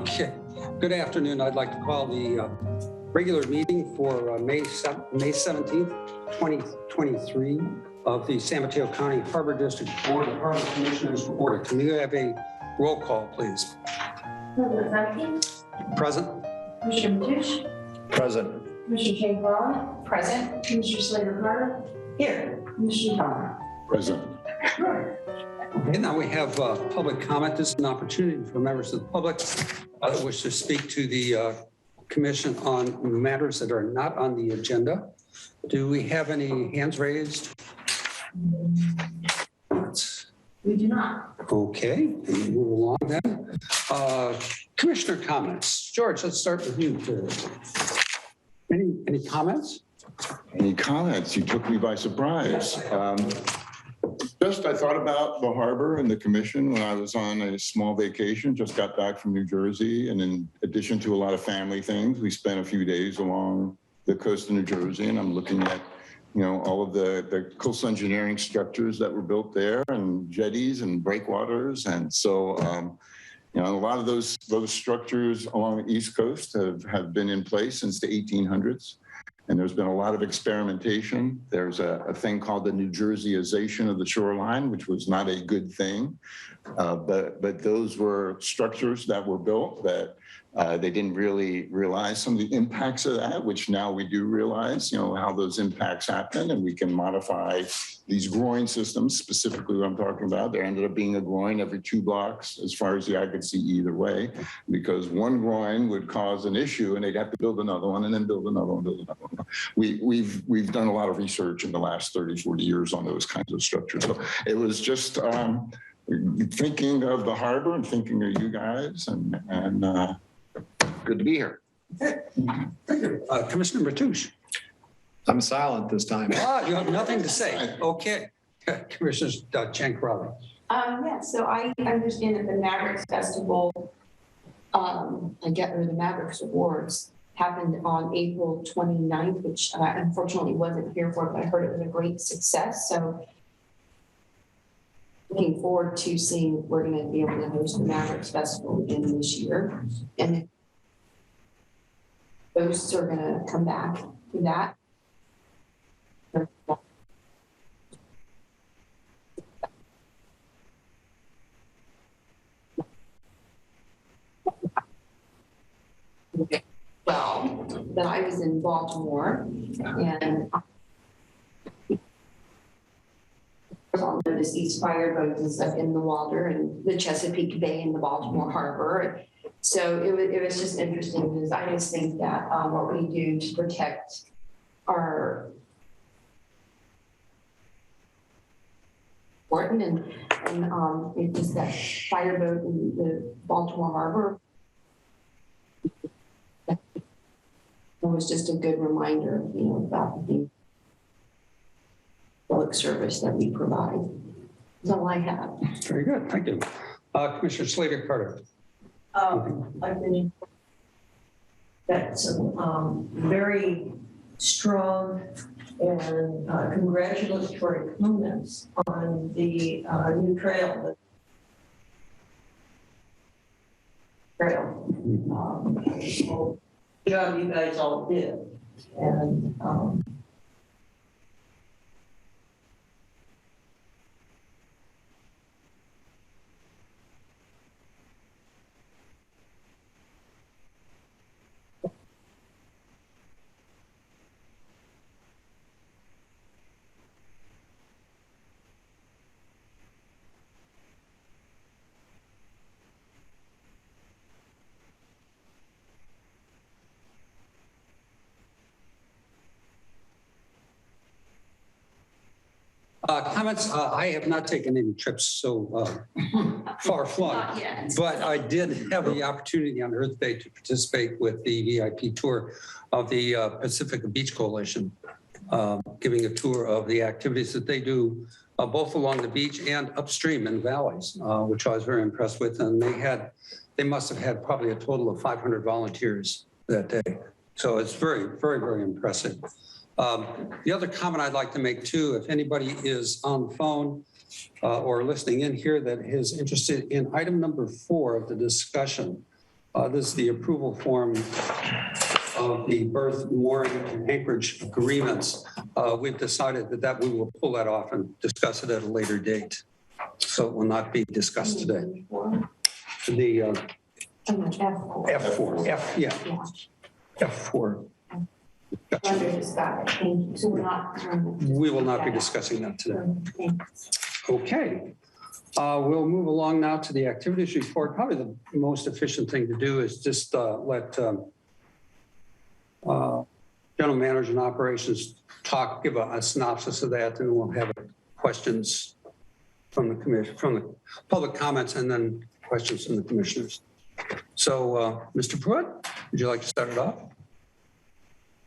Okay, good afternoon. I'd like to call the regular meeting for May 17th, 2023 of the San Mateo County Harbor District Board of Harbor Commissioners order. Can we have a roll call, please? President Zemke. Present. Commissioner Mateusz. Present. Commissioner Chamberlain. Present. Commissioner Slater-Carter. Here. Commissioner Thomas. Present. Okay, now we have public comment. This is an opportunity for members of the public that wish to speak to the commission on matters that are not on the agenda. Do we have any hands raised? We do not. Okay, we move along then. Commissioner comments. George, let's start with you. Any comments? Any comments? You took me by surprise. Just I thought about the harbor and the commission when I was on a small vacation, just got back from New Jersey. And in addition to a lot of family things, we spent a few days along the coast of New Jersey. And I'm looking at, you know, all of the coastal engineering structures that were built there and jetties and breakwaters. And so, you know, a lot of those structures along the East Coast have been in place since the 1800s. And there's been a lot of experimentation. There's a thing called the New Jerseyization of the shoreline, which was not a good thing. But those were structures that were built that they didn't really realize some of the impacts of that, which now we do realize, you know, how those impacts happen, and we can modify these groin systems, specifically what I'm talking about. There ended up being a groin every 2 blocks as far as the eye could see either way, because one groin would cause an issue and they'd have to build another one and then build another one, build another one. We've done a lot of research in the last 30, 40 years on those kinds of structures. So it was just thinking of the harbor and thinking of you guys, and good to be here. Thank you. Commissioner Mateusz. I'm silent this time. You have nothing to say. Okay. Commissioner Chamberlain. Yeah, so I understand that the Mavericks Festival, or the Mavericks Awards happened on April 29th, which I unfortunately wasn't here for, but I heard it was a great success. So looking forward to seeing we're going to be able to host the Mavericks Festival again this year. And hosts are going to come back to that. Well, that I was in Baltimore, and I'll notice these fireboats and stuff in the water and the Chesapeake Bay and the Baltimore Harbor. So it was just interesting, because I just think that what we do to protect our important, and it was that fireboat in the Baltimore Harbor. It was just a good reminder, you know, about the public service that we provide. That's all I have. Very good. Thank you. Commissioner Slater-Carter. I've been got some very strong and congratulatory comments on the new trail. Good job you guys all did. And Comments. I have not taken any trips so far flung, but I did have the opportunity on Earth Day to participate with the VIP tour of the Pacific Beach Coalition, giving a tour of the activities that they do both along the beach and upstream in valleys, which I was very impressed with. And they must have had probably a total of 500 volunteers that day. So it's very, very, very impressive. The other comment I'd like to make too, if anybody is on the phone or listening in here that is interested in item number 4 of the discussion, This is the approval form of the berth, mooring, and anchorage agreements. We've decided that we will pull that off and discuss it at a later date. So it will not be discussed today. The F4, F4. So we're not. We will not be discussing that today. Okay. We'll move along now to the activities report. Probably the most efficient thing to do is just let General Manager and Operations give a synopsis of that, and we'll have questions from the commission, from the public comments, and then questions from the commissioners. So, Mr. Pruitt, would you like to start it off?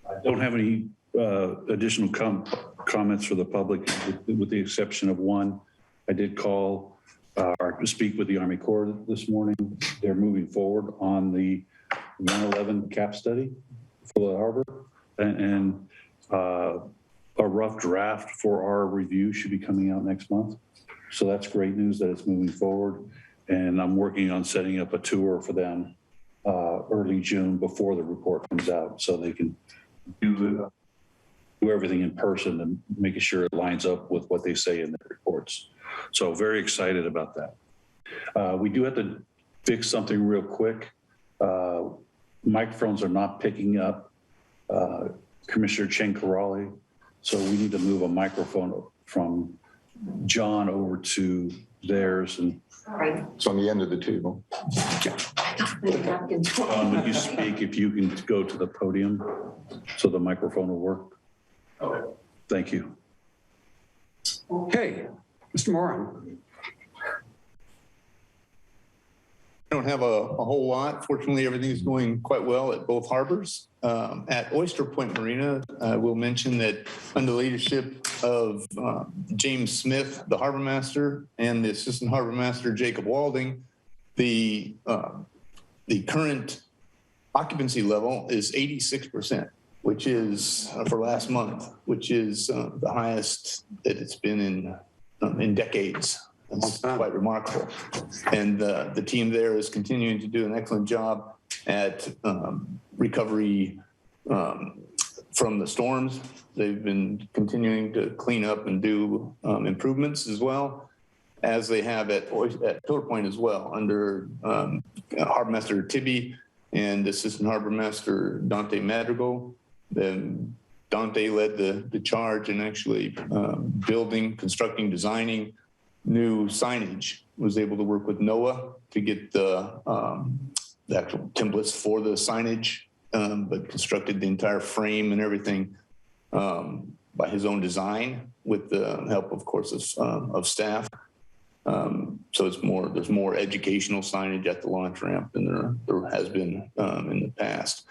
I don't have any additional comments for the public, with the exception of one. I did call or speak with the Army Corps this morning. They're moving forward on the 111 cap study for the harbor, and a rough draft for our review should be coming out next month. So that's great news that it's moving forward. And I'm working on setting up a tour for them early June before the report comes out, so they can do everything in person and making sure it lines up with what they say in their reports. So very excited about that. We do have to fix something real quick. Microphones are not picking up Commissioner Chen Karali, so we need to move a microphone from John over to theirs. And It's on the end of the table. when you speak, if you can go to the podium so the microphone will work. Okay. Thank you. Okay, Mr. Moran. I don't have a whole lot. Fortunately, everything's going quite well at both harbors. At Oyster Point Marina, I will mention that under the leadership of James Smith, the harbor master, and the assistant harbor master, Jacob Walding, the current occupancy level is 86%, which is for last month, which is the highest that it's been in decades. It's quite remarkable. And the team there is continuing to do an excellent job at recovery from the storms. They've been continuing to clean up and do improvements as well, as they have at Pillar Point as well, under Harbor Master Tibby and Assistant Harbor Master Dante Madrigal. Then Dante led the charge in actually constructing, designing new signage, was able to work with NOAA to get the actual templates for the signage, but constructed the entire frame and everything by his own design with the help, of course, of staff. So there's more educational signage at the launch ramp than there has been in the past.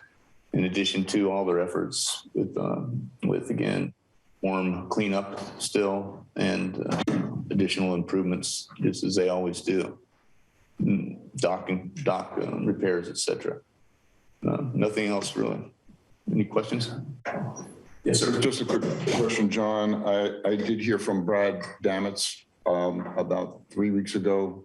In addition to all their efforts with again, form cleanup still and additional improvements, just as they always do, dock repairs, etc. Nothing else really. Any questions? Yes, sir. Just a quick question, John. I did hear from Brad Damitz about 3 weeks ago.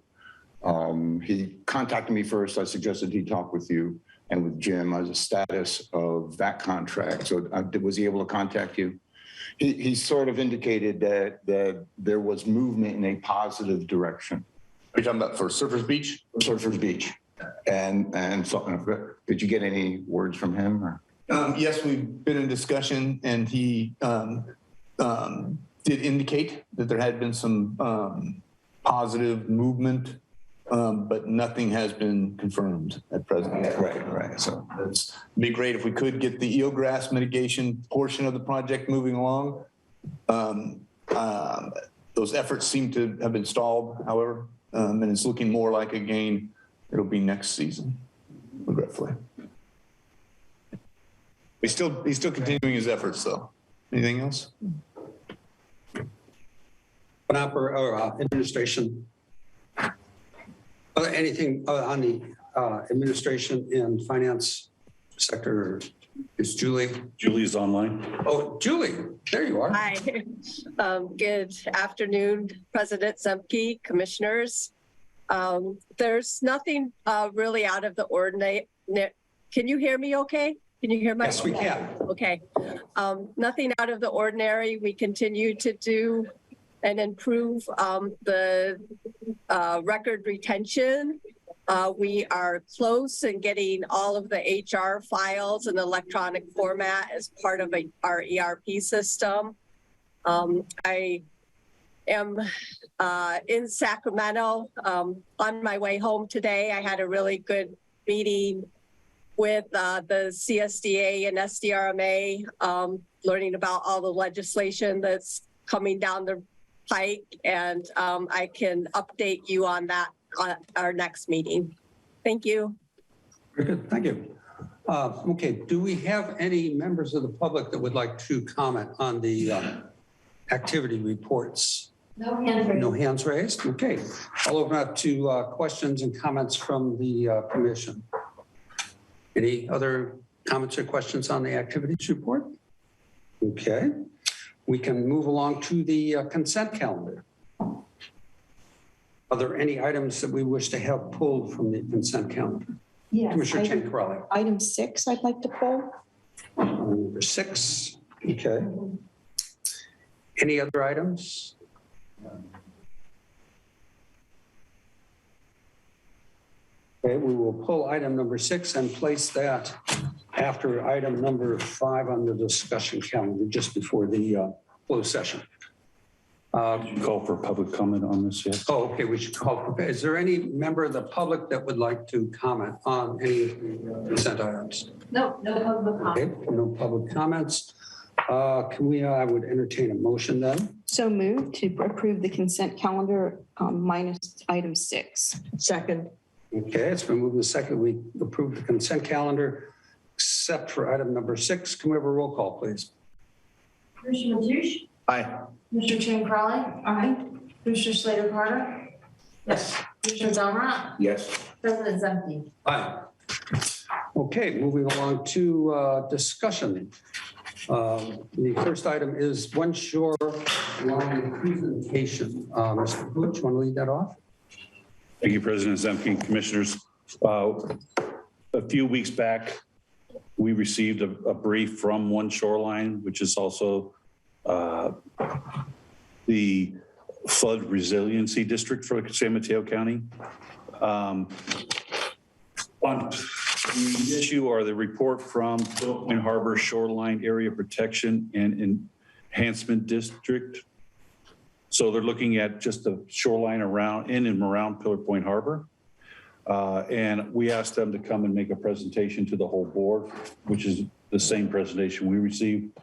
He contacted me first. I suggested he talk with you and with Jim as a status of that contract. So was he able to contact you? He sort of indicated that there was movement in a positive direction. Are you talking about for Surfers Beach? Surfers Beach. And so, did you get any words from him? Or? Yes, we've been in discussion, and he did indicate that there had been some positive movement, but nothing has been confirmed at present. Right. So it'd be great if we could get the eelgrass mitigation portion of the project moving along. Those efforts seem to have been stalled, however, and it's looking more like, again, it'll be next season, regretfully. He's still continuing his efforts, though. Anything else? Administration. Anything on the administration and finance sector? Is Julie? Julie's online. Oh, Julie, there you are. Hi. Good afternoon, President Zemke, commissioners. There's nothing really out of the ordinary. Can you hear me okay? Can you hear my? Yes, we can. Okay. Nothing out of the ordinary. We continue to do and improve the record retention. We are close in getting all of the HR files in electronic format as part of our ERP system. I am in Sacramento. On my way home today, I had a really good meeting with the CSDA and SDRMA, learning about all the legislation that's coming down the pike, and I can update you on that on our next meeting. Thank you. Very good, thank you. Okay, do we have any members of the public that would like to comment on the activity reports? No hands raised. No hands raised? Okay, I'll open up to questions and comments from the commission. Any other comments or questions on the activities report? Okay, we can move along to the consent calendar. Are there any items that we wish to have pulled from the consent calendar? Yes, Commissioner Chen Crowley. item 6, I'd like to pull. Number 6, okay. Any other items? Okay, we will pull item number 6 and place that after item number 5 on the discussion calendar, just before the closed session. Call for public comment on this yet? Oh, okay, we should call. Is there any member of the public that would like to comment on any of the consent items? No public comment. Okay, no public comments. Can we, I would entertain a motion then. So moved to approve the consent calendar minus item 6. Second. Okay, it's been moved and seconded. We approve the consent calendar, except for item number 6. Can we have a roll call, please? Commissioner Mateusz? Aye. Commissioner Chen Crowley? Aye. Commissioner Slater Carter? Yes. Commissioner Donrat? Yes. President Zemke? Aye. Okay, moving along to discussion. The first item is One Shore Line presentation. Mr. Butch, want to lead that off? Thank you, President Zemke, Commissioners. A few weeks back, we received a brief from One Shoreline, which is also the flood resiliency district for San Mateo County. On the issue are the report from Point Harbor Shoreline Area Protection and Enhancement District. So they're looking at just the shoreline around, in and around Pillar Point Harbor. And we asked them to come and make a presentation to the whole board, which is the same presentation we received.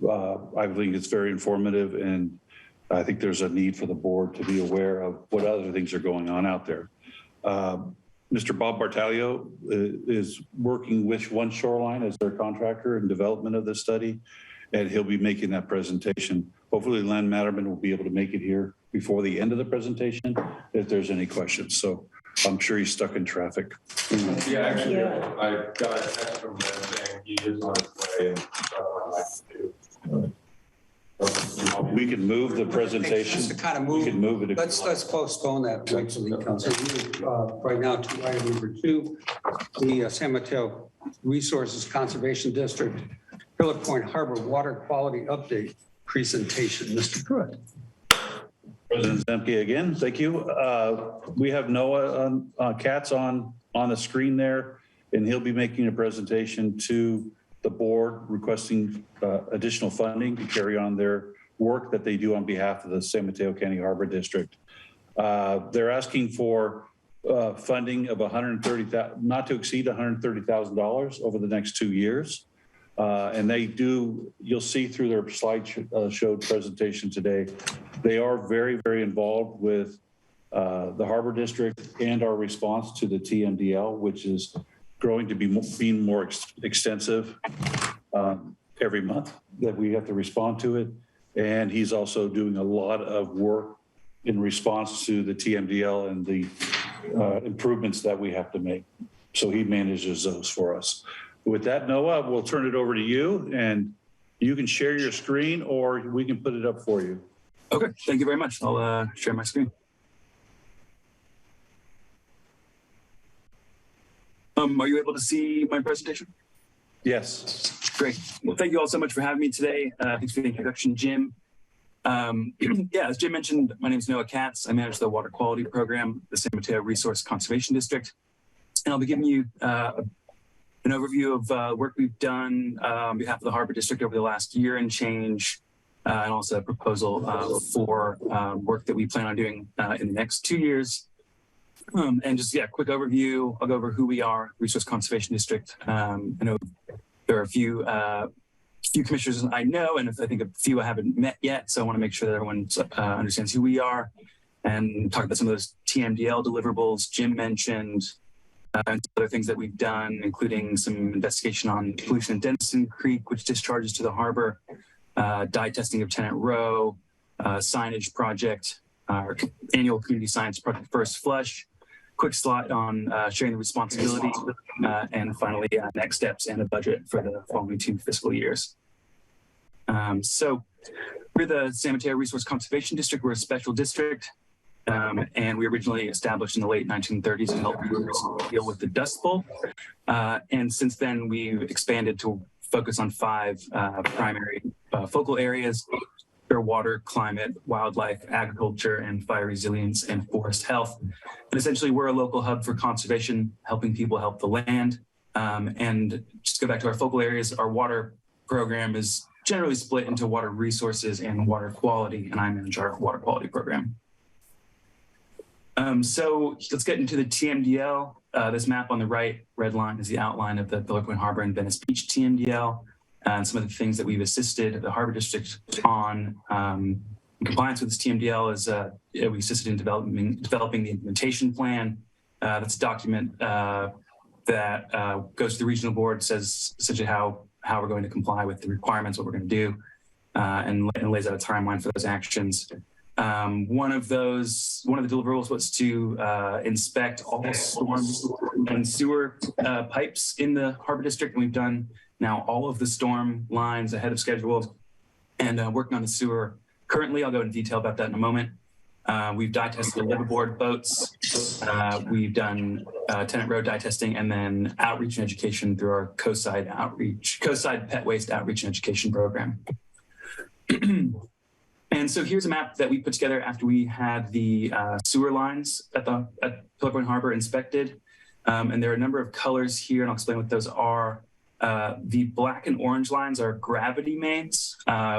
I think it's very informative, and I think there's a need for the board to be aware of what other things are going on out there. Mr. Bob Bartalio is working with One Shoreline as their contractor in development of this study, and he'll be making that presentation. Hopefully Len Matterman will be able to make it here before the end of the presentation if there's any questions. So I'm sure he's stuck in traffic. Yeah, actually, I got a text from him saying he is on his way and We can move the presentation. Just to kind of We move. can move it. Let's postpone that wait till he comes. Right now to item number 2, the San Mateo Resources Conservation District, Pillar Point Harbor Water Quality Update presentation. Mr. Pruitt. President Zemke again, thank you. We have Noah Katz on the screen there, and he'll be making a presentation to the board requesting additional funding to carry on their work that they do on behalf of the San Mateo County Harbor District. They're asking for funding of not to exceed $130,000 over the next 2 years. And they do, you'll see through their slideshow presentation today, they are very, very involved with the Harbor District and our response to the TMDL, which is growing to be being more extensive every month that we have to respond to it. And he's also doing a lot of work in response to the TMDL and the improvements that we have to make. So he manages those for us. With that, Noah, we'll turn it over to you, and you can share your screen or we can put it up for you. Okay, thank you very much. I'll share my screen. Are you able to see my presentation? Yes. Great. Well, thank you all so much for having me today. Thanks for the introduction, Jim. Yeah, as Jim mentioned, my name is Noah Katz. I manage the water quality program, the San Mateo Resource Conservation District. And I'll be giving you an overview of work we've done on behalf of the Harbor District over the last year and change, and also a proposal for work that we plan on doing in the next 2 years. And just, yeah, quick overview. I'll go over who we are, Resource Conservation District. I know there are a few commissioners I know, and I think a few I haven't met yet. So I want to make sure that everyone understands who we are and talk about some of those TMDL deliverables Jim mentioned, and other things that we've done, including some investigation on pollution in Denison Creek, which discharges to the harbor, dye testing of Tenant Row, signage project, our annual community science project First Flush, quick slide on sharing the responsibility, and finally next steps and a budget for the following 2 fiscal years. So we're the San Mateo Resource Conservation District. We're a special district, and we originally established in the late 1930s to help viewers deal with the Dust Bowl. And since then, we've expanded to focus on 5 primary focal areas: air, water, climate, wildlife, agriculture, and fire resilience and forest health. And essentially, we're a local hub for conservation, helping people help the land. And just to go back to our focal areas, our water program is generally split into water resources and water quality, and I manage our water quality program. So let's get into the TMDL. This map on the right, red line, is the outline of the Pillar Point Harbor and Venice Beach TMDL. And some of the things that we've assisted the Harbor District on in compliance with this TMDL is we assisted in developing the implementation plan. That's a document that goes to the regional board, says essentially how we're going to comply with the requirements, what we're going to do, and lays out a timeline for those actions. One of the deliverables was to inspect all storm and sewer pipes in the Harbor District, and we've done now all of the storm lines ahead of schedule, and working on the sewer currently. I'll go into detail about that in a moment. We've dye tested the liveaboard boats. We've done Tenant Row dye testing, and then outreach and education through our coastside pet waste outreach and education program. And so here's a map that we put together after we had the sewer lines at Pillar Point Harbor inspected. And there are a number of colors here, and I'll explain what those are. The black and orange lines are gravity mains,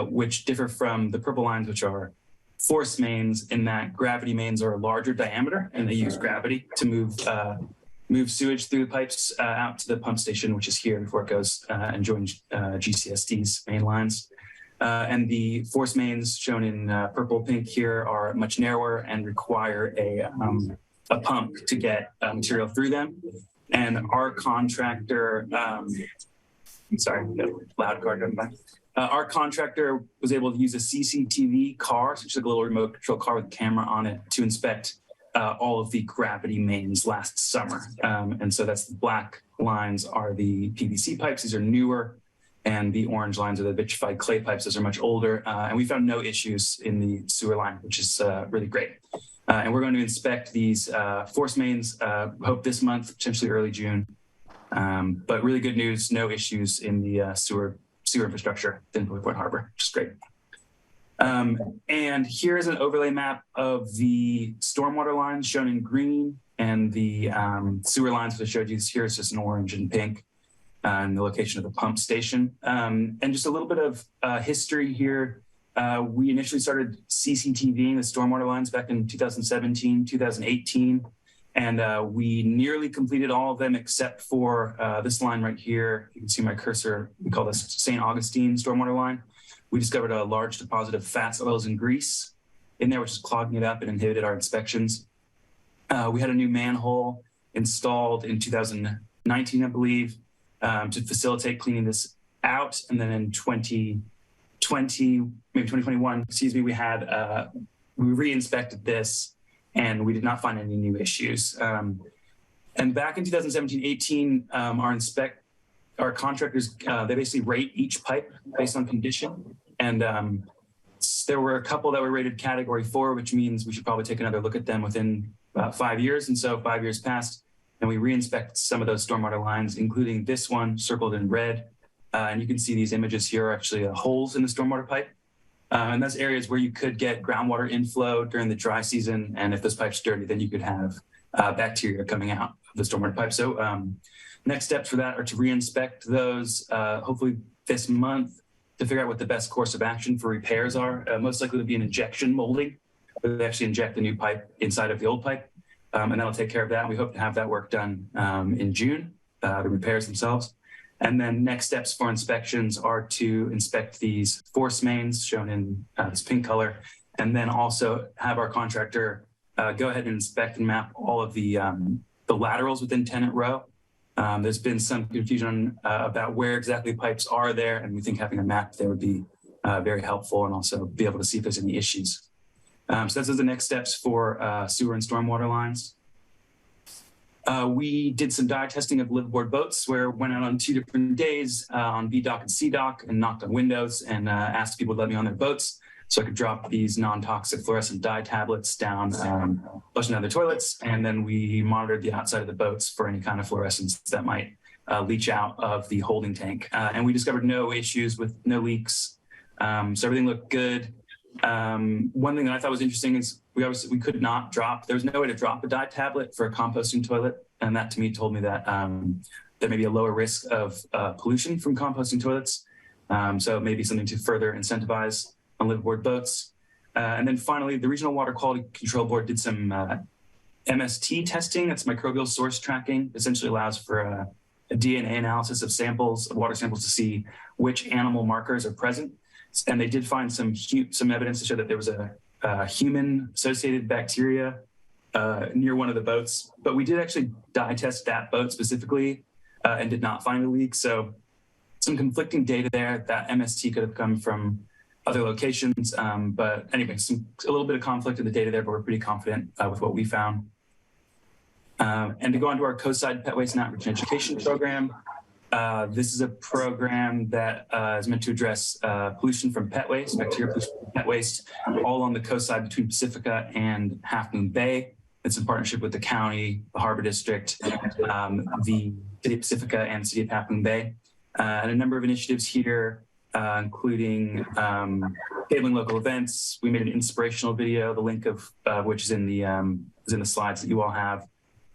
which differ from the purple lines, which are force mains, in that gravity mains are a larger diameter, and they use gravity to move sewage through the pipes out to the pump station, which is here before it goes and joins GCSD's main lines. And the force mains shown in purple pink here are much narrower and require a pump to get material through them. And our contractor, sorry, no, loud car coming by. Our contractor was able to use a CCTV car, so it's like a little remote control car with a camera on it, to inspect all of the gravity mains last summer. And so that's the black lines are the PVC pipes. These are newer. And the orange lines are the vitrified clay pipes. Those are much older. And we found no issues in the sewer line, which is really great. And we're going to inspect these force mains, hope this month, potentially early June. But really good news, no issues in the sewer infrastructure in Pillar Point Harbor, which is great. And here's an overlay map of the stormwater lines shown in green, and the sewer lines that I showed you here is just in orange and pink. And the location of the pump station. And just a little bit of history here. We initially started CCTVing the stormwater lines back in 2017, 2018. And we nearly completed all of them except for this line right here. You can see my cursor. We call this St. Augustine stormwater line. We discovered a large deposit of fats, oils, and grease in there, which is clogging it up and inhibited our inspections. We had a new manhole installed in 2019, I believe, to facilitate cleaning this out. And then in 2020, maybe 2021, excuse me, we re-inspected this and we did not find any new issues. And back in 2017-18, our contractors, they basically rate each pipe based on condition. And there were a couple that were rated category 4, which means we should probably take another look at them within about 5 years. And so 5 years passed. and we re-inspect some of those stormwater lines, including this one circled in red. And you can see these images here are actually holes in the stormwater pipe. And that's areas where you could get groundwater inflow during the dry season. And if this pipe's dirty, then you could have bacteria coming out of the stormwater pipe. So next steps for that are to re-inspect those hopefully this month to figure out what the best course of action for repairs are. Most likely to be an injection molding, where they actually inject the new pipe inside of the old pipe. And that'll take care of that. We hope to have that work done in June, the repairs themselves. And then next steps for inspections are to inspect these force mains shown in this pink color, and then also have our contractor go ahead and inspect and map all of the laterals within tenant row. There's been some confusion about where exactly pipes are there, and we think having a map there would be very helpful and also be able to see if there's any issues. So those are the next steps for sewer and stormwater lines. We did some dye testing of liveaboard boats where we went out on 2 different days on B dock and C dock and knocked on windows and asked people to let me on their boats so I could drop these non-toxic fluorescent dye tablets down, flushing down their toilets. And then we monitored the outside of the boats for any kind of fluorescence that might leach out of the holding tank. And we discovered no issues with no leaks. So everything looked good. One thing that I thought was interesting is we could not drop, there was no way to drop a dye tablet for a composting toilet. And that to me told me that there may be a lower risk of pollution from composting toilets. So maybe something to further incentivize on liveaboard boats. And then finally, the Regional Water Quality Control Board did some MST testing. That's microbial source tracking. Essentially allows for a DNA analysis of samples, of water samples, to see which animal markers are present. And they did find some evidence to show that there was a human-associated bacteria near one of the boats. But we did actually dye test that boat specifically and did not find a leak. So some conflicting data there. That MST could have come from other locations. But anyway, a little bit of conflict in the data there, but we're pretty confident with what we found. And to go on to our coast-side pet waste and outreach and education program, this is a program that is meant to address pollution from pet waste, bacteria pollution from pet waste, all on the coast side between Pacifica and Half Moon Bay. It's in partnership with the county, the Harbor District, the City of Pacifica, and the City of Half Moon Bay. And a number of initiatives here, including cabling local events. We made an inspirational video, the link of which is in the slides that you all have.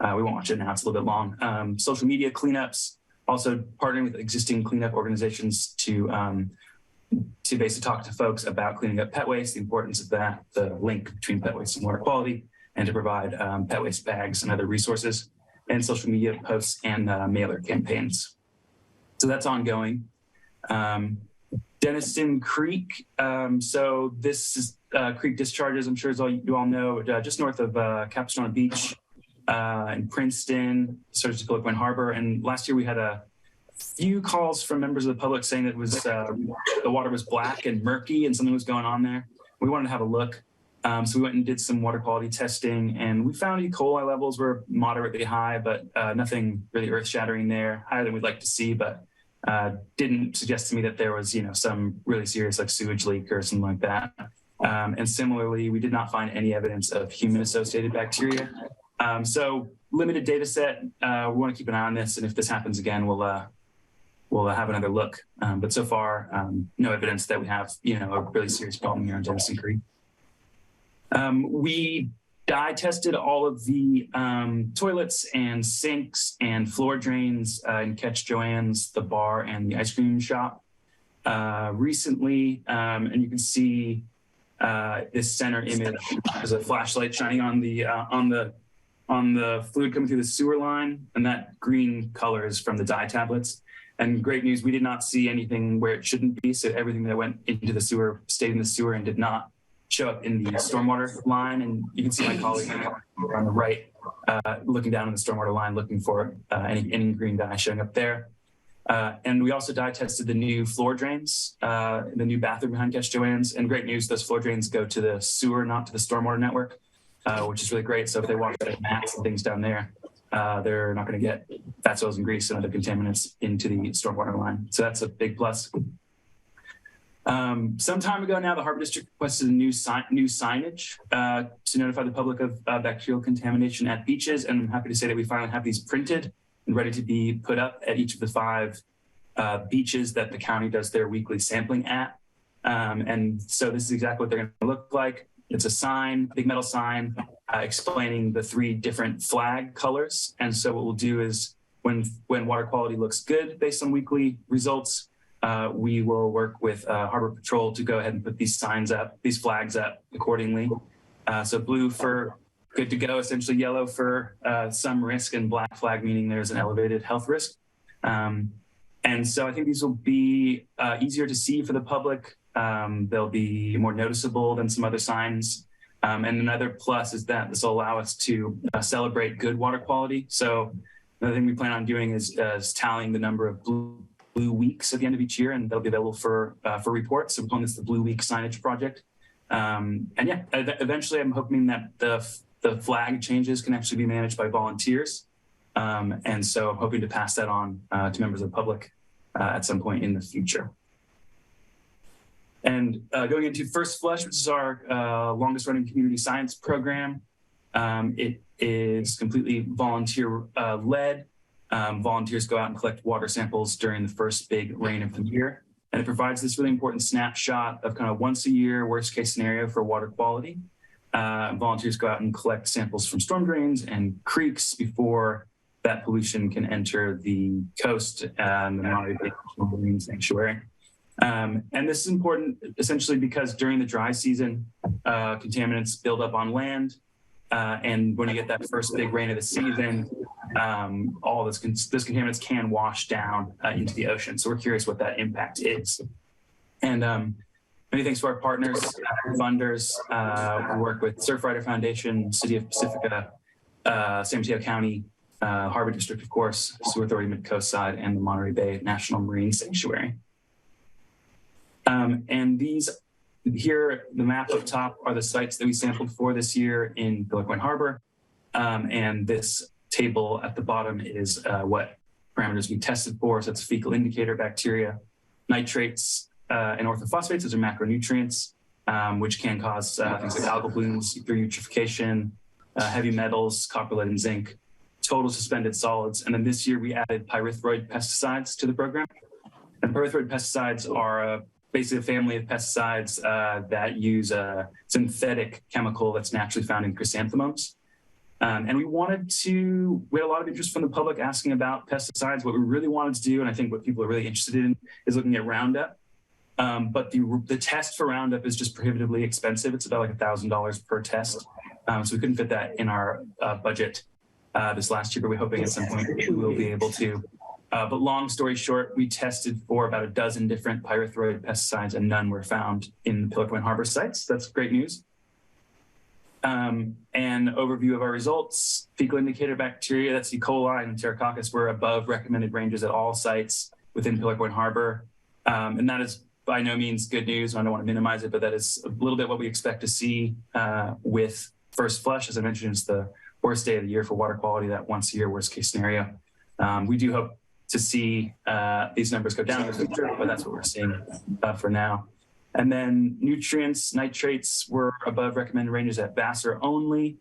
We won't watch it now, it's a little bit long. Social media cleanups. Also partnering with existing cleanup organizations to basically talk to folks about cleaning up pet waste, the importance of that, the link between pet waste and water quality, and to provide pet waste bags and other resources, and social media posts and mailer campaigns. So that's ongoing. Denison Creek. So this is creek discharges, I'm sure as you all know, just north of Capistrano Beach. In Princeton, Surgical Point Harbor. And last year we had a few calls from members of the public saying that it was the water was black and murky and something was going on there. We wanted to have a look. So we went and did some water quality testing, and we found E. coli levels were moderately high, but nothing really earth-shattering there, higher than we'd like to see, but didn't suggest to me that there was, some really serious like sewage leak or something like that. And similarly, we did not find any evidence of human-associated bacteria. So limited data set, we want to keep an eye on this. And if this happens again, we'll have another look. But so far, no evidence that we have, a really serious problem here on Denison Creek. We dye tested all of the toilets and sinks and floor drains in Catch Joanne's, the bar, and the ice cream shop recently. And you can see this center image as a flashlight shining on the fluid coming through the sewer line, and that green color is from the dye tablets. And great news, we did not see anything where it shouldn't be. So everything that went into the sewer stayed in the sewer and did not show up in the stormwater line. And you can see my colleague on the right looking down in the stormwater line, looking for any green dye showing up there. And we also dye tested the new floor drains, the new bathroom behind Catch Joanne's. And great news, those floor drains go to the sewer, not to the stormwater network. Which is really great. So if they walk the mats and things down there, they're not going to get fat oils and grease and other contaminants into the stormwater line. So that's a big plus. Some time ago now, the Harbor District requested a new signage to notify the public of bacterial contamination at beaches. And I'm happy to say that we finally have these printed and ready to be put up at each of the 5 beaches that the county does their weekly sampling at. And so this is exactly what they're going to look like. It's a sign, big metal sign, explaining the 3 different flag colors. And so what we'll do is when water quality looks good based on weekly results, we will work with Harbor Patrol to go ahead and put these signs up, these flags up accordingly. So blue for good to go, essentially yellow for some risk, and black flag meaning there's an elevated health risk. And so I think these will be easier to see for the public. They'll be more noticeable than some other signs. And another plus is that this will allow us to celebrate good water quality. So another thing we plan on doing is tallying the number of blue weeks at the end of each year, and that'll be available for reports. So we're calling this the Blue Week Signage Project. And yeah, eventually I'm hoping that the flag changes can actually be managed by volunteers. And so I'm hoping to pass that on to members of the public at some point in the future. And going into First Flush, which is our longest running community science program, it is completely volunteer led. Volunteers go out and collect water samples during the first big rain of the year. And it provides this really important snapshot of kind of once a year, worst case scenario for water quality. Volunteers go out and collect samples from storm drains and creeks before that pollution can enter the coast and the Monterey Bay Marine Sanctuary. And this is important essentially because during the dry season, contaminants build up on land. And when you get that first big rain of the season, all those contaminants can wash down into the ocean. So we're curious what that impact is. And many thanks to our partners, funders. We work with Surfrider Foundation, City of Pacifica, San Mateo County, Harbor District, of course, Sewer Authority Mid-Coast Side, and the Monterey Bay National Marine Sanctuary. And these here, the map up top are the sites that we sampled for this year in Pillar Point Harbor. And this table at the bottom is what parameters we tested for. So it's fecal indicator bacteria, nitrates, and orthophosphates. Those are macronutrients, which can cause things like algal blooms through eutrophication, heavy metals, copper, lead, and zinc, total suspended solids. And then this year we added pyrethroid pesticides to the program. And pyrethroid pesticides are basically a family of pesticides that use a synthetic chemical that's naturally found in chrysanthemums. And we had a lot of interest from the public asking about pesticides. What we really wanted to do, and I think what people are really interested in, is looking at Roundup. But the test for Roundup is just prohibitively expensive. It's about like $1,000 per test. So we couldn't fit that in our budget this last year, but we're hoping at some point we will be able to. But long story short, we tested for about a dozen different pyrethroid pesticides and none were found in the Pillar Point Harbor sites. That's great news. An overview of our results: fecal indicator bacteria, that's E. coli and Enterococcus, were above recommended ranges at all sites within Pillar Point Harbor. And that is by no means good news. I don't want to minimize it, but that is a little bit what we expect to see with First Flush. As I mentioned, it's the worst day of the year for water quality, that once a year worst case scenario. We do hope to see these numbers go down in the future, but that's what we're seeing for now. And then nutrients, nitrates were above recommended ranges at Vassar only.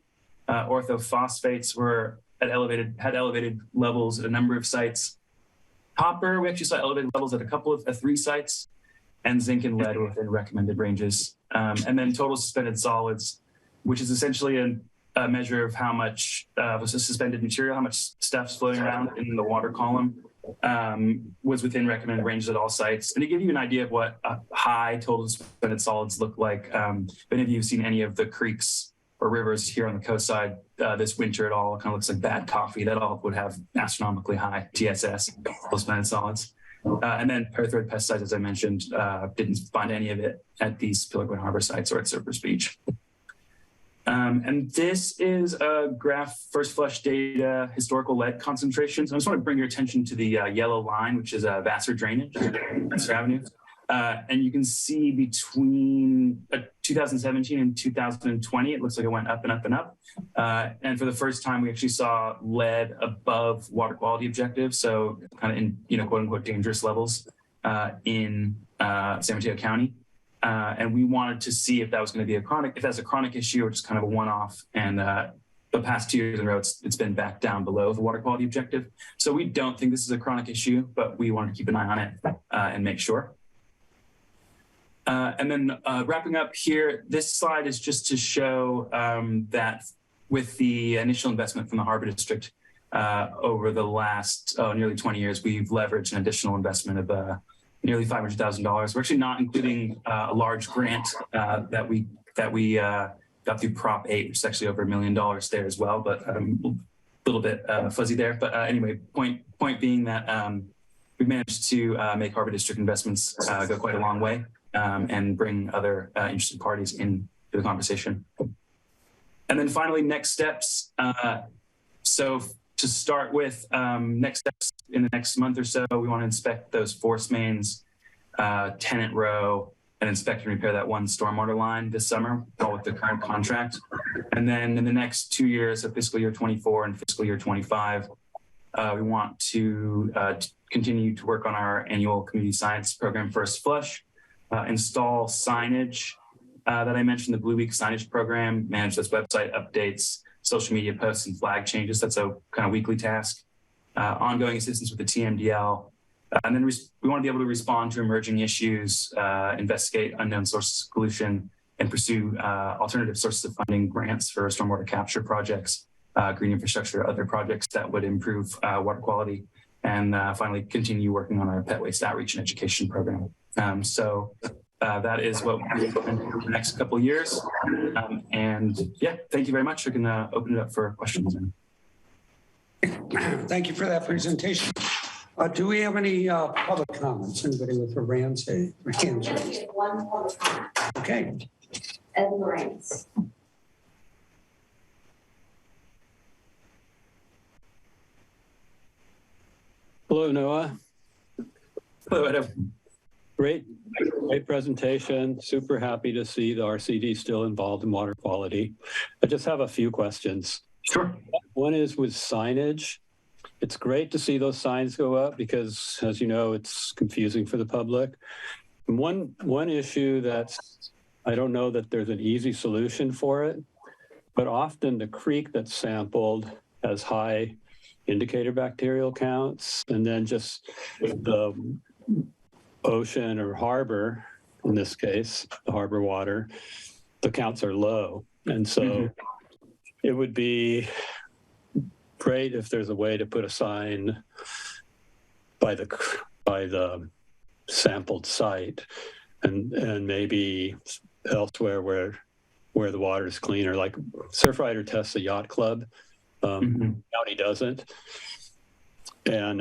Orthophosphates were had elevated levels at a number of sites. Copper, we actually saw elevated levels at 3 sites, and zinc and lead were within recommended ranges. And then total suspended solids, which is essentially a measure of how much was a suspended material, how much stuff's floating around in the water column, was within recommended ranges at all sites. And to give you an idea of what high total suspended solids look like, if any of you have seen any of the creeks or rivers here on the coast side this winter at all, it kind of looks like bad coffee. That all would have astronomically high TSS, total suspended solids. And then pyrethroid pesticides, as I mentioned, didn't find any of it at these Pillar Point Harbor sites or at Surfers Beach. And this is a graph, First Flush data, historical lead concentrations. I just want to bring your attention to the yellow line, which is Vassar drainage, Vassar Avenue. And you can see between 2017 and 2020, it looks like it went up and up and up. And for the first time, we actually saw lead above water quality objectives. So kind of in, quote unquote, dangerous levels. in San Mateo County. And we wanted to see if that was going to be if that's a chronic issue or just kind of a one-off. And the past 2 years in a row, it's been back down below the water quality objective. So we don't think this is a chronic issue, but we wanted to keep an eye on it and make sure. And then wrapping up here, this slide is just to show that with the initial investment from the Harbor District over the last nearly 20 years, we've leveraged an additional investment of nearly $500,000. We're actually not including a large grant that we got through Prop 8, which is actually over $1 million there as well, but a little bit fuzzy there. But anyway, point being that we've managed to make Harbor District investments go quite a long way and bring other interested parties into the conversation. And then finally, next steps. So to start with, next steps in the next month or so, we want to inspect those force mains, tenant row, and inspect and repair that one stormwater line this summer, all with the current contract. And then in the next 2 years, so fiscal year 24 and fiscal year 25, we want to continue to work on our annual community science program, First Flush, install signage that I mentioned, the Blue Week signage program, manage those website updates, social media posts and flag changes. That's a kind of weekly task. Ongoing assistance with the TMDL. And then we want to be able to respond to emerging issues, investigate unknown sources of pollution, and pursue alternative sources of funding, grants for stormwater capture projects, green infrastructure, other projects that would improve water quality, and finally continue working on our pet waste outreach and education program. So that is what we do for the next couple of years. And yeah, thank you very much. We can open it up for questions. Thank you for that presentation. Do we have any public comments? Anybody with a hands raised? One public comment. Okay. Ed Lawrence. Hello, Noah. Hello, Ed. Great presentation. Super happy to see the RCD still involved in water quality. I just have a few questions. Sure. One is with signage. It's great to see those signs go up because, as you know, it's confusing for the public. And one issue that's, I don't know that there's an easy solution for it, but often the creek that's sampled has high indicator bacterial counts, and then just the ocean or harbor, in this case, the harbor water, the counts are low. And so it would be great if there's a way to put a sign by the sampled site and maybe elsewhere where the water is cleaner. Like Surfrider tests a yacht club, county doesn't. And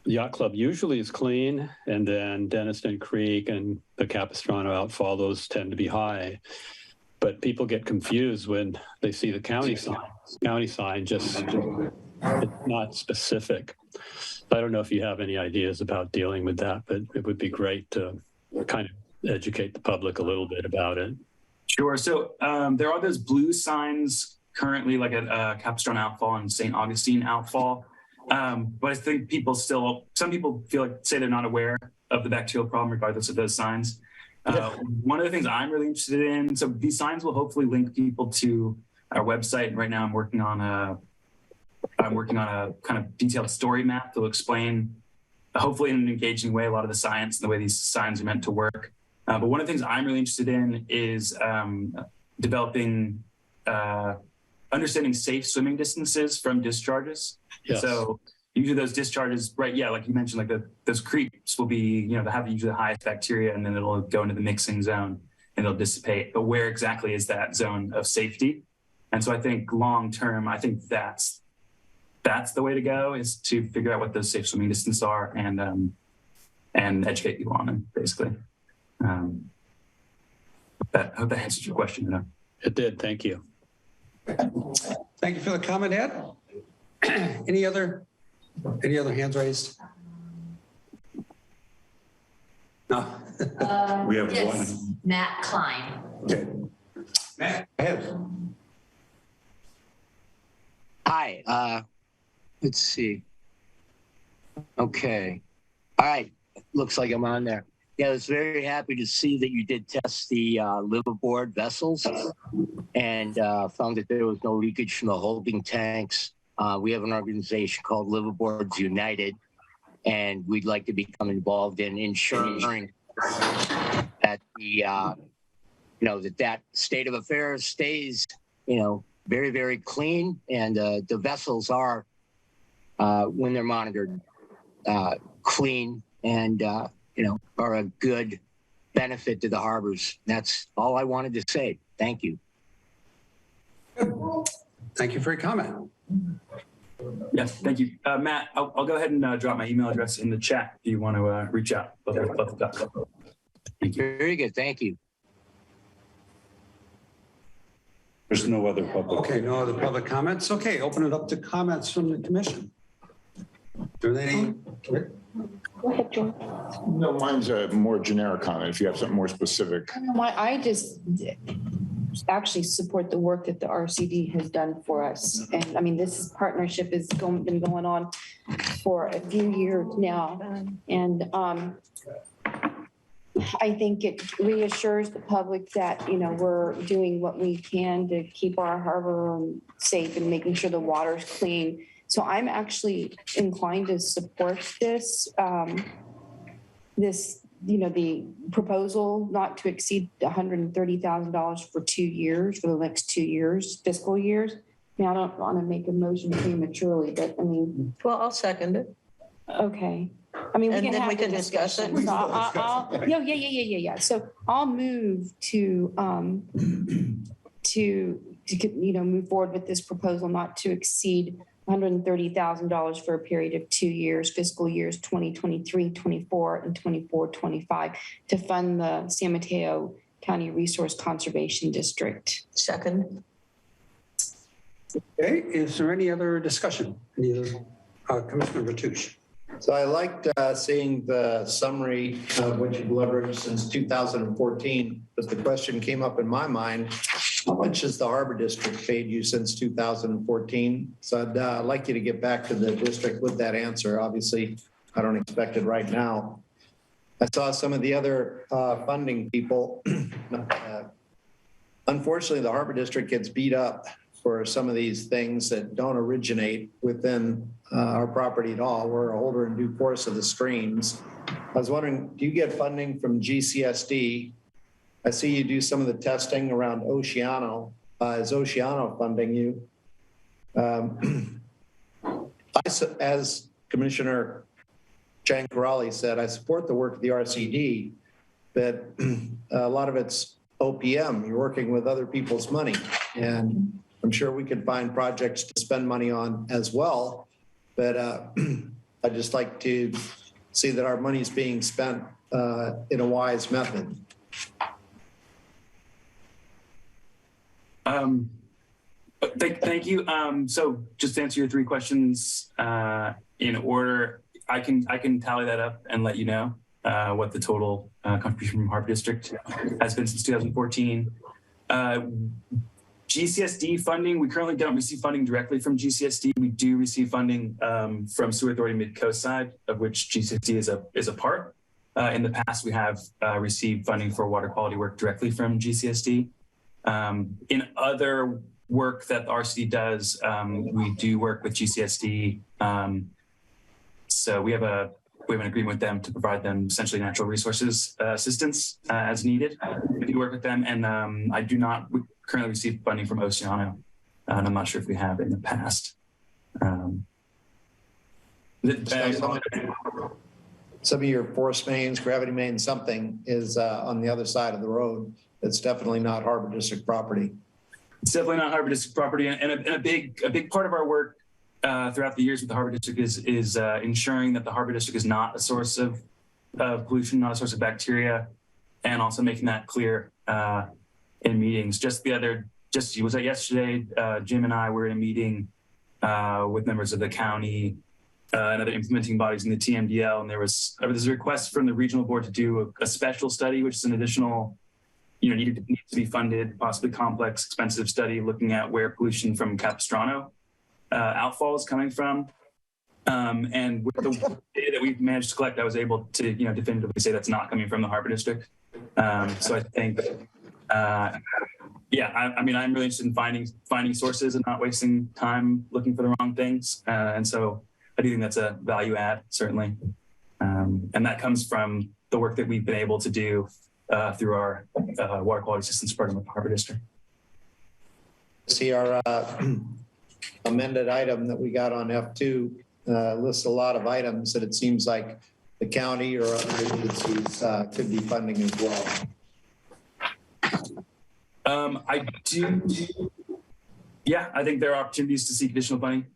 the yacht club usually is clean, and then Denniston Creek and the Capistrano outfall, those tend to be high. But people get confused when they see the county sign. County sign just it's not specific. I don't know if you have any ideas about dealing with that, but it would be great to kind of educate the public a little bit about it. Sure. So there are those blue signs currently, like at Capistrano outfall and St. Augustine outfall. But I think some people say they're not aware of the bacterial problem regardless of those signs. One of the things I'm really interested in, so these signs will hopefully link people to our website. And right now I'm working on a kind of detailed story map that will explain, hopefully in an engaging way, a lot of the science and the way these signs are meant to work. But one of the things I'm really interested in is developing, understanding safe swimming distances from discharges. Yes. So usually those discharges, right? Yeah, like you mentioned, like those creeks will be, they have usually the highest bacteria, and then it'll go into the mixing zone and it'll dissipate. But where exactly is that zone of safety? And so I think long term, I think that's the way to go, is to figure out what those safe swimming distances are and educate people on them, basically. I hope that answers your question. It did. Thank you. Thank you for the comment, Ed. Any other hands raised? No. We have yes, one. Matt Klein. Okay. Matt, ahead. Hi. Let's see. Okay. All right, looks like I'm on there. Yeah, I was very happy to see that you did test the liveaboard vessels and found that there was no leakage from the holding tanks. We have an organization called Liveaboards United, and we'd like to become involved in ensuring that the that state of affairs stays very, very clean, and the vessels are when they're monitored clean and are a good benefit to the harbors. That's all I wanted to say. Thank you. Thank you for your comment. Yes, thank you. Matt, I'll go ahead and drop my email address in the chat if you want to reach out. Thank you. Very good. Thank you. There's no other public. Okay, no other public comments. Okay, open it up to comments from the commission. Do they any? Go ahead, George. No, mine's a more generic comment. If you have something more specific. I just actually support the work that the RCD has done for us. And I mean, this partnership has been going on for a few years now. And I think it reassures the public that, we're doing what we can to keep our harbor safe and making sure the water's clean. So I'm actually inclined to support this, the proposal not to exceed $130,000 for 2 years, for the next 2 years, fiscal years. I mean, I don't want to make a motion prematurely, but I mean. Well, I'll second it. Okay. I mean, And then we can discuss it. So yeah. So I'll move to move forward with this proposal not to exceed $130,000 for a period of 2 years, fiscal years 2023, 24, and 24, 25, to fund the San Mateo County Resource Conservation District. Second. Okay, is there any other discussion? Commissioner Ratouche. So I liked seeing the summary of what you've leveraged since 2014, but the question came up in my mind, how much has the Harbor District paid you since 2014? So I'd like you to get back to the district with that answer. Obviously, I don't expect it right now. I saw some of the other funding people. Unfortunately, the Harbor District gets beat up for some of these things that don't originate within our property at all. We're a holder in due course of the streams. I was wondering, do you get funding from GCSD? I see you do some of the testing around Oceano. Is Oceano funding you? As Commissioner Giancarelli said, I support the work of the RCD, but a lot of it's OPM. You're working with other people's money. And I'm sure we could find projects to spend money on as well. But I'd just like to see that our money is being spent in a wise method. Thank you. So just to answer your three questions in order, I can tally that up and let you know what the total contribution from Harbor District has been since 2014. GCSD funding, we currently don't receive funding directly from GCSD. We do receive funding from Sewer Authority Mid-Coast side, of which GCSD is a part. In the past, we have received funding for water quality work directly from GCSD. In other work that the RCD does, we do work with GCSD. So we have an agreement with them to provide them essentially natural resources assistance as needed. We do work with them, and I do not currently receive funding from Oceano, and I'm not sure if we have in the past. Some of your force mains, gravity mains, something is on the other side of the road. It's definitely not Harbor District property. It's definitely not Harbor District property, and a big part of our work throughout the years with the Harbor District is ensuring that the Harbor District is not a source of pollution, not a source of bacteria, and also making that clear in meetings. Was that yesterday? Jim and I were in a meeting with members of the county and other implementing bodies in the TMDL, and there was a request from the regional board to do a special study, which is an additional, needs to be funded, possibly complex, expensive study looking at where pollution from Capistrano outfall is coming from. And with the data that we've managed to collect, I was able to, definitively say that's not coming from the Harbor District. So I think, I mean, I'm really interested in finding sources and not wasting time looking for the wrong things. And so I do think that's a value add, certainly. And that comes from the work that we've been able to do through our water quality assistance program with the Harbor District. See our amended item that we got on F2 lists a lot of items that it seems like the county or other agencies could be funding as well. I think there are opportunities to seek additional funding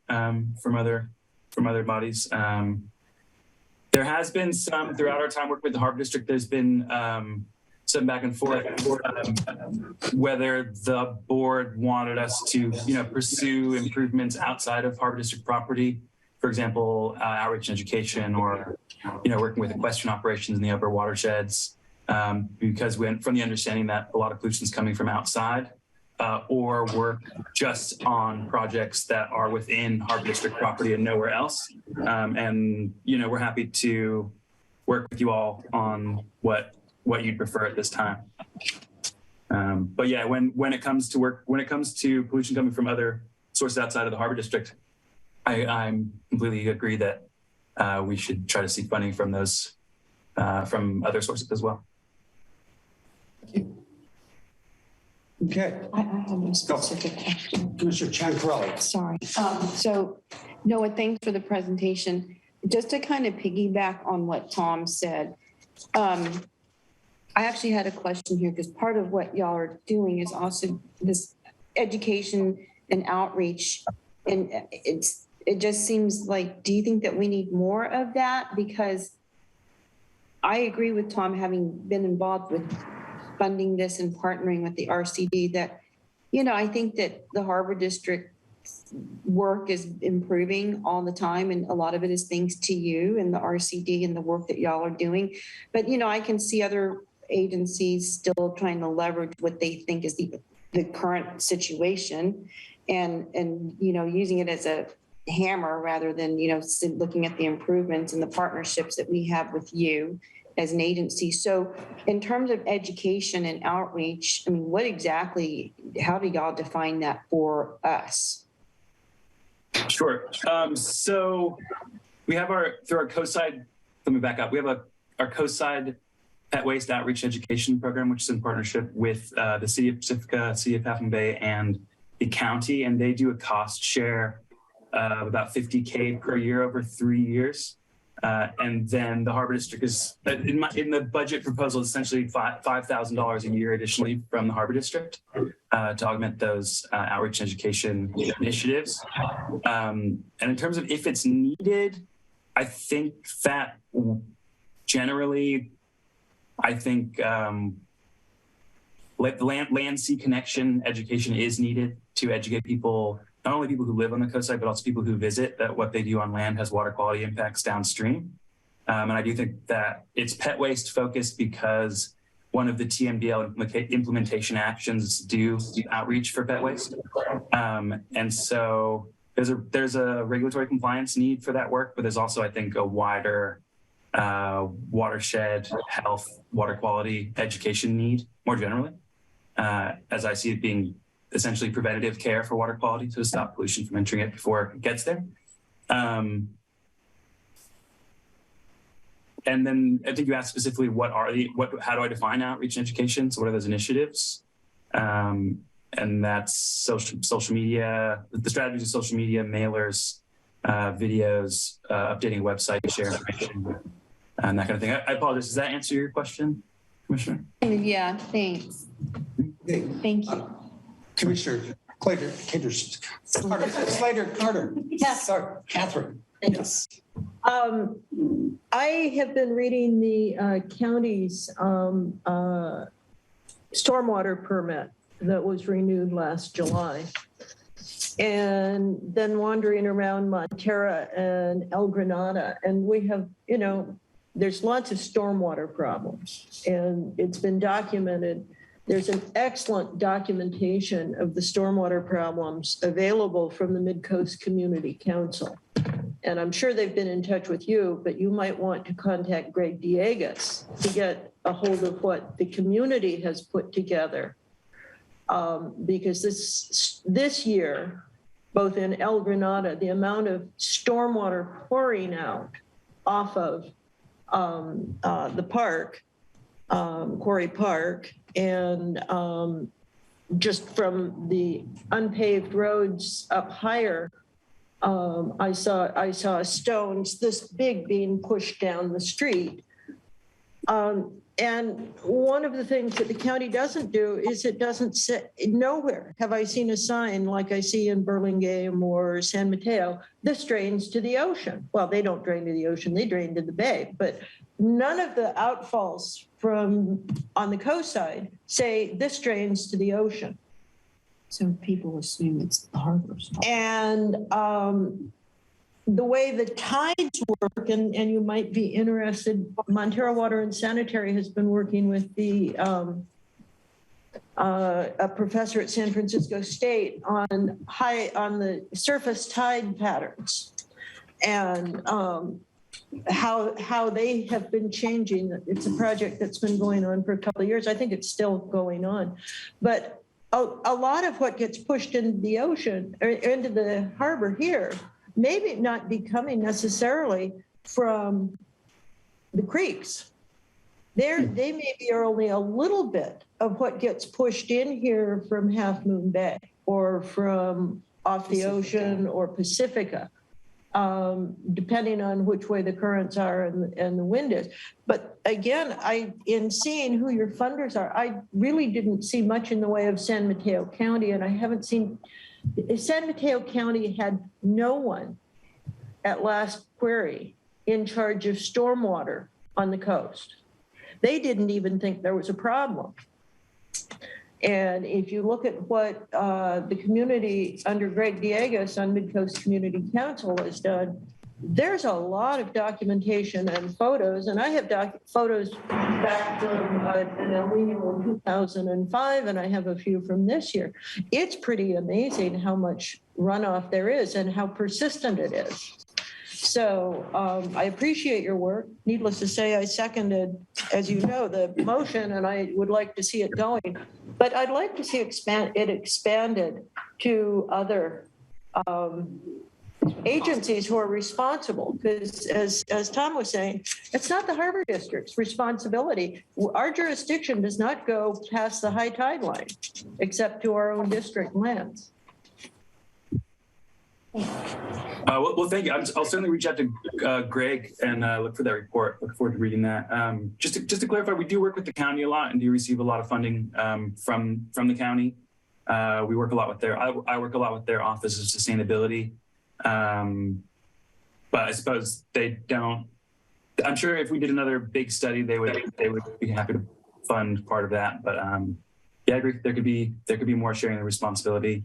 from other bodies. There has been some throughout our time working with the Harbor District. There's been some back and forth whether the board wanted us to, pursue improvements outside of Harbor District property. For example, outreach and education, or working with equestrian operations in the upper watersheds, because we went from the understanding that a lot of pollution is coming from outside, or work just on projects that are within Harbor District property and nowhere else. And we're happy to work with you all on what you'd prefer at this time. But yeah, when it comes to pollution coming from other sources outside of the Harbor District, I'm completely agree that we should try to seek funding from those from other sources as well. Okay. I have a specific question. Commissioner Ciancarelli. Sorry. So Noah, thanks for the presentation. Just to kind of piggyback on what Tom said, I actually had a question here because part of what y'all are doing is also this education and outreach. And it just seems like, do you think that we need more of that? Because I agree with Tom, having been involved with funding this and partnering with the RCD, that, I think that the Harbor District work is improving all the time. And a lot of it is thanks to you and the RCD and the work that y'all are doing. But, I can see other agencies still trying to leverage what they think is the current situation and using it as a hammer rather than, looking at the improvements and the partnerships that we have with you as an agency. So in terms of education and outreach, I mean, how do y'all define that for us? Sure. So we have through our COSIDE, let me back up. We have our COSIDE Pet Waste Outreach Education Program, which is in partnership with the City of Pacifica, City of Half Moon Bay, and the county, and they do a cost share of about $50K per year over 3 years. And then the Harbor District is, in the budget proposal, essentially $5,000 a year additionally from the Harbor District to augment those outreach and education initiatives. And in terms of if it's needed, I think that generally, land-sea connection education is needed to educate people, not only people who live on the coastline, but also people who visit, that what they do on land has water quality impacts downstream. And I do think that it's pet waste focused because one of the TMDL implementation actions do outreach for pet waste. And so there's a regulatory compliance need for that work, but there's also, I think, a wider watershed health, water quality education need more generally, as I see it being essentially preventative care for water quality to stop pollution from entering it before it gets there. And then I think you asked specifically how do I define outreach and education? So what are those initiatives? And that's social media, the strategies of social media, mailers, videos, updating a website, share information, and that kind of thing. I apologize. Does that answer your question, Commissioner? Yeah, thanks. Thank you. Commissioner Carter. Yes. Sorry, Catherine. Yes. I have been reading the county's stormwater permit that was renewed last July, and then wandering around Montera and El Granada, and we have, there's lots of stormwater problems, and it's been documented There's an excellent documentation of the stormwater problems available from the Mid-Coast Community Council. And I'm sure they've been in touch with you, but you might want to contact Greg Diegas to get a hold of what the community has put together. Because this year, both in El Granada, the amount of stormwater pouring out off of the park, Quarry Park, and just from the unpaved roads up higher, I saw stones this big being pushed down the street. And one of the things that the county doesn't do is it doesn't say, nowhere have I seen a sign like I see in Burlingame or San Mateo, this drains to the ocean. Well, they don't drain to the ocean, they drain to the bay, but none of the outfalls from on the coast side say this drains to the ocean. So people assume it's the harbors. And the way the tides work, and you might be interested, Montero Water and Sanitary has been working with the a professor at San Francisco State on the surface tide patterns, and how they have been changing. It's a project that's been going on for a couple of years. I think it's still going on, but a lot of what gets pushed into the ocean or into the harbor here, maybe not be coming necessarily from the creeks. They maybe are only a little bit of what gets pushed in here from Half Moon Bay or from off the ocean or Pacifica, depending on which way the currents are and the wind is. But again, in seeing who your funders are, I really didn't see much in the way of San Mateo County, and I haven't seen. San Mateo County had no one at last query in charge of stormwater on the coast. They didn't even think there was a problem. And if you look at what the community under Greg Diegas on Mid-Coast Community Council has done, there's a lot of documentation and photos, and I have photos back from an El Nino in 2005, and I have a few from this year. It's pretty amazing how much runoff there is and how persistent it is. So I appreciate your work. Needless to say, I seconded, as you know, the motion, and I would like to see it going. But I'd like to see it expanded to other agencies who are responsible, because as Tom was saying, it's not the harbor district's responsibility. Our jurisdiction does not go past the high tide line, except to our own district lands. Well, thank you. I'll certainly reach out to Greg and look for that report. Look forward to reading that. Just to clarify, we do work with the county a lot and do receive a lot of funding from the county. We work a lot with I work a lot with their Office of Sustainability. But I suppose they don't. I'm sure if we did another big study, they would be happy to fund part of that. But yeah, I agree. There could be more sharing the responsibility.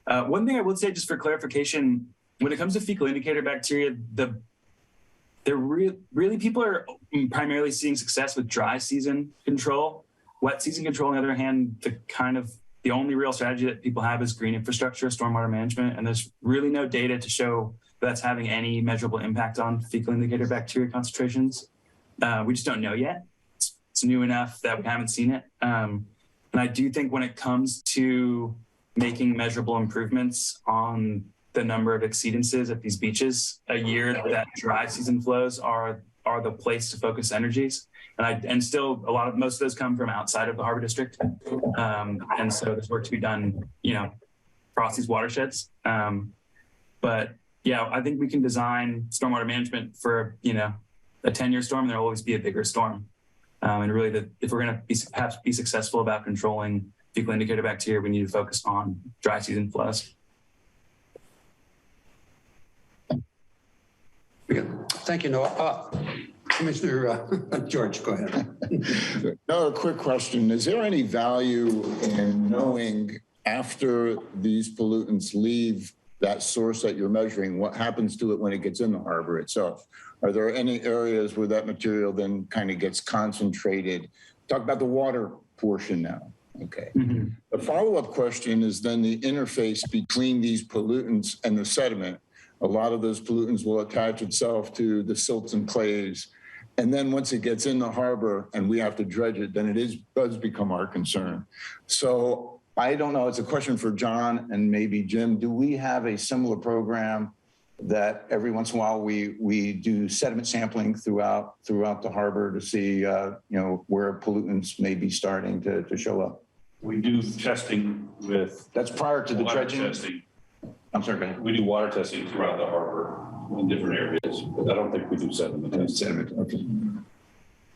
One thing I would say, just for clarification, when it comes to fecal indicator bacteria, really people are primarily seeing success with dry season control. Wet season control, on the other hand, the only real strategy that people have is green infrastructure, stormwater management, and there's really no data to show that's having any measurable impact on fecal indicator bacteria concentrations. We just don't know yet. It's new enough that we haven't seen it. And I do think when it comes to making measurable improvements on the number of exceedances at these beaches, a year that dry season flows are the place to focus energies. And still most of those come from outside of the harbor district. And so there's work to be done, across these watersheds. But yeah, I think we can design stormwater management for, a 10-year storm, there'll always be a bigger storm. And really if we're going to be successful about controlling fecal indicator bacteria, we need to focus on dry season flows. Thank you, Noah. Commissioner George, go ahead. Another quick question. Is there any value in knowing after these pollutants leave that source that you're measuring, what happens to it when it gets in the harbor itself? Are there any areas where that material then kind of gets concentrated? Talk about the water portion now. Okay. Mm-hmm. The follow-up question is then the interface between these pollutants and the sediment. A lot of those pollutants will attach itself to the silts and clays. And then once it gets in the harbor and we have to dredge it, then does become our concern. So I don't know, it's a question for John and maybe Jim. Do we have a similar program that every once in a while we do sediment sampling throughout the harbor to see where pollutants may be starting to show up? We do testing with. That's prior to the dredging? Testing. I'm sorry, go ahead. We do water testing throughout the harbor in different areas, but I don't think we do sediment testing. Sediment, okay.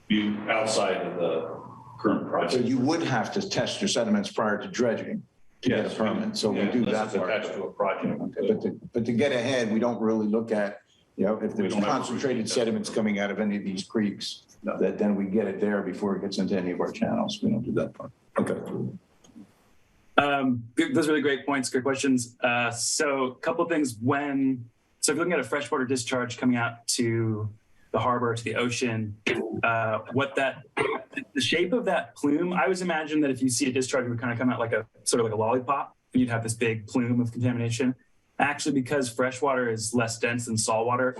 We outside of the current project. So you would have to test your sediments prior to dredging to get a permit. So we do that part. Attached to a project. Okay. But to get ahead, we don't really look at, if there's concentrated sediments coming out of any of these creeks, that then we get it there before it gets into any of our channels. We don't do that part. Okay. Those are really great points, great questions. So a couple of things so if you're looking at a freshwater discharge coming out to the harbor, to the ocean, the shape of that plume, I always imagine that if you see a discharge, it would kind of come out like a lollipop, and you'd have this big plume of contamination. Actually, because freshwater is less dense than saltwater,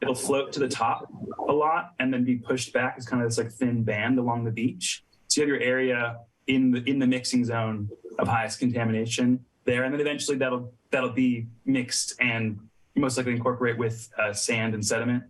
it'll float to the top a lot and then be pushed back as kind of this like thin band along the beach. So you have your area in the mixing zone of highest contamination there, and then eventually that'll be mixed and most likely incorporate with sand and sediment.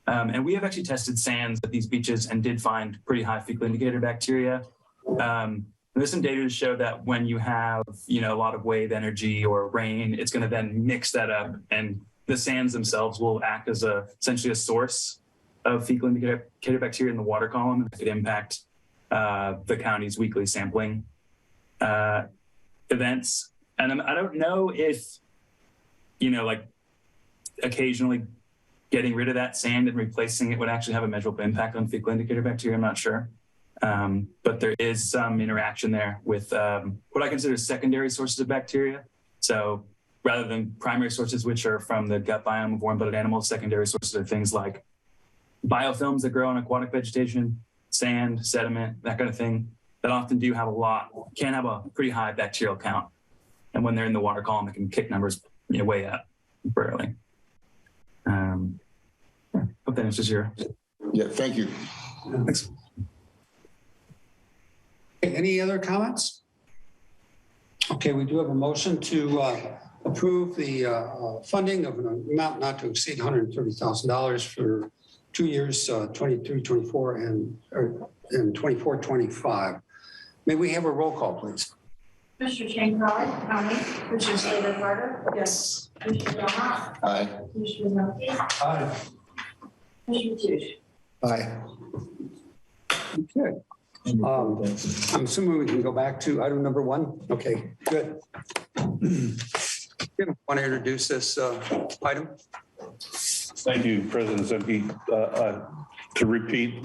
And we have actually tested sands at these beaches and did find pretty high fecal indicator bacteria. There's some data to show that when you have a lot of wave energy or rain, it's going to then mix that up, and the sands themselves will act as essentially a source of fecal indicator bacteria in the water column, and it could impact the county's weekly sampling events. And I don't know if, occasionally getting rid of that sand and replacing it would actually have a measurable impact on fecal indicator bacteria. I'm not sure. But there is some interaction there with what I consider secondary sources of bacteria. So rather than primary sources, which are from the gut biome of warm-blooded animals, secondary sources are things like biofilms that grow on aquatic vegetation, sand, sediment, that kind of thing, that often can have a pretty high bacterial count. And when they're in the water column, it can kick numbers way up temporarily. Hope that answers your. Yeah, thank you. Thanks. Okay, any other comments? Okay, we do have a motion to approve the funding of an amount not to exceed $130,000 for 2 years, 23-24 and 24-25. May we have a roll call, please? Mr. Shane Crowley, County. Mr. Slater Carter. Yes. Mr. Belmont. Aye. Mr. Zemke. Aye. Mr. Tush. Aye. Okay. I'm assuming we can go back to item number 1. Okay, good. Jim, want to introduce this item? Thank you, President Zemke. To repeat,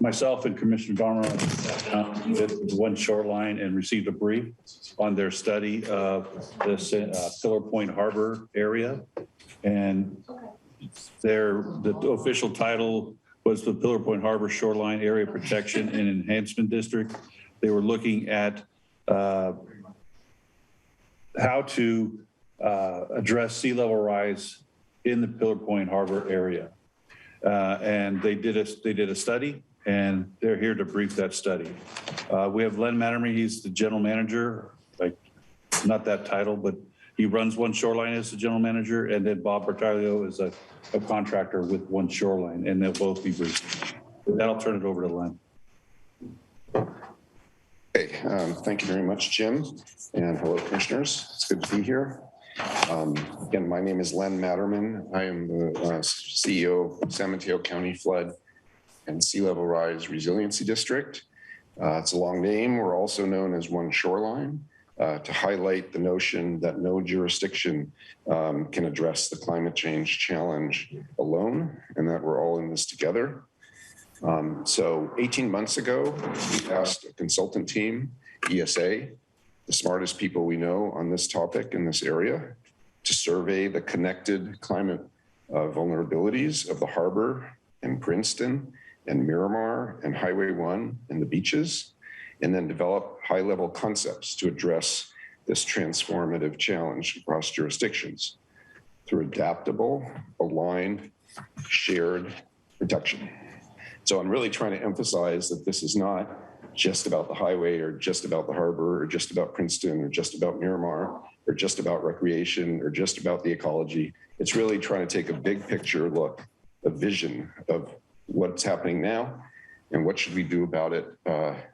myself and Commissioner Garmer sat down with One Shoreline and received a brief on their study of this Pillar Point Harbor area. And the official title was the Pillar Point Harbor Shoreline Area Protection and Enhancement District. They were looking at how to address sea level rise in the Pillar Point Harbor area. And they did a study, and they're here to brief that study. We have Len Matterman, he's the general manager, not that title, but he runs One Shoreline as the general manager, and then Bob Bertaglio is a contractor with One Shoreline, and they'll both be briefed. With that, I'll turn it over to Len. Okay, thank you very much, Jim, and hello, commissioners. It's good to be here. Again, my name is Len Matterman. I am the CEO of San Mateo County Flood and Sea Level Rise Resiliency District. It's a long name. We're also known as One Shoreline, to highlight the notion that no jurisdiction can address the climate change challenge alone, and that we're all in this together. So 18 months ago, we asked a consultant team, ESA, the smartest people we know on this topic in this area, to survey the connected climate vulnerabilities of the harbor in Princeton and Miramar and Highway 1 and the beaches, and then develop high-level concepts to address this transformative challenge across jurisdictions through adaptable, aligned, shared protection. So I'm really trying to emphasize that this is not just about the highway or just about the harbor or just about Princeton or just about Miramar or just about recreation or just about the ecology. It's really trying to take a big picture look, a vision of what's happening now and what should we do about it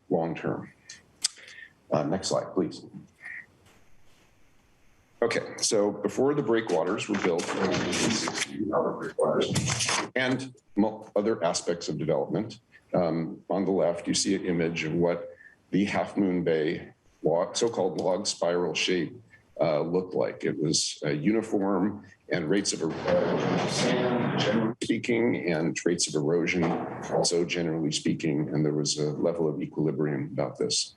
long term. Next slide, please. Okay, so before the breakwaters were built, breakwaters and other aspects of development, on the left, you see an image of what the Half Moon Bay so-called log spiral shape looked like. It was uniform and rates of erosion, generally speaking, and rates of erosion also generally speaking, and there was a level of equilibrium about this.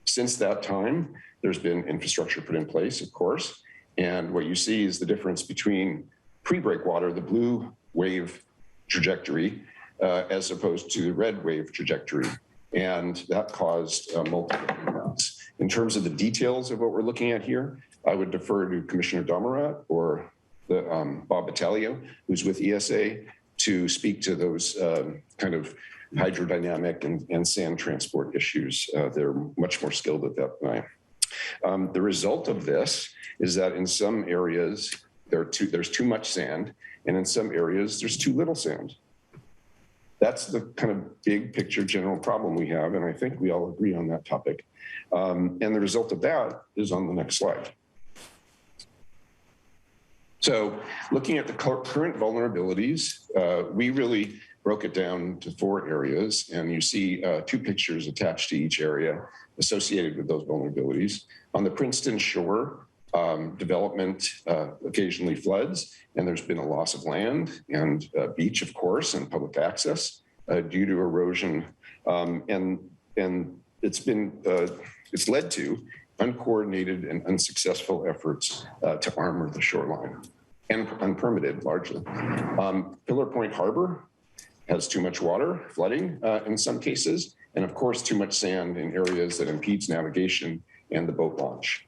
Since that time, there's been infrastructure put in place, of course, and what you see is the difference between pre-breakwater, the blue wave trajectory, as opposed to the red wave trajectory. And that caused multiple impacts. In terms of the details of what we're looking at here, I would defer to Commissioner Damarat or the, Bob Battaglio, who's with ESA, to speak to those kind of hydrodynamic and sand transport issues. They're much more skilled at that than I am. The result of this is that in some areas, there's too much sand, and in some areas, there's too little sand. That's the kind of big picture general problem we have, and I think we all agree on that topic. And the result of that is on the next slide. So looking at the current vulnerabilities, we really broke it down to 4 areas, and you see 2 pictures attached to each area associated with those vulnerabilities. On the Princeton shore, development occasionally floods, and there's been a loss of land and beach, of course, and public access due to erosion. And it's led to uncoordinated and unsuccessful efforts to armor the shoreline, and unpermitted largely. Pillar Point Harbor has too much water, flooding in some cases, and of course, too much sand in areas that impedes navigation and the boat launch.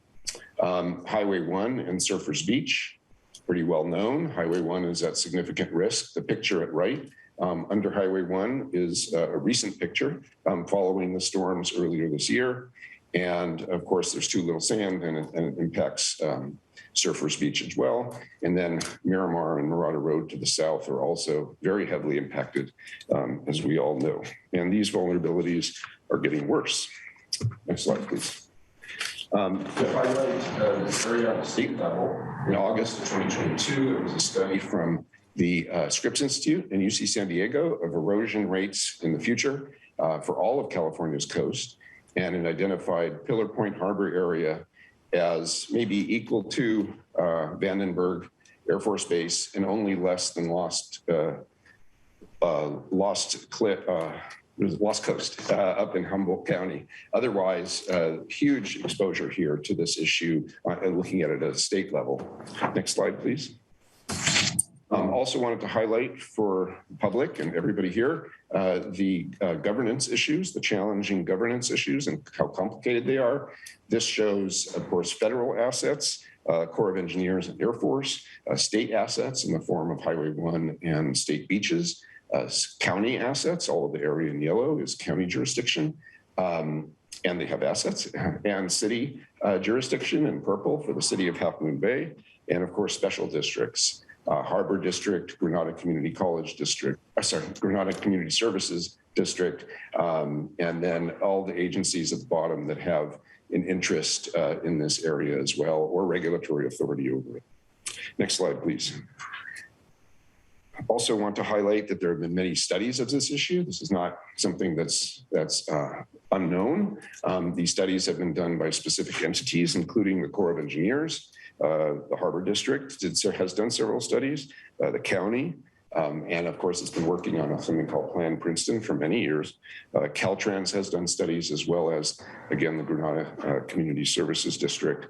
Highway 1 and Surfers Beach, pretty well known. Highway 1 is at significant risk. The picture at right under Highway 1 is a recent picture following the storms earlier this year. And of course, there's too little sand and it impacts Surfers Beach as well. And then Miramar and Marauder Road to the south are also very heavily impacted, as we all know. And these vulnerabilities are getting worse. Next slide, please. To highlight this area on the state level, in August of 2022, there was a study from the Scripps Institute and UC San Diego of erosion rates in the future for all of California's coast, and it identified Pillar Point Harbor area as maybe equal to Vandenberg Air Force Base and only less than Lost Coast up in Humboldt County. Otherwise, huge exposure here to this issue and looking at it at a state level. Next slide, please. Also wanted to highlight for the public and everybody here the governance issues, the challenging governance issues and how complicated they are. This shows, of course, federal assets, Corps of Engineers and Air Force, state assets in the form of Highway 1 and state beaches, county assets, all of the area in yellow is county jurisdiction, and they have assets, and city jurisdiction in purple for the city of Half Moon Bay, and of course, special districts, Harbor District, Granada Community College District, Granada Community Services District, and then all the agencies at the bottom that have an interest in this area as well, or regulatory authority over it. Next slide, please. Also want to highlight that there have been many studies of this issue. This is not something that's unknown. These studies have been done by specific entities, including the Corps of Engineers. The Harbor District has done several studies, the county, and of course, it's been working on something called Plan Princeton for many years. Caltrans has done studies as well as, again, the Granada Community Services District,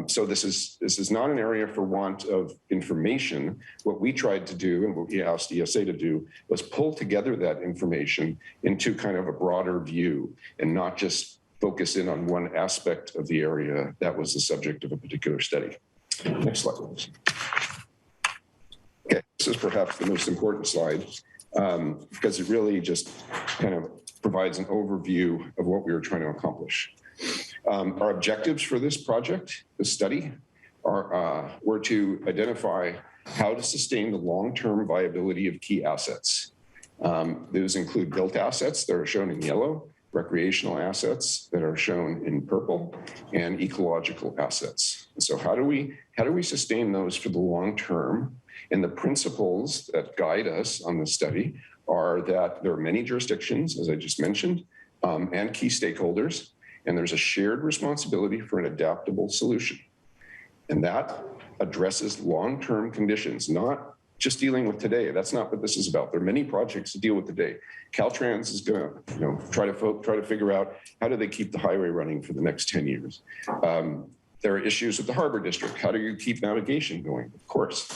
So this is not an area for want of information. What we tried to do and what we asked ESA to do was pull together that information into kind of a broader view and not just focus in on one aspect of the area that was the subject of a particular study. Next slide, please. Okay, this is perhaps the most important slide because it really just kind of provides an overview of what we were trying to accomplish. Our objectives for this project, this study, were to identify how to sustain the long-term viability of key assets. Those include built assets that are shown in yellow, recreational assets that are shown in purple, and ecological assets. So how do we sustain those for the long term? And the principles that guide us on this study are that there are many jurisdictions, as I just mentioned, and key stakeholders, and there's a shared responsibility for an adaptable solution. And that addresses long-term conditions, not just dealing with today. That's not what this is about. There are many projects to deal with today. Caltrans is going to, try to figure out how do they keep the highway running for the next 10 years. There are issues with the Harbor District. How do you keep navigation going? Of course.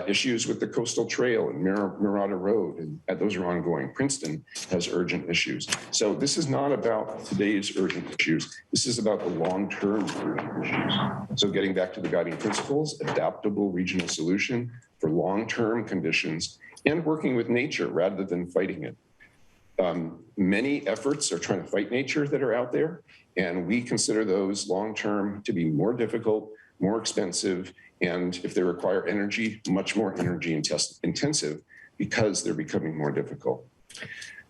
Issues with the Coastal Trail and Mirada Road, and those are ongoing. Princeton has urgent issues. So this is not about today's urgent issues. This is about the long-term urgent issues. So getting back to the guiding principles, adaptable regional solution for long-term conditions and working with nature rather than fighting it. Many efforts are trying to fight nature that are out there, and we consider those long-term to be more difficult, more expensive, and if they require energy, much more energy intensive because they're becoming more difficult.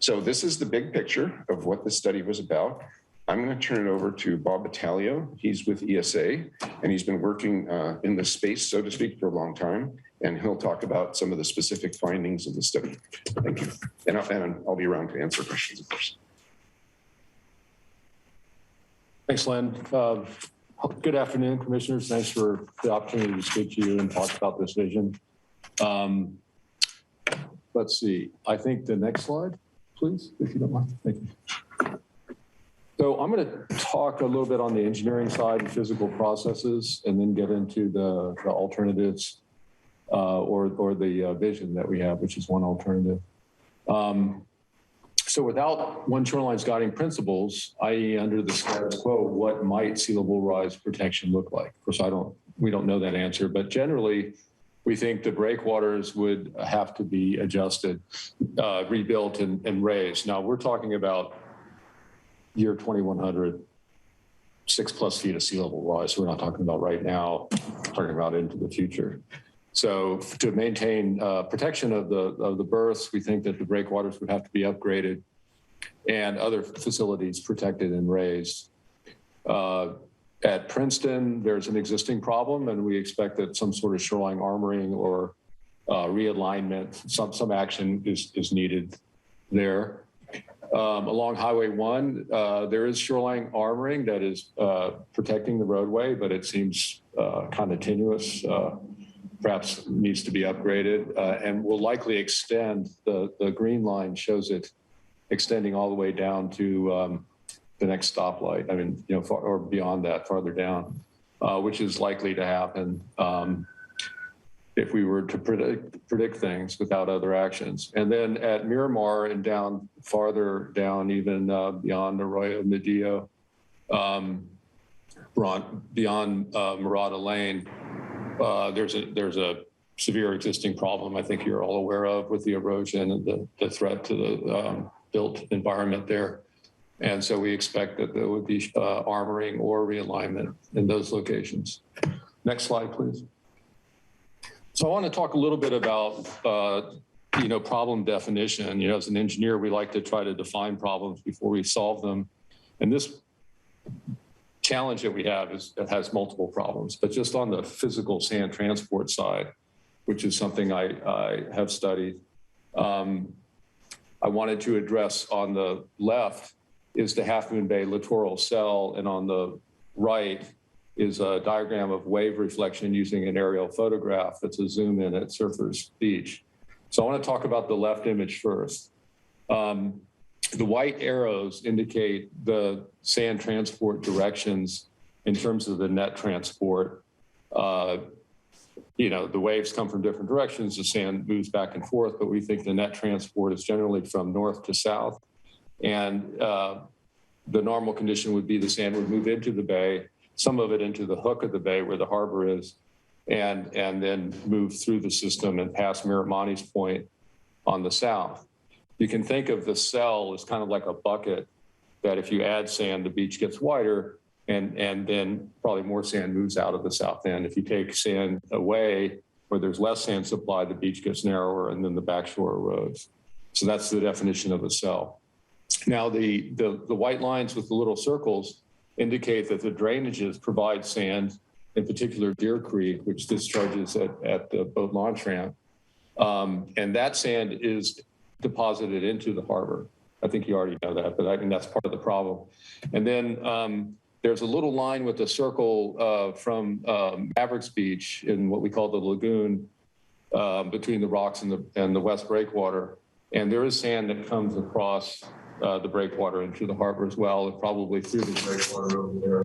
So this is the big picture of what the study was about. I'm going to turn it over to Bob Mateo. He's with ESA, and he's been working in this space, so to speak, for a long time. And he'll talk about some of the specific findings of the study. Thank you. And I'll be around to answer questions, of course. Thanks, Len. Good afternoon, commissioners. Thanks for the opportunity to speak to you and talk about this vision. Let's see. I think the next slide, please, if you don't mind. Thank you. So I'm going to talk a little bit on the engineering side and physical processes, and then get into the alternatives or the vision that we have, which is one alternative. So without one shoreline's guiding principles, i.e. under the status quo, what might sea level rise protection look like? Of course, we don't know that answer, but generally we think the breakwaters would have to be adjusted, rebuilt and raised. Now we're talking about year 2100, 6+ feet of sea level rise. So we're not talking about right now, we're talking about into the future. So to maintain protection of the berths, we think that the breakwaters would have to be upgraded and other facilities protected and raised. At Princeton, there's an existing problem, and we expect that some sort of shoreline armoring or realignment, some action is needed there. Along Highway 1, there is shoreline armoring that is protecting the roadway, but it seems kind of tenuous. Perhaps needs to be upgraded and will likely extend. The green line shows it extending all the way down to the next stoplight. I mean, or beyond that, farther down, which is likely to happen if we were to predict things without other actions. And then at Miramar and down farther down, even beyond Arroyo Medio, beyond Mirada Lane, there's a severe existing problem I think you're all aware of with the erosion and the threat to the built environment there. And so we expect that there would be armoring or realignment in those locations. Next slide, please. So I want to talk a little bit about problem definition. As an engineer, we like to try to define problems before we solve them. And this challenge that we have has multiple problems, but just on the physical sand transport side, which is something I have studied, I wanted to address on the left is the Half Moon Bay littoral cell, and on the right is a diagram of wave reflection using an aerial photograph. That's a zoom in at Surfers Beach. So I want to talk about the left image first. The white arrows indicate the sand transport directions in terms of the net transport. The waves come from different directions, the sand moves back and forth, but we think the net transport is generally from north to south. And the normal condition would be the sand would move into the bay, some of it into the hook of the bay where the harbor is, and then move through the system and past Miramani's Point on the south. You can think of the cell as kind of like a bucket that if you add sand, the beach gets wider, and then probably more sand moves out of the south end. If you take sand away where there's less sand supply, the beach gets narrower and then the backshore erodes. So that's the definition of a cell. Now, the white lines with the little circles indicate that the drainages provide sand, in particular Deer Creek, which discharges at the boat launch ramp. And that sand is deposited into the harbor. I think you already know that, but I think that's part of the problem. And then there's a little line with a circle from Mavericks Beach in what we call the lagoon between the rocks and the west breakwater. And there is sand that comes across the breakwater into the harbor as well, and probably through the breakwater over there.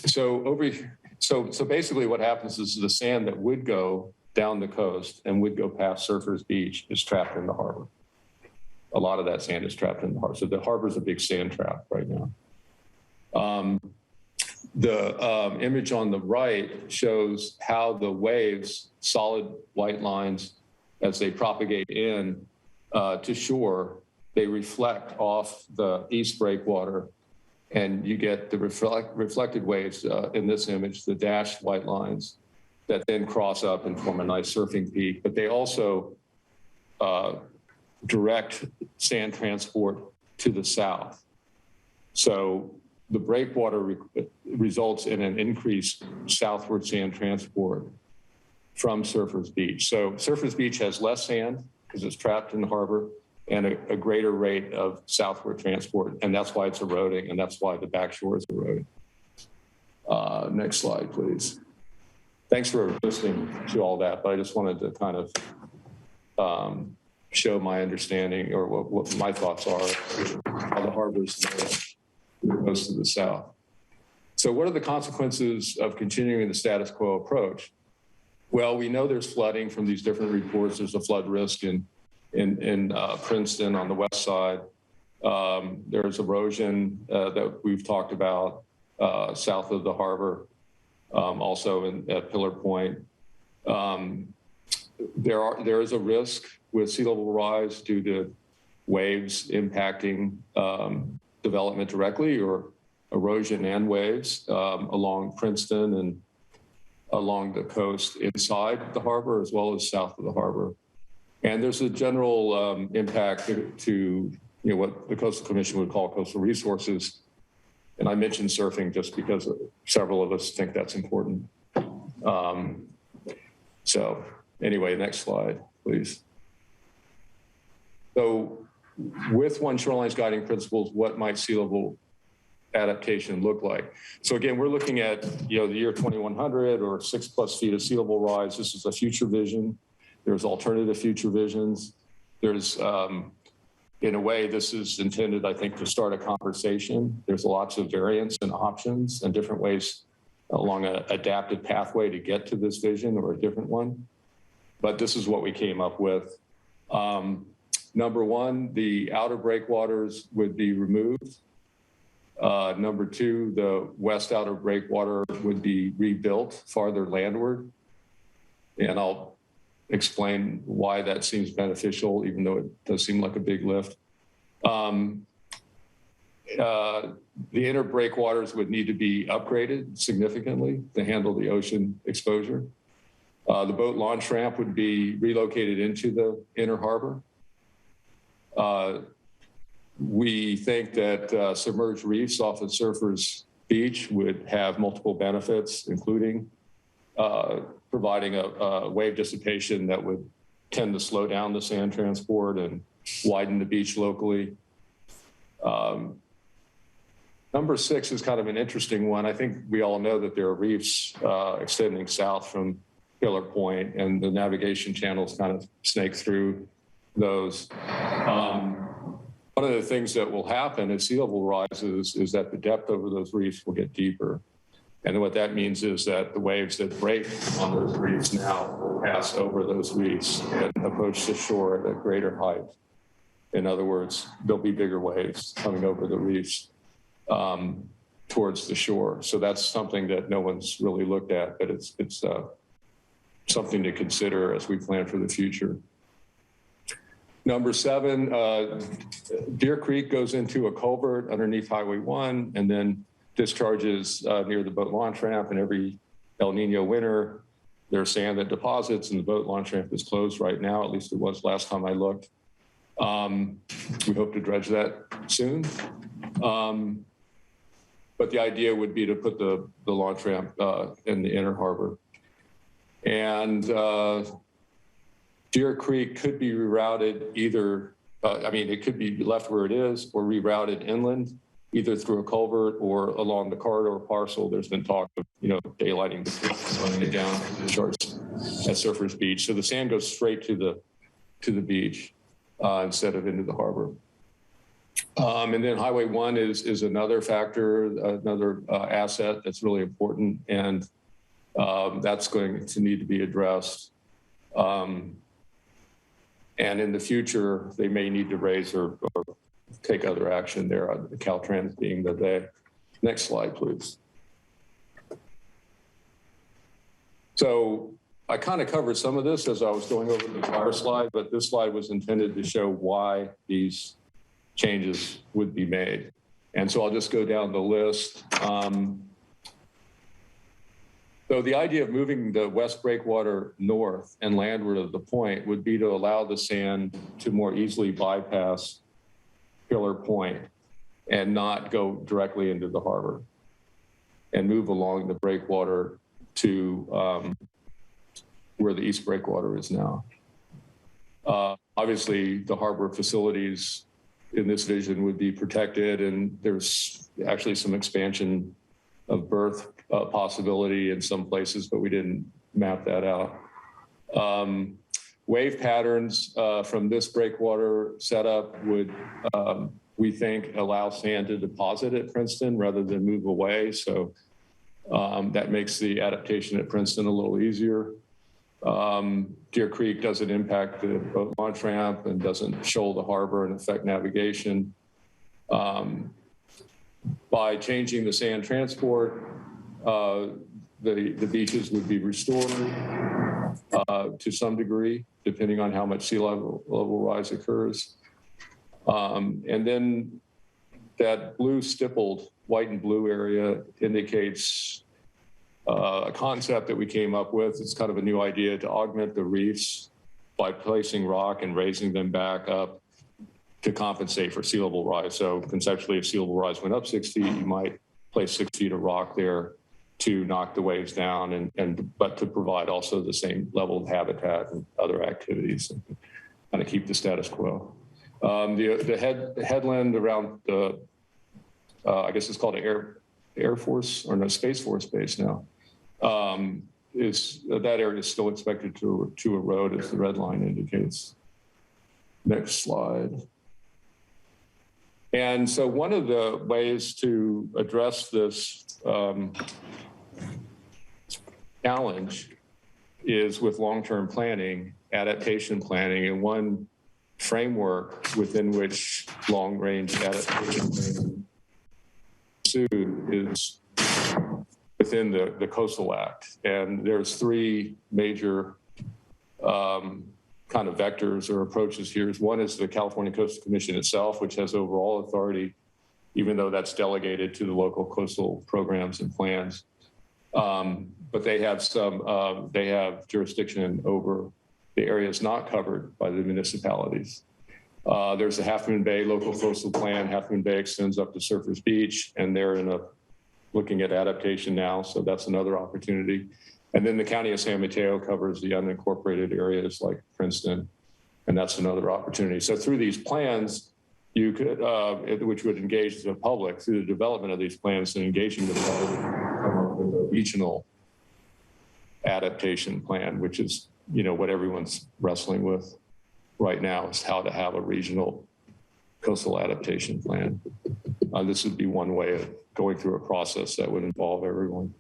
So basically what happens is the sand that would go down the coast and would go past Surfers Beach is trapped in the harbor. A lot of that sand is trapped in the harbor. So the harbor's a big sand trap right now. The image on the right shows how the waves, solid white lines, as they propagate in to shore, they reflect off the east breakwater, and you get the reflected waves in this image, the dashed white lines, that then cross up and form a nice surfing peak. But they also direct sand transport to the south. So the breakwater results in an increased southward sand transport from Surfers Beach. So Surfers Beach has less sand because it's trapped in the harbor, and a greater rate of southward transport. And that's why it's eroding, and that's why the backshore is eroding. Next slide, please. Thanks for listening to all that, but I just wanted to kind of show my understanding or what my thoughts are how the harbors goes to the south. So what are the consequences of continuing the status quo approach? Well, we know there's flooding from these different reports. There's a flood risk in Princeton on the west side. There's erosion that we've talked about south of the harbor, also at Pillar Point. There is a risk with sea level rise due to waves impacting development directly, or erosion and waves along Princeton and along the coast inside the harbor as well as south of the harbor. And there's a general impact to what the Coastal Commission would call coastal resources. And I mentioned surfing just because several of us think that's important. So anyway, next slide, please. So with One Shoreline's guiding principles, what might sea level adaptation look like? So again, we're looking at the year 2100 or 6+ feet of sea level rise. This is a future vision. There's alternative future visions. There's, in a way, this is intended, I think, to start a conversation. There's lots of variants and options and different ways along an adapted pathway to get to this vision or a different one. But this is what we came up with. Number one, the outer breakwaters would be removed. Number two, the west outer breakwater would be rebuilt farther landward. And I'll explain why that seems beneficial, even though it does seem like a big lift. The inner breakwaters would need to be upgraded significantly to handle the ocean exposure. The boat launch ramp would be relocated into the inner harbor. We think that submerged reefs off of Surfers Beach would have multiple benefits, including providing a wave dissipation that would tend to slow down the sand transport and widen the beach locally. Number 6 is kind of an interesting one. I think we all know that there are reefs extending south from Pillar Point, and the navigation channels kind of snake through those. One of the things that will happen as sea level rises is that the depth over those reefs will get deeper. And what that means is that the waves that break on those reefs now will pass over those reefs and approach the shore at a greater height. In other words, there'll be bigger waves coming over the reefs towards the shore. So that's something that no one's really looked at, but it's something to consider as we plan for the future. Number 7, Deer Creek goes into a culvert underneath Highway 1 and then discharges near the boat launch ramp. And every El Nino winter, there's sand that deposits and the boat launch ramp is closed right now. At least it was last time I looked. We hope to dredge that soon. But the idea would be to put the launch ramp in the inner harbor. And Deer Creek could be rerouted either, it could be left where it is or rerouted inland, either through a culvert or along the corridor parcel. There's been talk of, daylighting the creek, running it down to the shores at Surfers Beach. So the sand goes straight to the beach instead of into the harbor. And then Highway 1 is another factor, another asset that's really important, and that's going to need to be addressed. And in the future, they may need to raise or take other action there, Caltrans being the day. Next slide, please. So I kind of covered some of this as I was going over the prior slide, but this slide was intended to show why these changes would be made. And so I'll just go down the list. So the idea of moving the West Breakwater north and landward of the point would be to allow the sand to more easily bypass Pillar Point and not go directly into the harbor and move along the breakwater to where the East Breakwater is now. Obviously, the harbor facilities in this vision would be protected, and there's actually some expansion of berth possibility in some places, but we didn't map that out. Wave patterns from this breakwater setup would, we think, allow sand to deposit at Princeton rather than move away. So that makes the adaptation at Princeton a little easier. Deer Creek doesn't impact the boat launch ramp and doesn't shoal the harbor and affect navigation. By changing the sand transport, the beaches would be restored to some degree, depending on how much sea level rise occurs. And then that blue stippled, white and blue area indicates a concept that we came up with. It's kind of a new idea to augment the reefs by placing rock and raising them back up to compensate for sea level rise. So conceptually, if sea level rise went up 6 feet, you might place 6 feet of rock there to knock the waves down, but to provide also the same level of habitat and other activities and kind of keep the status quo. The headland around the, I guess it's called an Air Force, or no, Space Force base now, that area is still expected to erode, as the red line indicates. Next slide. And so one of the ways to address this challenge is with long-term planning, adaptation planning, and one framework within which long-range adaptation planning is within the Coastal Act. And there's 3 major kind of vectors or approaches here. One is the California Coastal Commission itself, which has overall authority, even though that's delegated to the local coastal programs and plans. But they have jurisdiction over the areas not covered by the municipalities. There's the Half Moon Bay local coastal plan. Half Moon Bay extends up to Surfers Beach, and they're looking at adaptation now, so that's another opportunity. And then the County of San Mateo covers the unincorporated areas like Princeton, and that's another opportunity. So through these plans, you could, which would engage the public through the development of these plans and engaging the public, come up with a regional adaptation plan, which is, what everyone's wrestling with right now, is how to have a regional coastal adaptation plan. This would be one way of going through a process that would involve everyone.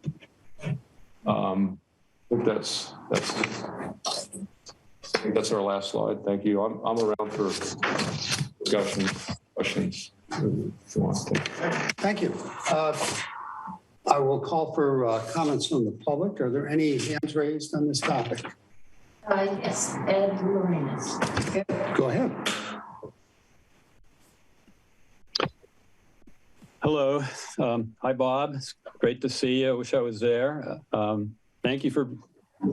I think that's our last slide. Thank you. I'm around for discussion, questions. If you want to take. Thank you. I will call for comments from the public. Are there any hands raised on this topic? Yes, Ed Lorenz. Go ahead. Hello. Hi, Bob. It's great to see you. I wish I was there. Thank you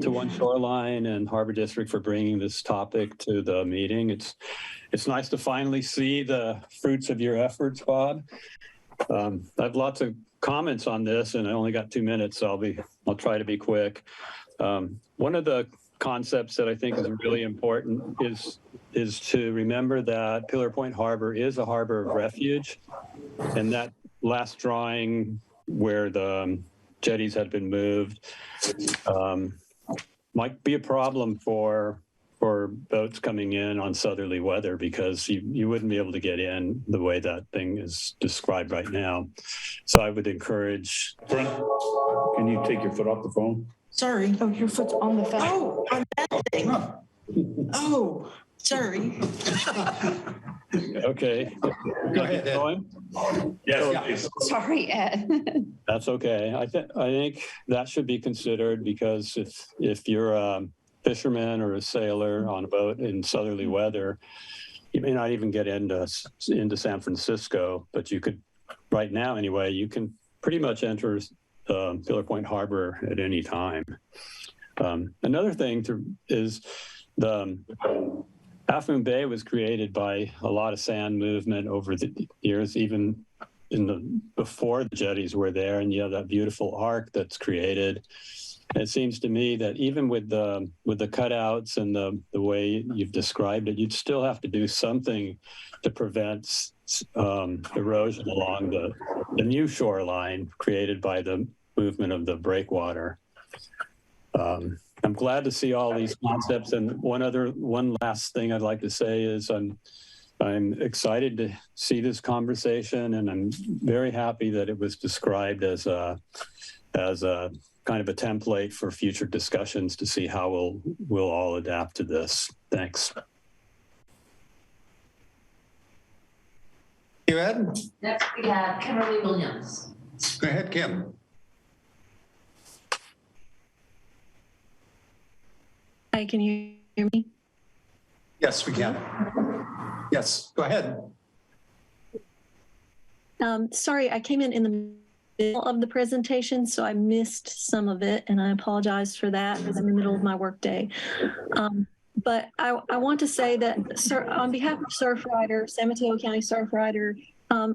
to One Shoreline and Harbor District for bringing this topic to the meeting. It's nice to finally see the fruits of your efforts, Bob. I have lots of comments on this, and I only got 2 minutes, so I'll try to be quick. One of the concepts that I think is really important is to remember that Pillar Point Harbor is a harbor of refuge, and that last drawing where the jetties had been moved might be a problem for boats coming in on southerly weather, because you wouldn't be able to get in the way that thing is described right now. So I would encourage. Brent, can you take your foot off the phone? Sorry. Oh, your foot's on the phone. Oh, on that thing. Oh, sorry. Okay. Go ahead, Ed. Yes. Sorry, Ed. That's okay. I think that should be considered, because if you're a fisherman or a sailor on a boat in southerly weather, you may not even get into San Francisco, but you could, right now anyway, you can pretty much enter Pillar Point Harbor at any time. Another thing is the Half Moon Bay was created by a lot of sand movement over the years, even before the jetties were there, and you have that beautiful arc that's created. And it seems to me that even with the cutouts and the way you've described it, you'd still have to do something to prevent erosion along the new shoreline created by the movement of the breakwater. I'm glad to see all these concepts. And one last thing I'd like to say is I'm excited to see this conversation, and I'm very happy that it was described as a kind of a template for future discussions to see how we'll all adapt to this. Thanks. You, Ed? Next, we have Kimberly Williams. Go ahead, Kim. Hi, can you hear me? Yes, we can. Yes, go ahead. Sorry, I came in the middle of the presentation, so I missed some of it, and I apologize for that. I was in the middle of my workday. But I want to say that on behalf of Surfrider, San Mateo County Surfrider,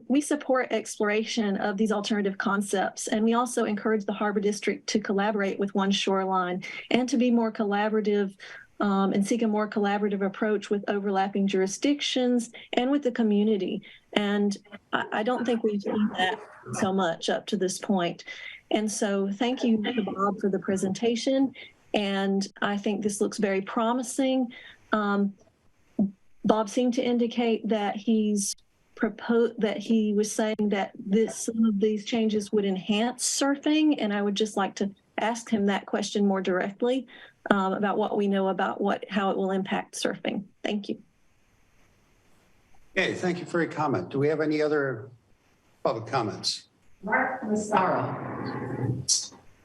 we support exploration of these alternative concepts, and we also encourage the Harbor District to collaborate with One Shoreline and to be more collaborative and seek a more collaborative approach with overlapping jurisdictions and with the community. And I don't think we've seen that so much up to this point. And so thank you to Bob for the presentation. And I think this looks very promising. Bob seemed to indicate that he was saying that some of these changes would enhance surfing. And I would just like to ask him that question more directly about what we know about how it will impact surfing. Thank you. Okay, thank you for your comment. Do we have any other public comments? Mark Massaro.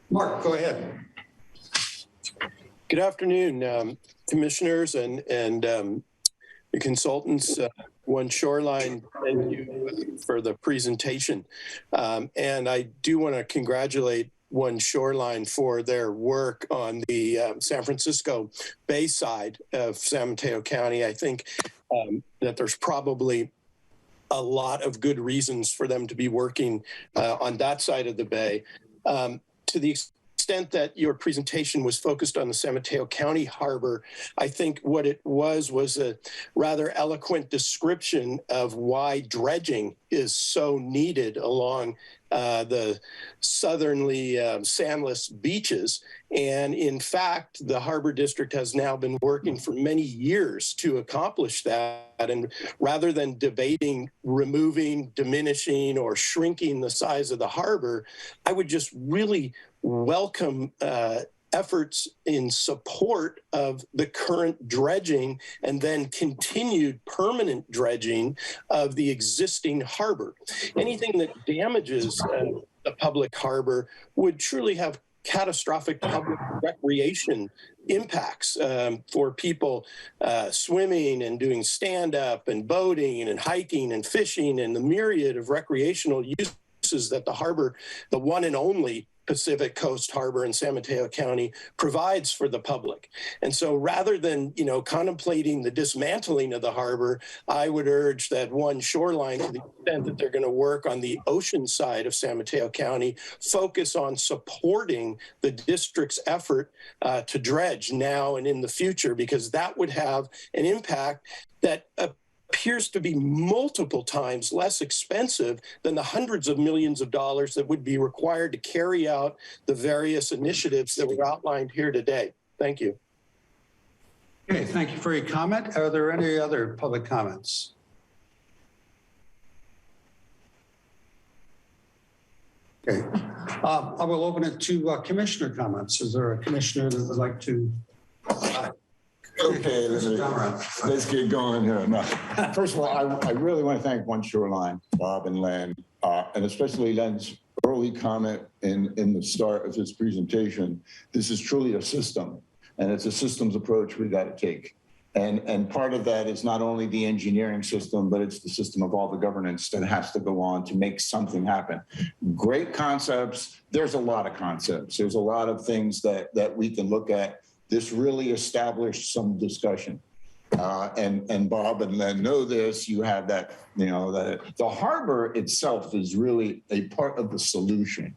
Mark, go ahead. Good afternoon, commissioners and the consultants. One Shoreline, thank you for the presentation. And I do want to congratulate One Shoreline for their work on the San Francisco Bay side of San Mateo County. I think that there's probably a lot of good reasons for them to be working on that side of the bay. To the extent that your presentation was focused on the San Mateo County Harbor, I think what it was a rather eloquent description of why dredging is so needed along the southernly sandless beaches. And in fact, the Harbor District has now been working for many years to accomplish that. And rather than debating removing, diminishing, or shrinking the size of the harbor, I would just really welcome efforts in support of the current dredging and then continued permanent dredging of the existing harbor. Anything that damages the public harbor would truly have catastrophic public recreation impacts for people swimming and doing stand-up and boating and hiking and fishing and the myriad of recreational uses that the harbor, the one and only Pacific Coast Harbor in San Mateo County, provides for the public. And so rather than, contemplating the dismantling of the harbor, I would urge that One Shoreline, to the extent that they're going to work on the ocean side of San Mateo County, focus on supporting the district's effort to dredge now and in the future, because that would have an impact that appears to be multiple times less expensive than the hundreds of millions of dollars that would be required to carry out the various initiatives that were outlined here today. Thank you. Okay, thank you for your comment. Are there any other public comments? Okay, I will open it to commissioner comments. Is there a commissioner that would like to? Okay, let's get going here. No. First of all, I really want to thank One Shoreline, Bob and Len, and especially Len's early comment in the start of his presentation. This is truly a system, and it's a systems approach we got to take. And part of that is not only the engineering system, but it's the system of all the governance that has to go on to make something happen. Great concepts. There's a lot of concepts. There's a lot of things that we can look at. This really established some discussion. And Bob and Len know this. You have that, that the harbor itself is really a part of the solution.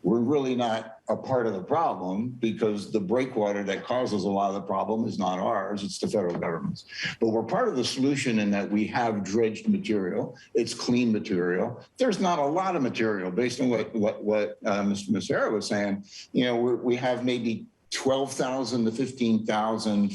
We're really not a part of the problem, because the breakwater that causes a lot of the problem is not ours, it's the federal government's. But we're part of the solution in that we have dredged material. It's clean material. There's not a lot of material based on what Mr. Mateo was saying. We have maybe 12,000 to 15,000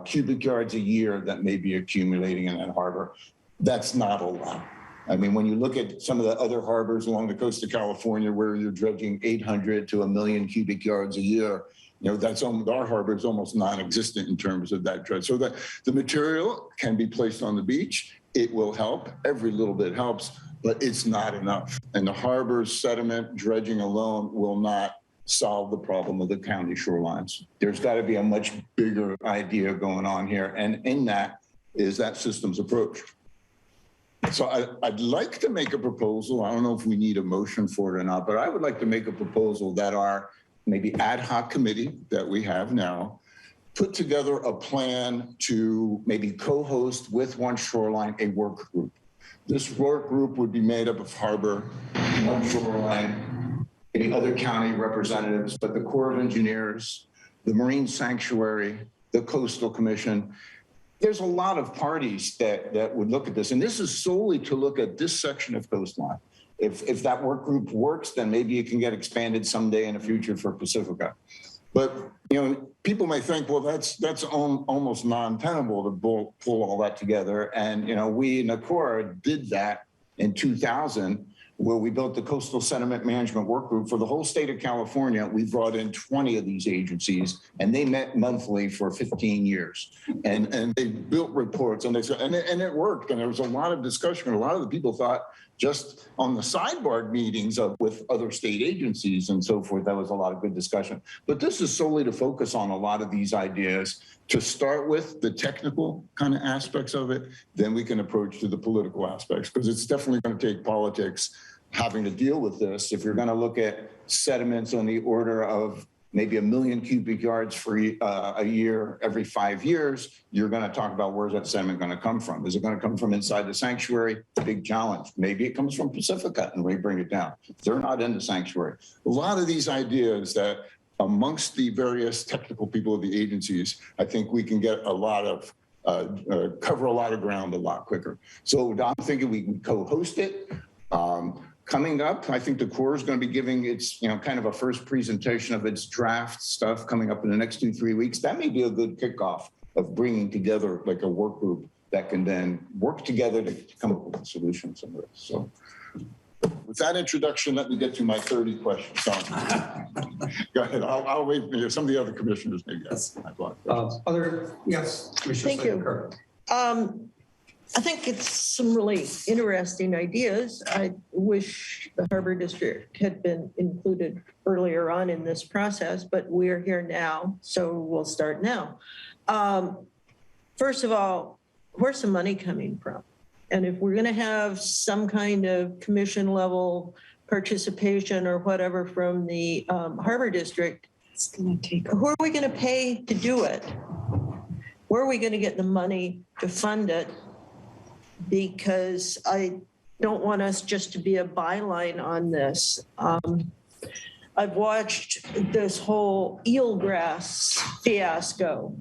cubic yards a year that may be accumulating in that harbor. That's not a lot. I mean, when you look at some of the other harbors along the coast of California, where you're dredging 800 to 1 million cubic yards a year, that's our harbor is almost non-existent in terms of that dredge. So the material can be placed on the beach. It will help. Every little bit helps, but it's not enough. And the harbor's sediment dredging alone will not solve the problem of the county shorelines. There's got to be a much bigger idea going on here. And in that is that systems approach. So I'd like to make a proposal. I don't know if we need a motion for it or not, but I would like to make a proposal that our maybe ad hoc committee that we have now put together a plan to maybe co-host with One Shoreline a work group. This work group would be made up of Harbor, One Shoreline, maybe other county representatives, but the Corps of Engineers, the Marine Sanctuary, the Coastal Commission. There's a lot of parties that would look at this, and this is solely to look at this section of coastline. If that work group works, then maybe it can get expanded someday in the future for Pacifica. But people may think, well, that's almost non-tenable to pull all that together. And we in the Corps did that in 2000. Where we built the Coastal Sediment Management Work Group for the whole state of California. We brought in 20 of these agencies, and they met monthly for 15 years. And they built reports, and it worked. And there was a lot of discussion. A lot of the people thought, just on the sidebar meetings with other state agencies and so forth, that was a lot of good discussion. But this is solely to focus on a lot of these ideas, to start with the technical kind of aspects of it, then we can approach to the political aspects, because it's definitely going to take politics having to deal with this. If you're going to look at sediments on the order of maybe 1 million cubic yards for a year every 5 years, you're going to talk about where's that sediment going to come from? Is it going to come from inside the sanctuary? Big challenge. Maybe it comes from Pacifica and we bring it down. They're not in the sanctuary. A lot of these ideas that amongst the various technical people of the agencies, I think we can get a lot of, cover a lot of ground a lot quicker. So I'm thinking we can co-host it. coming up, I think the Corps is going to be giving its, kind of a first presentation of its draft stuff coming up in the next 2-3 weeks. That may be a good kickoff of bringing together like a work group that can then work together to come up with a solution to this. So with that introduction, let me get to my 30 questions. Go ahead. I'll wait. Some of the other commissioners maybe. Yes. Yes, Commissioner Thank you. Slater-Kerr. I think it's some really interesting ideas. I wish the Harbor District had been included earlier on in this process, but we're here now, so we'll start now. First of all, where's the money coming from? And if we're going to have some kind of commission level participation or whatever from the Harbor District, it's going to take. Who are we going to pay to do it? Where are we going to get the money to fund it? Because I don't want us just to be a byline on this. I've watched this whole eelgrass fiasco,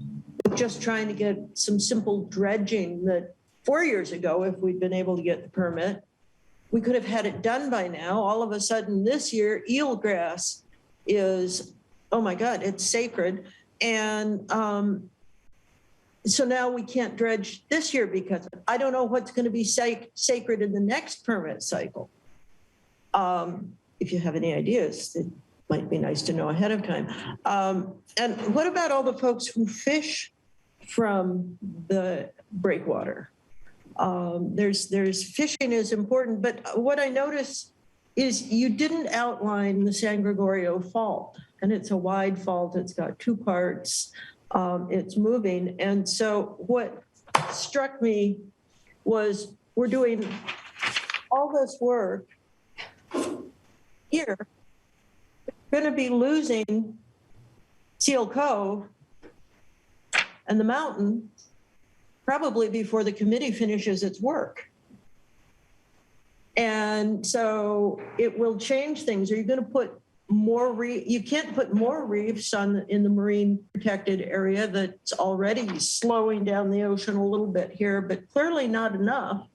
just trying to get some simple dredging that 4 years ago, if we'd been able to get the permit, we could have had it done by now. All of a sudden this year, eelgrass is, oh my God, it's sacred. And so now we can't dredge this year because I don't know what's going to be sacred in the next permit cycle. If you have any ideas, it might be nice to know ahead of time. And what about all the folks who fish from the breakwater? There's fishing is important, but what I noticed is you didn't outline the San Gregorio Fault, and it's a wide fault. It's got 2 parts. It's moving. And so what struck me was we're doing all this work here. We're going to be losing Seal Cove and the mountain probably before the committee finishes its work. And so it will change things. Are you going to put more you can't put more reefs in the marine protected area that's already slowing down the ocean a little bit here, but clearly not enough.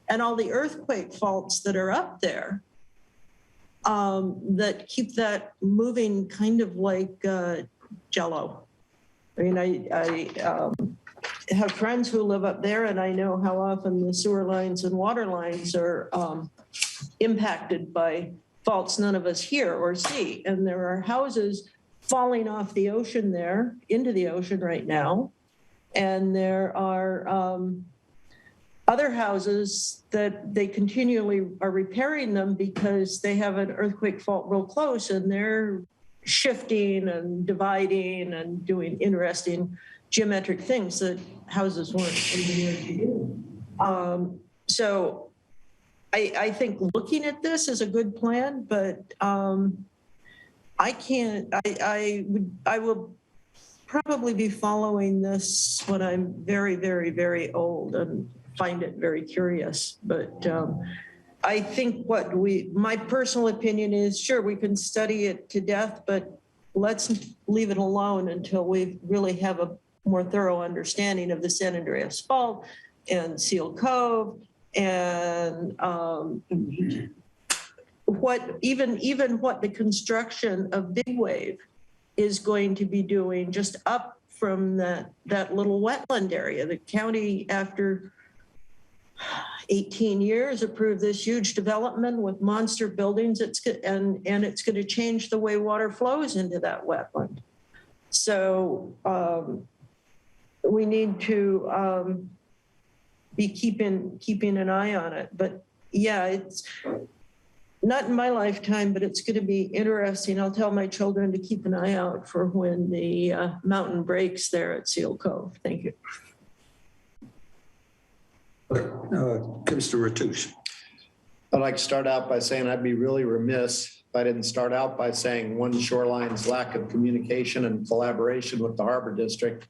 And all the earthquake faults that are up there that keep that moving kind of like jello. I mean, I have friends who live up there, and I know how often the sewer lines and water lines are impacted by faults none of us hear or see. And there are houses falling off the ocean there into the ocean right now. And there are other houses that they continually are repairing them because they have an earthquake fault real close, and they're shifting and dividing and doing interesting geometric things that houses weren't engineered to do. So I think looking at this is a good plan, but I will probably be following this when I'm very, very, very old and find it very curious. But I think my personal opinion is, sure, we can study it to death, but let's leave it alone until we really have a more thorough understanding of the San Andreas Fault and Seal Cove and what the construction of Big Wave is going to be doing just up from that little wetland area. The county, after 18 years, approved this huge development with monster buildings. It's going to change the way water flows into that wetland. So we need to be keeping an eye on it. But yeah, it's not in my lifetime, but it's going to be interesting. I'll tell my children to keep an eye out for when the mountain breaks there at Seal Cove. Thank you. Commissioner Ratouche. I'd like to start out by saying I'd be really remiss if I didn't start out by saying One Shoreline's lack of communication and collaboration with the Harbor District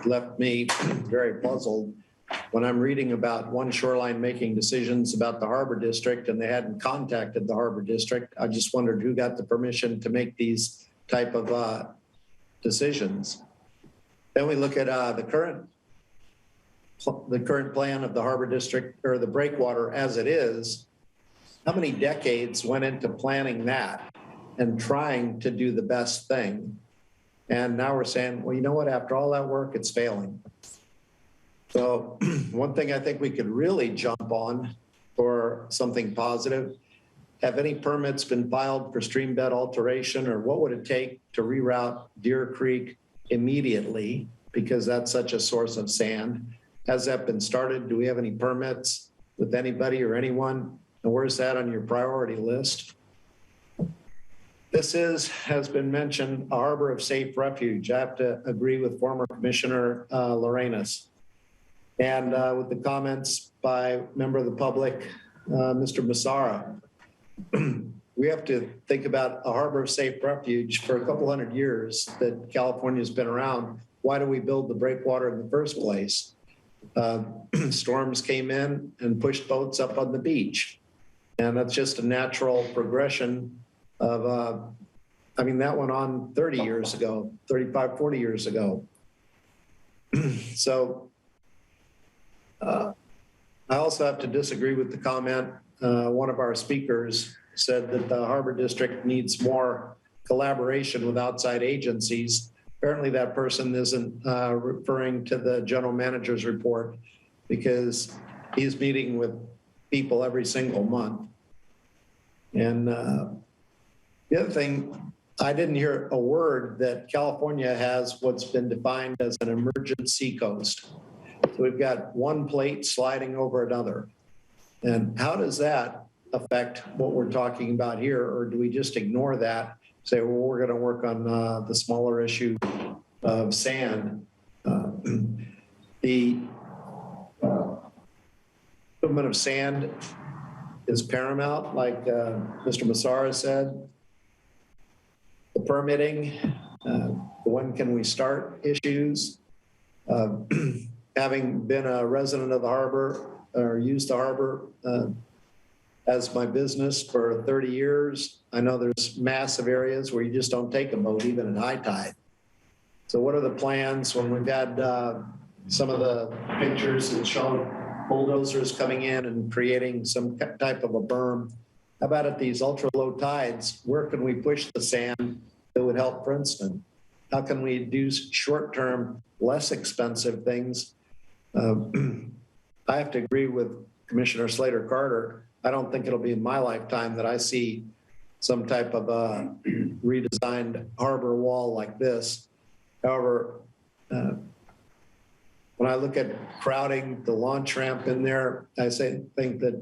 left me very puzzled. When I'm reading about One Shoreline making decisions about the Harbor District and they hadn't contacted the Harbor District, I just wondered who got the permission to make these type of decisions. Then we look at the current plan of the Harbor District, or the breakwater as it is. how many decades went into planning that and trying to do the best thing? And now we're saying, well, you know what, after all that work, it's failing. So one thing I think we could really jump on for something positive, have any permits been filed for stream bed alteration, or what would it take to reroute Deer Creek immediately, because that's such a source of sand? Has that been started? Do we have any permits with anybody or anyone? And where's that on your priority list? This has been mentioned, a harbor of safe refuge. I have to agree with former Commissioner Lorenas. And with the comments by a member of the public, Mr. Massara, we have to think about a harbor of safe refuge. For a couple hundred years that California's been around, why do we build the breakwater in the first place? Storms came in and pushed boats up on the beach. And that's just a natural progression of, I mean, that went on 30 years ago, 35, 40 years ago. So I also have to disagree with the comment. One of our speakers said that the Harbor District needs more collaboration with outside agencies. Apparently that person isn't referring to the general manager's report, because he's meeting with people every single month. And the other thing, I didn't hear a word that California has what's been defined as an emergency coast. So we've got one plate sliding over another. And how does that affect what we're talking about here? Or do we just ignore that, say, well, we're going to work on the smaller issue of sand? The movement of sand is paramount, like Mr. Massara said. The permitting, when can we start issues? Having been a resident of the harbor or used the harbor as my business for 30 years, I know there's massive areas where you just don't take a boat even at high tide. So what are the plans when we've had some of the pictures that show bulldozers coming in and creating some type of a berm? How about at these ultra low tides, where can we push the sand that would help Princeton? How can we do short-term, less expensive things? I have to agree with Commissioner Slater Carter. I don't think it'll be in my lifetime that I see some type of a redesigned harbor wall like this. However, when I look at crowding the launch ramp in there, I think that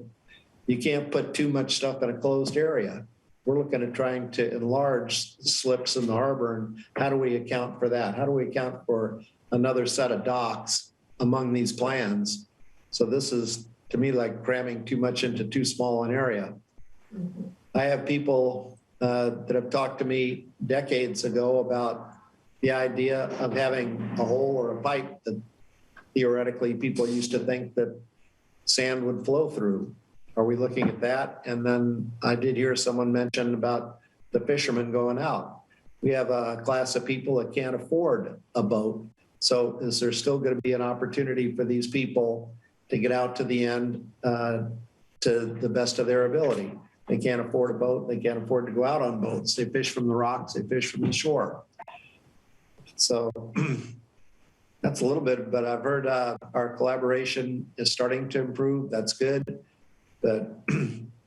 you can't put too much stuff in a closed area. We're looking at trying to enlarge slips in the harbor, and how do we account for that? How do we account for another set of docks among these plans? So this is, to me, like cramming too much into too small an area. I have people that have talked to me decades ago about the idea of having a hole or a pipe that theoretically people used to think that sand would flow through. Are we looking at that? And then I did hear someone mention about the fishermen going out. We have a class of people that can't afford a boat. So is there still going to be an opportunity for these people to get out to the end to the best of their ability? They can't afford a boat. They can't afford to go out on boats. They fish from the rocks. They fish from the shore. So that's a little bit, but I've heard our collaboration is starting to improve. That's good. But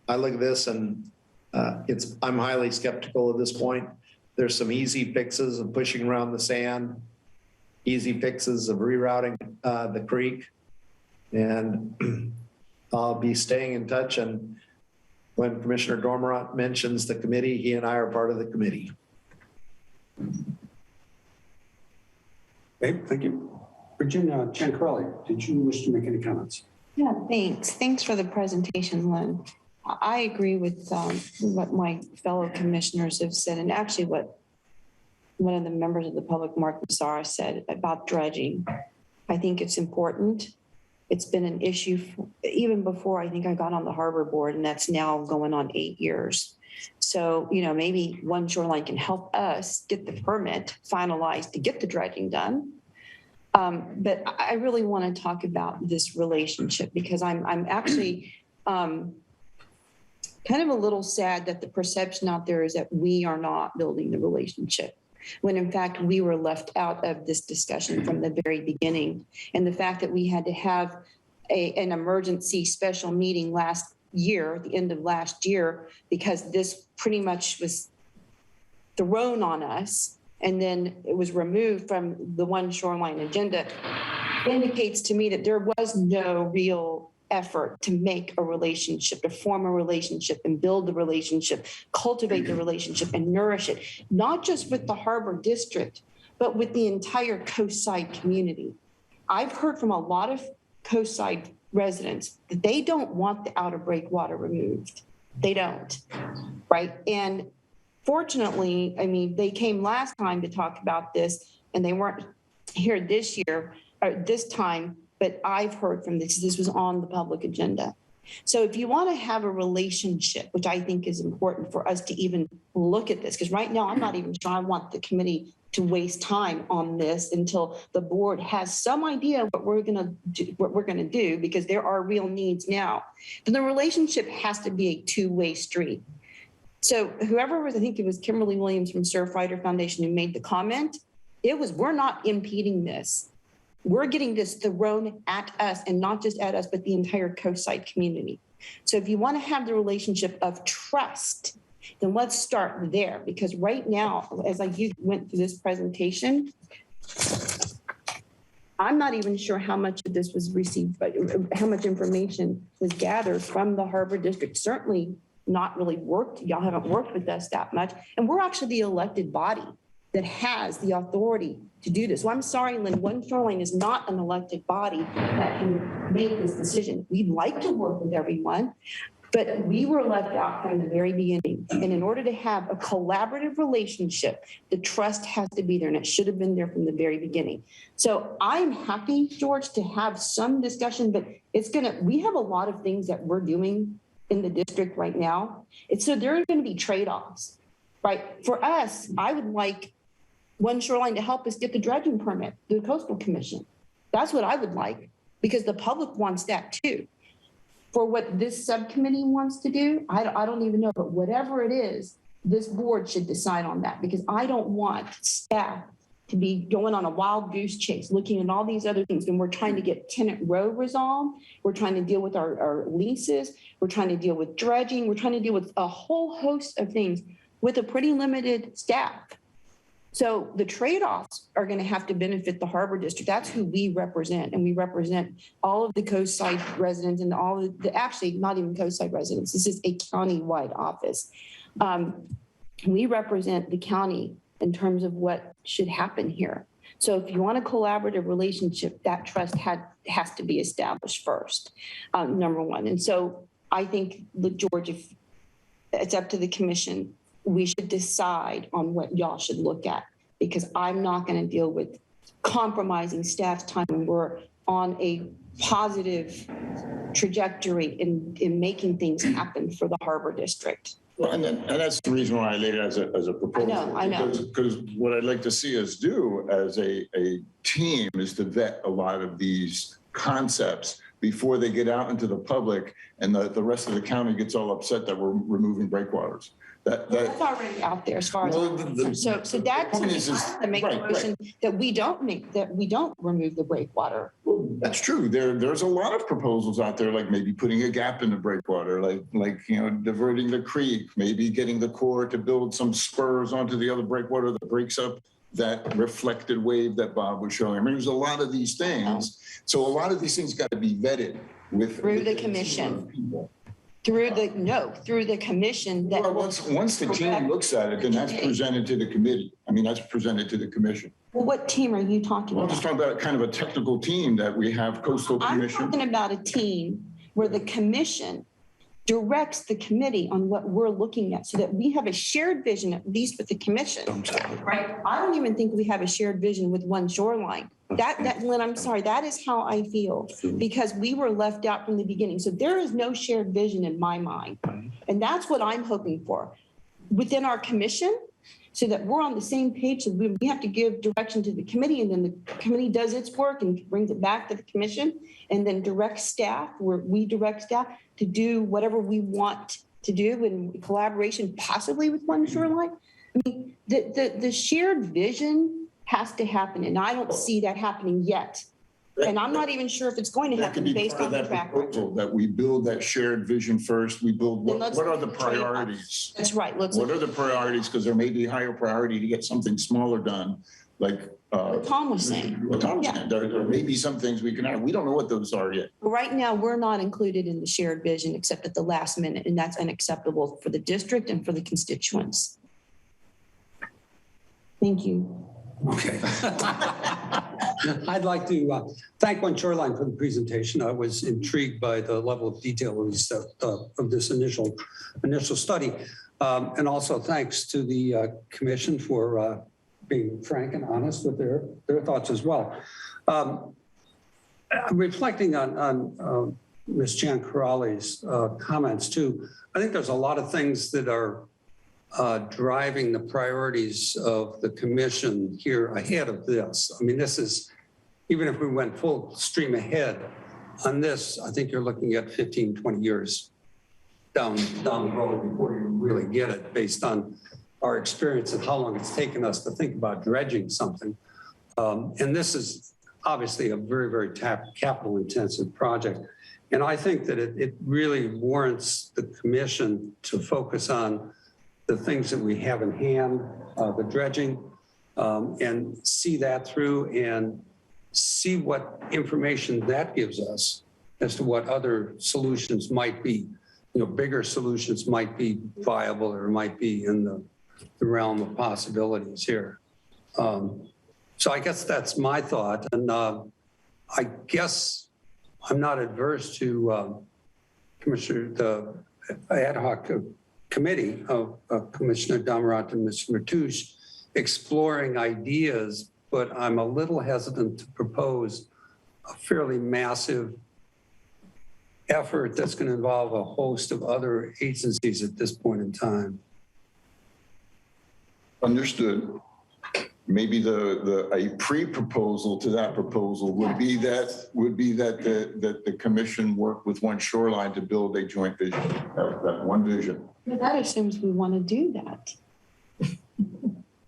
I look at this and I'm highly skeptical at this point. There's some easy fixes of pushing around the sand, easy fixes of rerouting the creek. And I'll be staying in touch. And when Commissioner Dormerant mentions the committee, he and I are part of the committee. Okay, thank you. Virginia Ciancarelli, did you wish to make any comments? Yeah, thanks. Thanks for the presentation, Lynn. I agree with what my fellow commissioners have said, and actually what one of the members of the public, Mark Massara, said about dredging. I think it's important. It's been an issue even before I think I got on the harbor board, and that's now going on 8 years. So, you know, maybe One Shoreline can help us get the permit finalized to get the dredging done. But I really want to talk about this relationship because I'm actually kind of a little sad that the perception out there is that we are not building the relationship, when in fact we were left out of this discussion from the very beginning. And the fact that we had to have an emergency special meeting last year, at the end of last year, because this pretty much was thrown on us and then it was removed from the One Shoreline agenda, indicates to me that there was no real effort to make a relationship, to form a relationship and build the relationship, cultivate the relationship and nourish it, not just with the Harbor District, but with the entire coastside community. I've heard from a lot of coastside residents that they don't want the outer breakwater removed. They don't, right? And fortunately, I mean, they came last time to talk about this and they weren't here this year or this time, but I've heard from this was on the public agenda. So if you want to have a relationship, which I think is important for us to even look at this, because right now I'm not even sure I want the committee to waste time on this until the board has some idea what we're going to do, because there are real needs now. Then the relationship has to be a two-way street. So whoever was, I think it was Kimberly Williams from Surfrider Foundation who made the comment, we're not impeding this. We're getting this thrown at us, and not just at us, but the entire coastside community. So if you want to have the relationship of trust, then let's start there, because right now, as you went through this presentation, I'm not even sure how much of this was received, but how much information was gathered from the Harbor District. Certainly not really worked. Y'all haven't worked with us that much. And we're actually the elected body that has the authority to do this. So I'm sorry, Lynn, One Shoreline is not an elected body that can make this decision. We'd like to work with everyone, but we were left out from the very beginning. And in order to have a collaborative relationship, the trust has to be there, and it should have been there from the very beginning. So I'm happy, George, to have some discussion, but we have a lot of things that we're doing in the district right now. So there are going to be trade-offs, right? For us, I would like One Shoreline to help us get the dredging permit, the Coastal Commission. That's what I would like, because the public wants that too. For what this subcommittee wants to do, I don't even know, but whatever it is, this board should decide on that, because I don't want staff to be going on a wild goose chase, looking at all these other things. And we're trying to get tenant row resolved. We're trying to deal with our leases. We're trying to deal with dredging. We're trying to deal with a whole host of things with a pretty limited staff. So the trade-offs are going to have to benefit the Harbor District. That's who we represent. And we represent all of the coastside residents and all of actually not even coastside residents. This is a county-wide office. We represent the county in terms of what should happen here. So if you want a collaborative relationship, that trust has to be established first, number one. And so I think, George, if it's up to the commission, we should decide on what y'all should look at, because I'm not going to deal with compromising staff's time when we're on a positive trajectory in making things happen for the Harbor District. Well, and that's the reason why I laid it as a proposal. I know. Because what I'd like to see us do as a team is to vet a lot of these concepts before they get out into the public and the rest of the county gets all upset that we're removing breakwaters. That's already out there as far as so that to me is to make a motion that we don't remove the breakwater. Well, that's true. There's a lot of proposals out there, like maybe putting a gap in the breakwater, like diverting the creek, maybe getting the Corps to build some spurs onto the other breakwater that breaks up that reflected wave that Bob was showing. I mean, there's a lot of these things. So a lot of these things got to be vetted through the commission. Through the commission. That well, once the team looks at it, then that's presented to the committee. I mean, that's presented to the commission. Well, what team are you talking about? I'm just talking about kind of a technical team that we have, Coastal Commission. I'm talking about a team where the commission directs the committee on what we're looking at, so that we have a shared vision, at least with the commission. Right? I don't even think we have a shared vision with One Shoreline. Lynn, I'm sorry, that is how I feel, because we were left out from the beginning. So there is no shared vision in my mind. And that's what I'm hoping for within our commission, so that we're on the same page. So we have to give direction to the committee, and then the committee does its work and brings it back to the commission, and then direct staff, where we direct staff to do whatever we want to do in collaboration possibly with One Shoreline. I mean, the shared vision has to happen, and I don't see that happening yet. And I'm not even sure if it's going to That could happen be based part on of the that track record. proposal, that we build that shared vision first. We build, Then what let's are the look at the trade-offs. priorities? That's right. What are the priorities? Because there may be higher priority to get something smaller done, like What Tom was saying. what Tom Yeah. said. There may be some things we can add. We don't know what those are yet. Right now, we're not included in the shared vision except at the last minute, and that's unacceptable for the district and for the constituents. Thank you. Okay. I'd like to thank One Shoreline for the presentation. I was intrigued by the level of detail of this initial study. And also thanks to the commission for being frank and honest with their thoughts as well. Reflecting on Ms. Giancarelli's comments too, I think there's a lot of things that are driving the priorities of the commission here ahead of this. I mean, this is, even if we went full stream ahead on this, I think you're looking at 15, 20 years down the road before you really get it, based on our experience and how long it's taken us to think about dredging something. And this is obviously a very, very capital intensive project. And I think that it really warrants the commission to focus on the things that we have in hand, the dredging, and see that through and see what information that gives us as to what other solutions might be. You know, bigger solutions might be viable or might be in the realm of possibilities here. So I guess that's my thought. And I guess I'm not adverse to the ad hoc committee of Commissioner Damarant and Mr. Matoush exploring ideas, but I'm a little hesitant to propose a fairly massive effort that's going to involve a host of other agencies at this point in time. Understood. Maybe a pre-proposal to that proposal would be that the commission work with One Shoreline to build a joint vision, that one vision. That assumes we want to do that.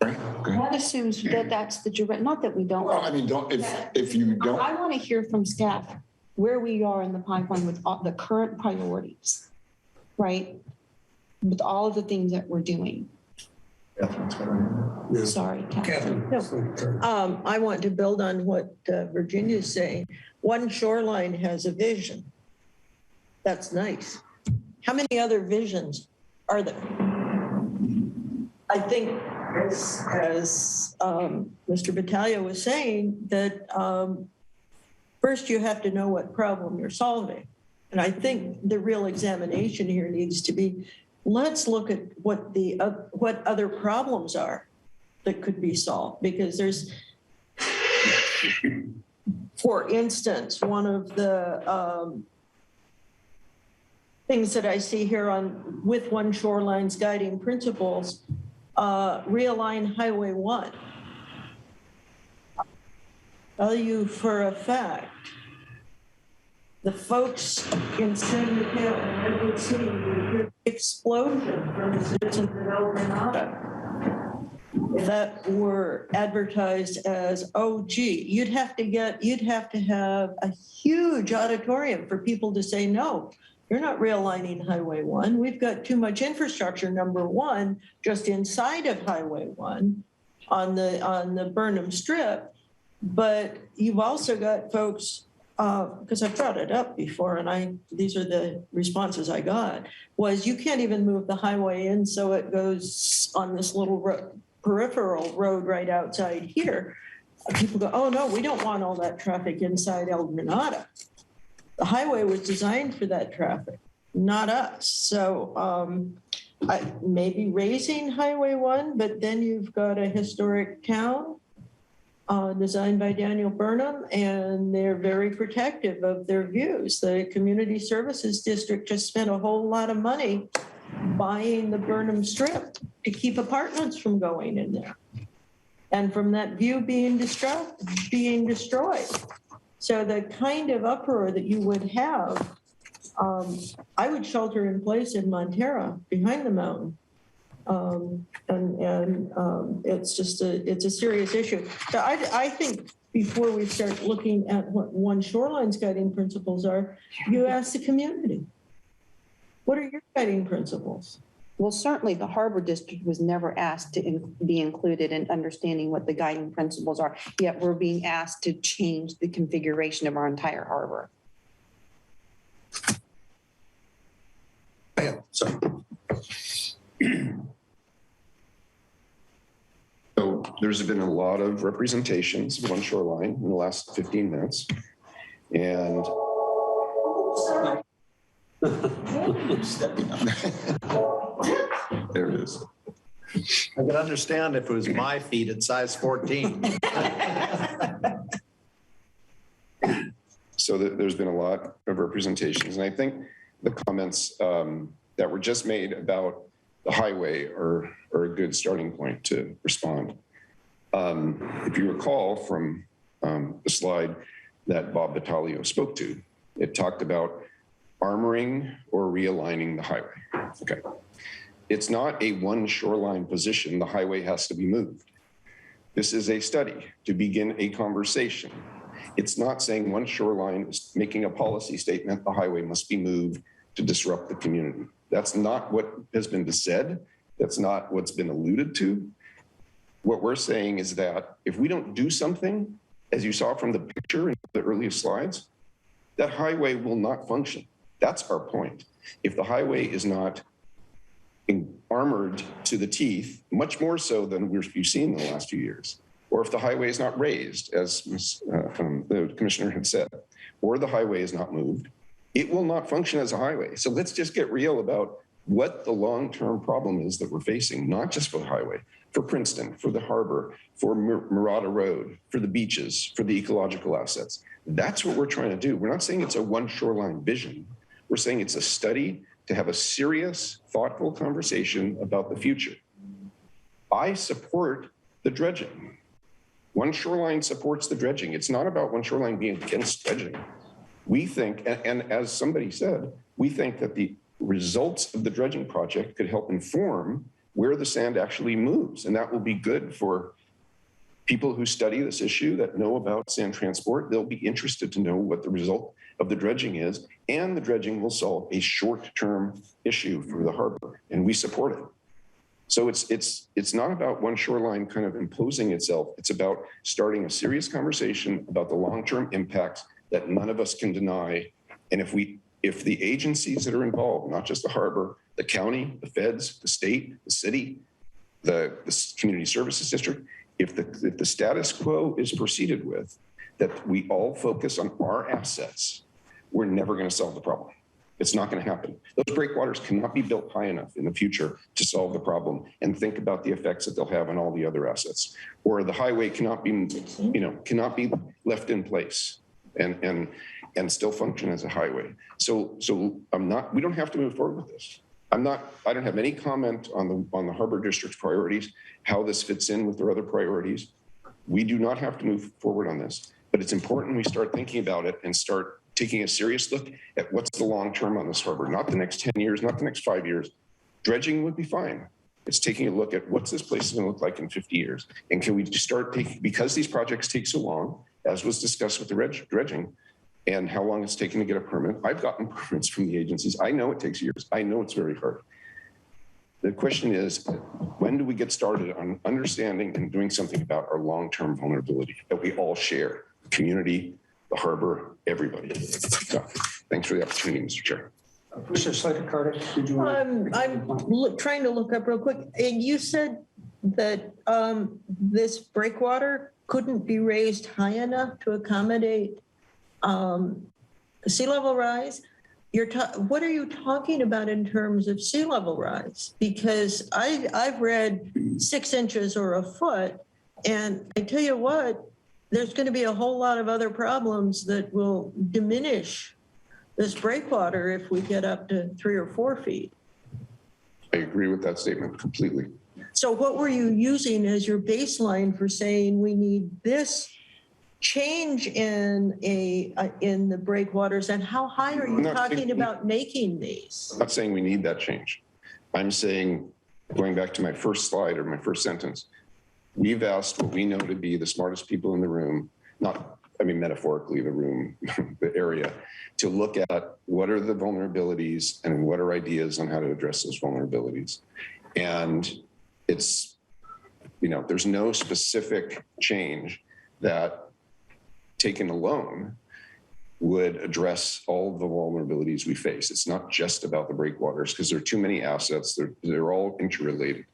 Right? Okay. That assumes that that's the direct, not that we don't. Well, I mean, if you don't. I want to hear from staff where we are in the pipeline with all the current priorities, right? With all of the things that we're doing. Sorry, Catherine. I want to build on what Virginia's saying. One Shoreline has a vision. That's nice. How many other visions are there? I think as Mr. Battaglia was saying, that first you have to know what problem you're solving. And I think the real examination here needs to be, let's look at what other problems are that could be solved, because there's, for instance, one of the things that I see here with One Shoreline's guiding principles, realign Highway 1. Tell you for a fact, the folks in San Mateo and Redwood City were explosion from the citizens of El Granada that were advertised as, oh, gee, you'd have to have a huge auditorium for people to say, no, you're not realigning Highway 1. We've got too much infrastructure, number one, just inside of Highway 1 on the Burnham Strip. But you've also got folks, because I've brought it up before, and these are the responses I got, was you can't even move the highway in, so it goes on this little peripheral road right outside here. People go, oh no, we don't want all that traffic inside El Granada. The highway was designed for that traffic, not us. So maybe raising Highway 1, but then you've got a historic town designed by Daniel Burnham, and they're very protective of their views. The Community Services District just spent a whole lot of money buying the Burnham Strip to keep apartments from going in there and from that view being destroyed. So the kind of uproar that you would have I would shelter in place in Montera behind the mountain. It's just it's a serious issue. So I think before we start looking at what One Shoreline's guiding principles are, you ask the community, what are your guiding principles? Well, certainly the Harbor District was never asked to be included in understanding what the guiding principles are, yet we're being asked to change the configuration of our entire harbor. So there's been a lot of representations of One Shoreline in the last 15 minutes. And there it is. I could understand if it was my feet at size 14. So there's been a lot of representations. And I think the comments that were just made about the highway are a good starting point to respond. If you recall from the slide that Bob Battaglio spoke to, it talked about armoring or realigning the highway. Okay. It's not a one shoreline position. The highway has to be moved. This is a study to begin a conversation. It's not saying One Shoreline is making a policy statement, the highway must be moved to disrupt the community. That's not what has been said. That's not what's been alluded to. What we're saying is that if we don't do something, as you saw from the picture in the earliest slides, that highway will not function. That's our point. If the highway is not armored to the teeth, much more so than we've seen in the last few years, or if the highway is not raised, as the commissioner had said, or the highway is not moved, it will not function as a highway. So let's just get real about what the long-term problem is that we're facing, not just for the highway, for Princeton, for the harbor, for Murata Road, for the beaches, for the ecological assets. That's what we're trying to do. We're not saying it's a one shoreline vision. We're saying it's a study to have a serious, thoughtful conversation about the future. I support the dredging. One Shoreline supports the dredging. It's not about One Shoreline being against dredging. We think, and as somebody said, we think that the results of the dredging project could help inform where the sand actually moves. And that will be good for people who study this issue that know about sand transport. They'll be interested to know what the result of the dredging is, and the dredging will solve a short-term issue for the harbor, and we support it. So it's not about One Shoreline kind of imposing itself. It's about starting a serious conversation about the long-term impacts that none of us can deny. And if the agencies that are involved, not just the harbor, the county, the feds, the state, the city, the community services district, if the status quo is proceeded with, that we all focus on our assets, we're never going to solve the problem. It's not going to happen. Those breakwaters cannot be built high enough in the future to solve the problem and think about the effects that they'll have on all the other assets. Or the highway cannot be, cannot be left in place and still function as a highway. So we don't have to move forward with this. I don't have any comment on the Harbor District's priorities, how this fits in with their other priorities. We do not have to move forward on this, but it's important we start thinking about it and start taking a serious look at what's the long term on this harbor, not the next 10 years, not the next 5 years. Dredging would be fine. It's taking a look at what's this place going to look like in 50 years. And can we just start taking, because these projects take so long, as was discussed with the dredging, and how long it's taken to get a permit. I've gotten permits from the agencies. I know it takes years. I know it's very hard. The question is, when do we get started on understanding and doing something about our long-term vulnerability that we all share, the community, the harbor, everybody. So, thanks for the opportunity, Mr. Chair. Commissioner Slater-Carter, did you want I'm trying to look up real quick. And you said that this breakwater couldn't be raised high enough to accommodate sea level rise. What are you talking about in terms of sea level rise? Because I've read 6 inches or a foot, and I tell you what, there's going to be a whole lot of other problems that will diminish this breakwater if we get up to 3 or 4 feet. I agree with that statement completely. So what were you using as your baseline for saying we need this change in the breakwaters, and how high are you talking about making these? I'm not saying we need that change. I'm saying, going back to my first slide or my first sentence, we've asked what we know to be the smartest people in the room, metaphorically the room, the area, to look at what are the vulnerabilities and what are ideas on how to address those vulnerabilities. And it's, there's no specific change that taken alone would address all the vulnerabilities we face. It's not just about the breakwaters because there are too many assets. They're all interrelated.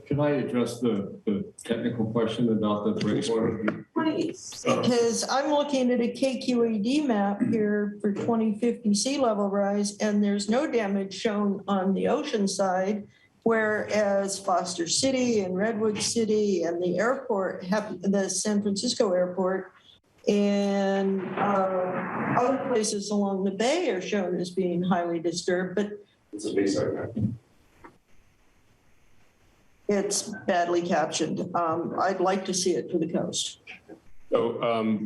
Can I address the technical question about the breakwater? Please. Because I'm looking at a KQAD map here for 2050 sea level rise, and there's no damage shown on the ocean side, whereas Foster City and Redwood City and the airport, the San Francisco airport, and other places along the bay are shown as being highly disturbed, but it's a bayside map. It's badly captioned. I'd like to see it for the coast. So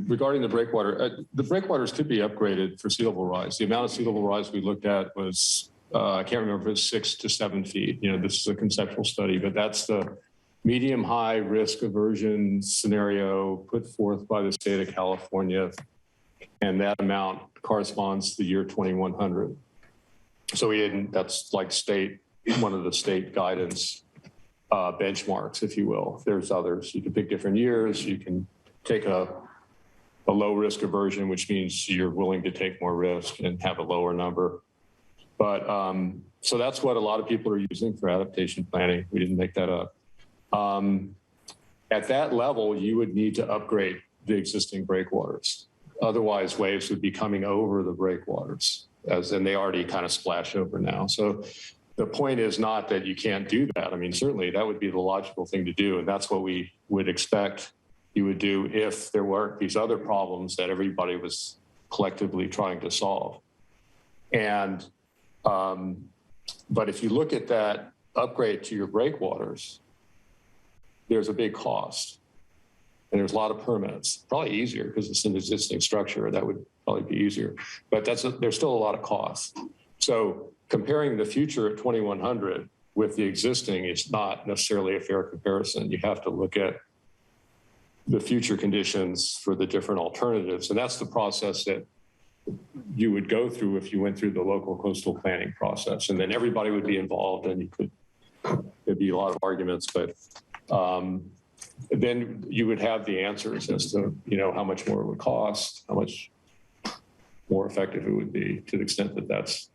regarding the breakwaters could be upgraded for sea level rise. The amount of sea level rise we looked at was, I can't remember if it was 6 to 7 feet. This is a conceptual study, but that's the medium high risk aversion scenario put forth by the state of California. And that amount corresponds to the year 2100. So that's like one of the state guidance benchmarks, if you will. There's others. You can pick different years. You can take a low risk aversion, which means you're willing to take more risk and have a lower number. But so that's what a lot of people are using for adaptation planning. We didn't make that up. At that level, you would need to upgrade the existing breakwaters. Otherwise, waves would be coming over the breakwaters, and they already kind of splash over now. So the point is not that you can't do that. Certainly that would be the logical thing to do. And that's what we would expect you would do if there weren't these other problems that everybody was collectively trying to solve. And, but if you look at that upgrade to your breakwaters, there's a big cost. And there's a lot of permits. Probably easier because it's an existing structure. That would probably be easier. But there's still a lot of costs. So comparing the future at 2100 with the existing is not necessarily a fair comparison. You have to look at the future conditions for the different alternatives. And that's the process that you would go through if you went through the local coastal planning process. And then everybody would be involved and there'd be a lot of arguments, but then you would have the answers as to, how much more it would cost, how much more effective it would be to the extent that that's.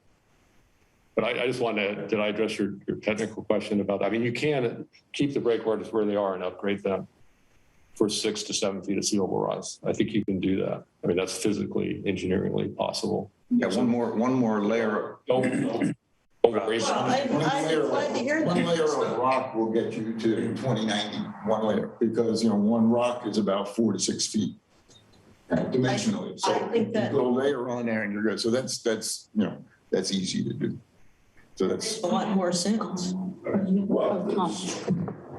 But I just did I address your technical question about that? You can keep the breakwaters where they are and upgrade them for 6 to 7 feet of sea level rise. I think you can do that. That's physically, engineeringly possible. Yeah, one more layer. Don't worry. One layer of rock will get you to 2090, one layer, because, one rock is about 4 to 6 feet dimensionally. So I think that you go layer on there and you're good. So that's easy to do. So that's a lot more sense.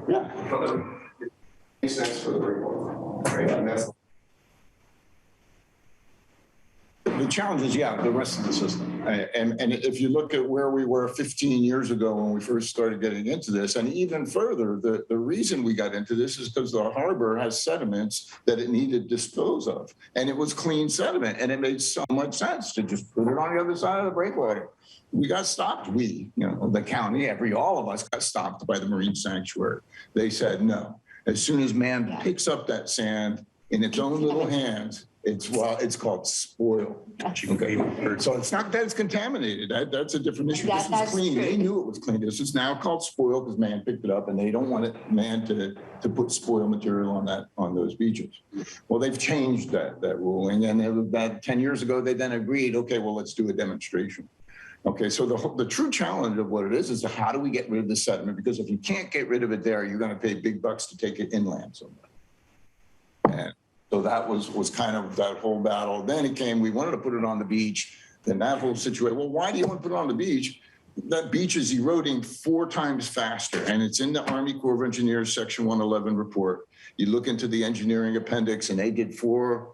Yeah. Makes sense for the breakwater, right? And that's the challenge is, the rest of the system. And if you look at where we were 15 years ago when we first started getting into this, and even further, the reason we got into this is because the harbor has sediments that it needed to dispose of. And it was clean sediment. And it made so much sense to just put it on the other side of the breakwater. We got stopped. The county, all of us got stopped by the Marine Sanctuary. They said no. As soon as man picks up that sand in its own little hands, it's called spoil. Okay. So it's not that it's contaminated. That's a different issue. This was clean. They knew it was clean. This is now called spoil because man picked it up, and they don't want man to put spoil material on those beaches. Well, they've changed that ruling, and about 10 years ago they then agreed. Okay, well, let's do a demonstration. Okay, so the true challenge of what it is how do we get rid of the sediment? Because if you can't get rid of it there, you're going to pay big bucks to take it inland somewhere. And so that was kind of that whole battle. Then we wanted to put it on the beach. Then that whole situation. Well, why do you want to put it on the beach? that beach is eroding 4 times faster, and it's in the Army Corps of Engineers Section 111 report. You look into the engineering appendix, and they did 4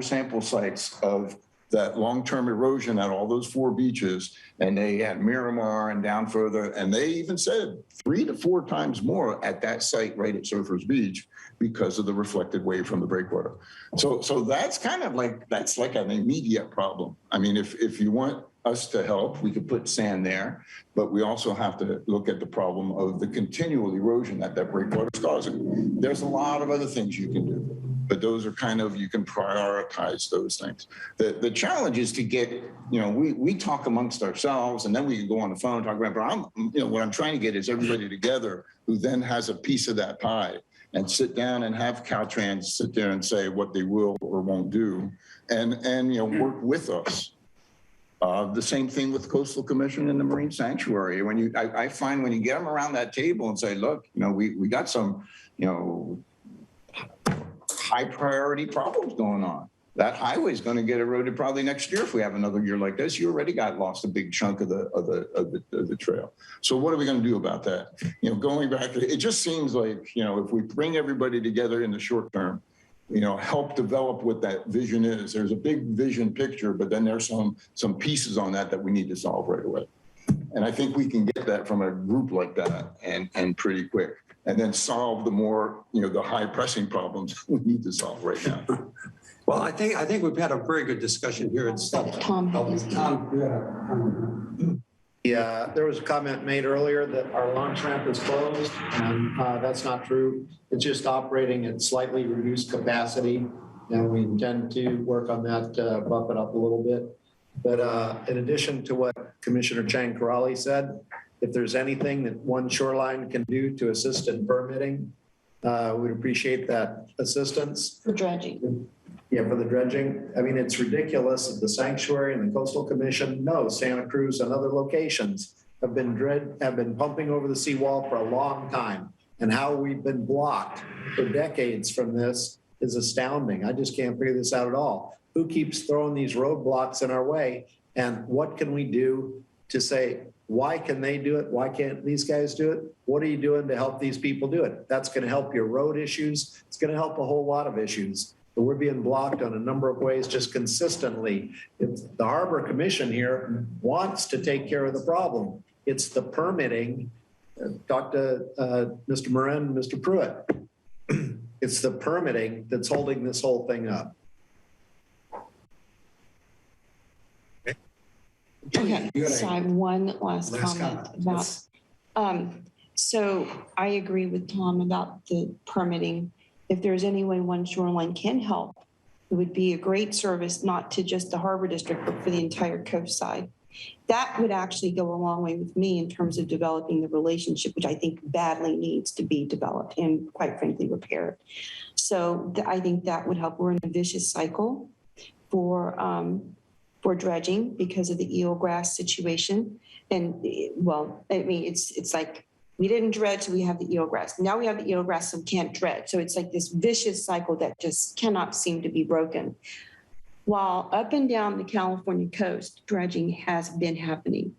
sample sites of that long-term erosion at all those 4 beaches, and they had Miramar and down further, and they even said 3 to 4 times more at that site right at Surfers Beach because of the reflected wave from the breakwater. So that's kind of like, that's like an immediate problem. I mean, if you want us to help, we could put sand there, but we also have to look at the problem of the continual erosion that breakwater is causing. There's a lot of other things you can do, but those are kind of, you can prioritize those things. The challenge is to get, we talk amongst ourselves, and then we can go on the phone and talk about, but what I'm trying to get is everybody together who then has a piece of that pie and sit down and have Caltrans sit there and say what they will or won't do, and work with us. The same thing with Coastal Commission and the Marine Sanctuary. I find when you get them around that table and say, look, we got some, high priority problems going on. That highway is going to get eroded probably next year if we have another year like this. You already lost a big chunk of the trail. So what are we going to do about that? Going back, it just seems like if we bring everybody together in the short term, help develop what that vision is. There's a big vision picture, but then there's some pieces on that we need to solve right away. And I think we can get that from a group like that and pretty quick, and then solve the more, the high pressing problems we need to solve right now. Well, I think we've had a very good discussion here. It's Tom. Yeah, there was a comment made earlier that our launch ramp is closed, and that's not true. It's just operating at slightly reduced capacity, and we intend to work on that, bump it up a little bit. But in addition to what Commissioner Chang Corrali said, if there's anything that One Shoreline can do to assist in permitting, we'd appreciate that assistance. For dredging. Yeah, for the dredging. I mean, it's ridiculous that the sanctuary and the Coastal Commission, no, Santa Cruz and other locations have been pumping over the seawall for a long time. And how we've been blocked for decades from this is astounding. I just can't figure this out at all. Who keeps throwing these roadblocks in our way? And what can we do to say, why can they do it? Why can't these guys do it? What are you doing to help these people do it? That's going to help your road issues. It's going to help a whole lot of issues. But we're being blocked on a number of ways just consistently. If the Harbor Commission here wants to take care of the problem, it's the permitting. Talk to Mr. Moran and Mr. Pruitt. It's the permitting that's holding this whole thing up. Okay, so I have one last comment about, so I agree with Tom about the permitting. If there's any way One Shoreline can help, it would be a great service, not to just the Harbor District, but for the entire coast side. That would actually go a long way with me in terms of developing the relationship, which I think badly needs to be developed and quite frankly repaired. So I think that would help. We're in a vicious cycle for dredging because of the eelgrass situation. And well, I mean, it's like, we didn't dredge, so we have the eelgrass. Now we have the eelgrass, so we can't dredge. So it's like this vicious cycle that just cannot seem to be broken. While up and down the California coast, dredging has been happening.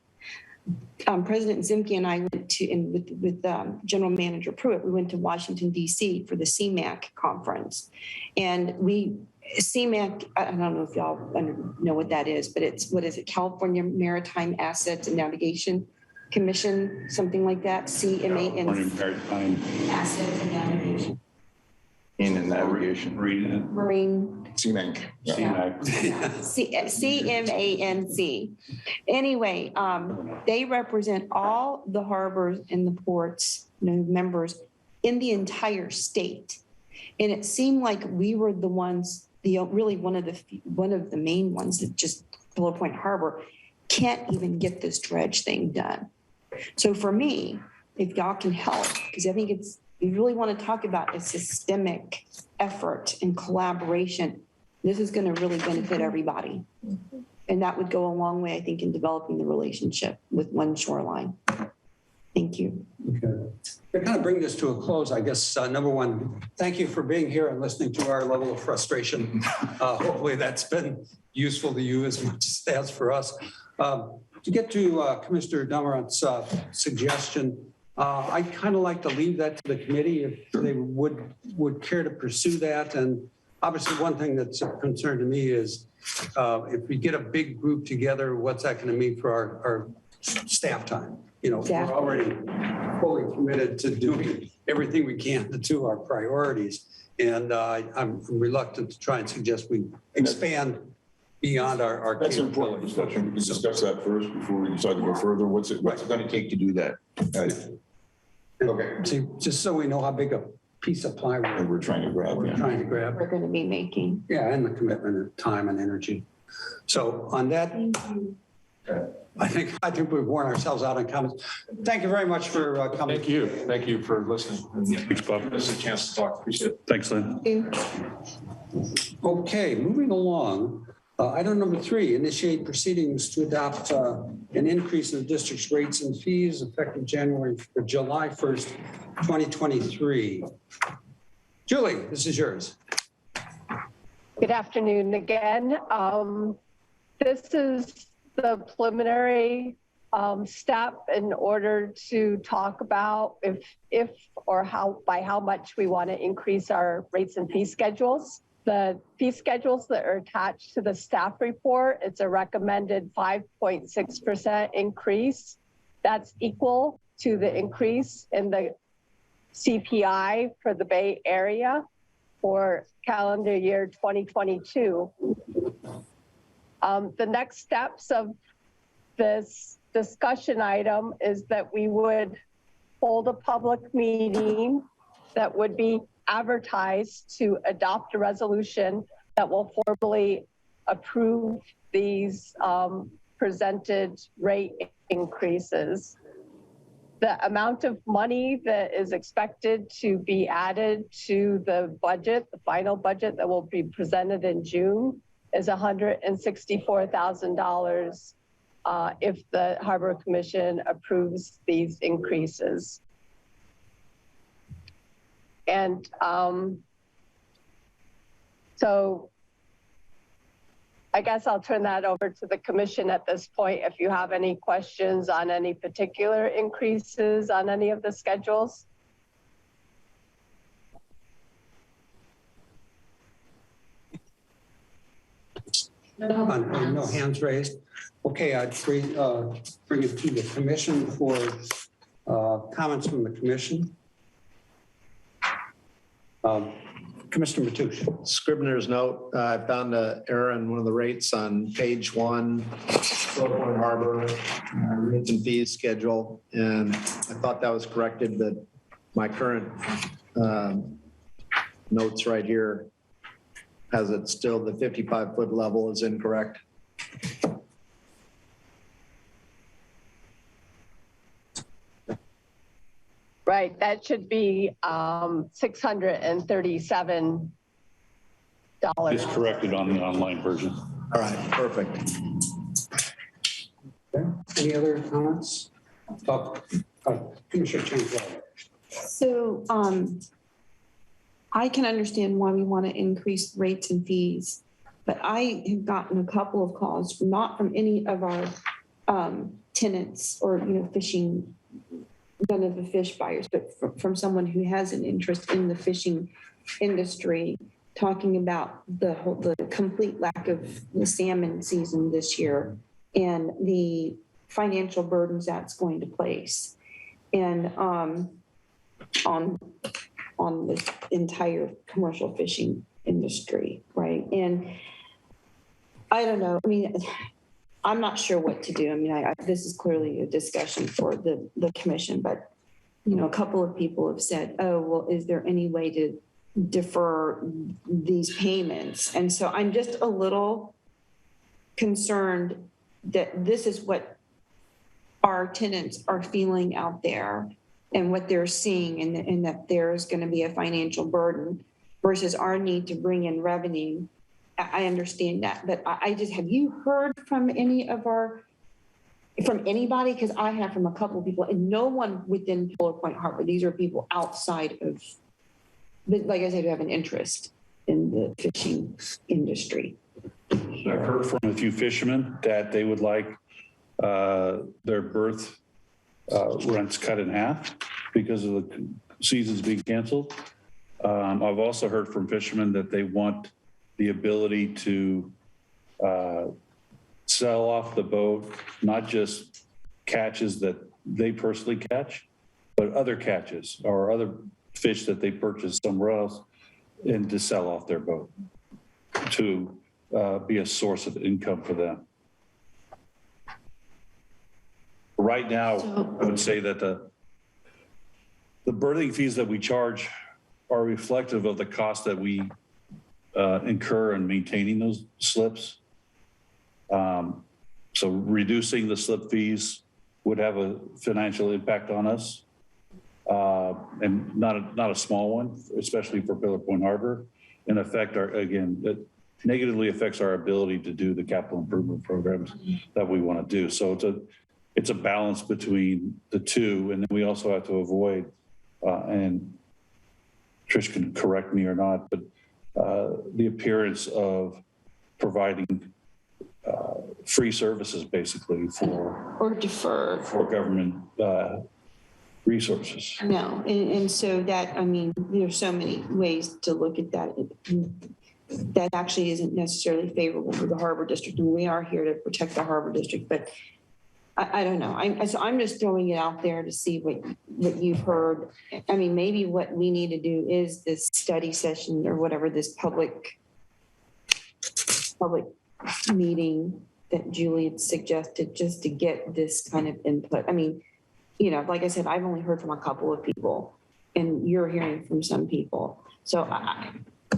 President Zimke and I went to, and with General Manager Pruitt, we went to Washington, D.C. for the CMAQ conference. And CMAQ, I don't know if y'all know what that is, but it's, what is it, California Maritime Assets and Navigation Commission, something like that, CMAN. Assets and Navigation. In navigation. Marine. CMANC. CMANC. Anyway, they represent all the harbors and the ports, members in the entire state. And it seemed like we were the ones, really one of the main ones that just Pillow Point Harbor can't even get this dredge thing done. So for me, if y'all can help, because I think we really want to talk about a systemic effort and collaboration. This is going to really benefit everybody. And that would go a long way, I think, in developing the relationship with One Shoreline. Thank you. Okay. To kind of bring this to a close, I guess, number one, thank you for being here and listening to our level of frustration. Hopefully that's been useful to you as much as it has for us. to get to Commissioner Dummerant's suggestion, I'd kind of like to leave that to the committee if they would care to pursue that. And obviously, one thing that's a concern to me is if we get a big group together, what's that going to mean for our staff time? You know, Exactly. we're already fully committed to doing everything we can to do our priorities. And I'm reluctant to try and suggest we expand beyond our That's an important discussion. We can discuss that first before we decide to go further. What's it going to take to do that? Okay. See, just so we know how big a piece of pie we're trying to grab. We're going to be making. Yeah, and the commitment of time and energy. So on that, I think we've worn ourselves out on comments. Thank you very much for coming. Thank you. Thank you for listening. Thanks, Bob. This is a chance to talk. Appreciate it. Thanks, Lynn. Okay, moving along. Item number 3, initiate proceedings to adopt an increase in the district's rates and fees effective July 1st, 2023. Julie, this is yours. Good afternoon again. This is the preliminary step in order to talk about if or by how much we want to increase our rates and fee schedules. The fee schedules that are attached to the staff report, it's a recommended 5.6% increase. That's equal to the increase in the CPI for the Bay Area for calendar year 2022. The next steps of this discussion item is that we would hold a public meeting that would be advertised to adopt a resolution that will formally approve these presented rate increases. The amount of money that is expected to be added to the budget, the final budget that will be presented in June, is $164,000 if the Harbor Commission approves these increases. And so I guess I'll turn that over to the commission at this point if you have any questions on any particular increases on any of the schedules. No hands raised. Okay, I'd bring it to the commission for comments from the commission. Commissioner Mateusz. Scribner's note, I found an error in one of the rates on page 1, Point Harbor rates and fees schedule, and I thought that was corrected, but my current notes right here has it still the 55-foot level is incorrect. Right, that should be $637. It's corrected on the online version. All right, perfect. Okay. Any other comments? Commissioner Chang. So I can understand why we want to increase rates and fees, but I have gotten a couple of calls, not from any of our tenants or, fishing, none of the fish buyers, but from someone who has an interest in the fishing industry, talking about the complete lack of the salmon season this year and the financial burdens that's going to place and on the entire commercial fishing industry, right? And I don't know. I mean, I'm not sure what to do. I mean, this is clearly a discussion for the commission, but, a couple of people have said, oh, well, is there any way to defer these payments? And so I'm just a little concerned that this is what our tenants are feeling out there and what they're seeing, and that there's going to be a financial burden versus our need to bring in revenue. I understand that, but I just, have you heard from from anybody? Because I have from a couple of people, and no one within Polar Point Harbor. These are people outside of, like I said, who have an interest in the fishing industry. I've heard from a few fishermen that they would like their berth rents cut in half because of the seasons being canceled. I've also heard from fishermen that they want the ability to sell off the boat, not just catches that they personally catch, but other catches or other fish that they purchase somewhere else, and to sell off their boat to be a source of income for them. Right now, I would say that the berthing fees that we charge are reflective of the cost that we incur in maintaining those slips. So reducing the slip fees would have a financial impact on us, and not a small one, especially for Pillar Point Harbor, and affect it negatively affects our ability to do the capital improvement programs that we want to do. So it's a balance between the two, and then we also have to avoid, and Trish can correct me or not, but the appearance of providing free services basically or defer for government resources. No, and so that, I mean, there's so many ways to look at that. That actually isn't necessarily favorable for the Harbor District, and we are here to protect the Harbor District, but I don't know. I'm just throwing it out there to see what you've heard. I mean, maybe what we need to do is this study session or whatever, this public meeting that Julie had suggested, just to get this kind of input. I mean, you know, like I said, I've only heard from a couple of people, and you're hearing from some people. So,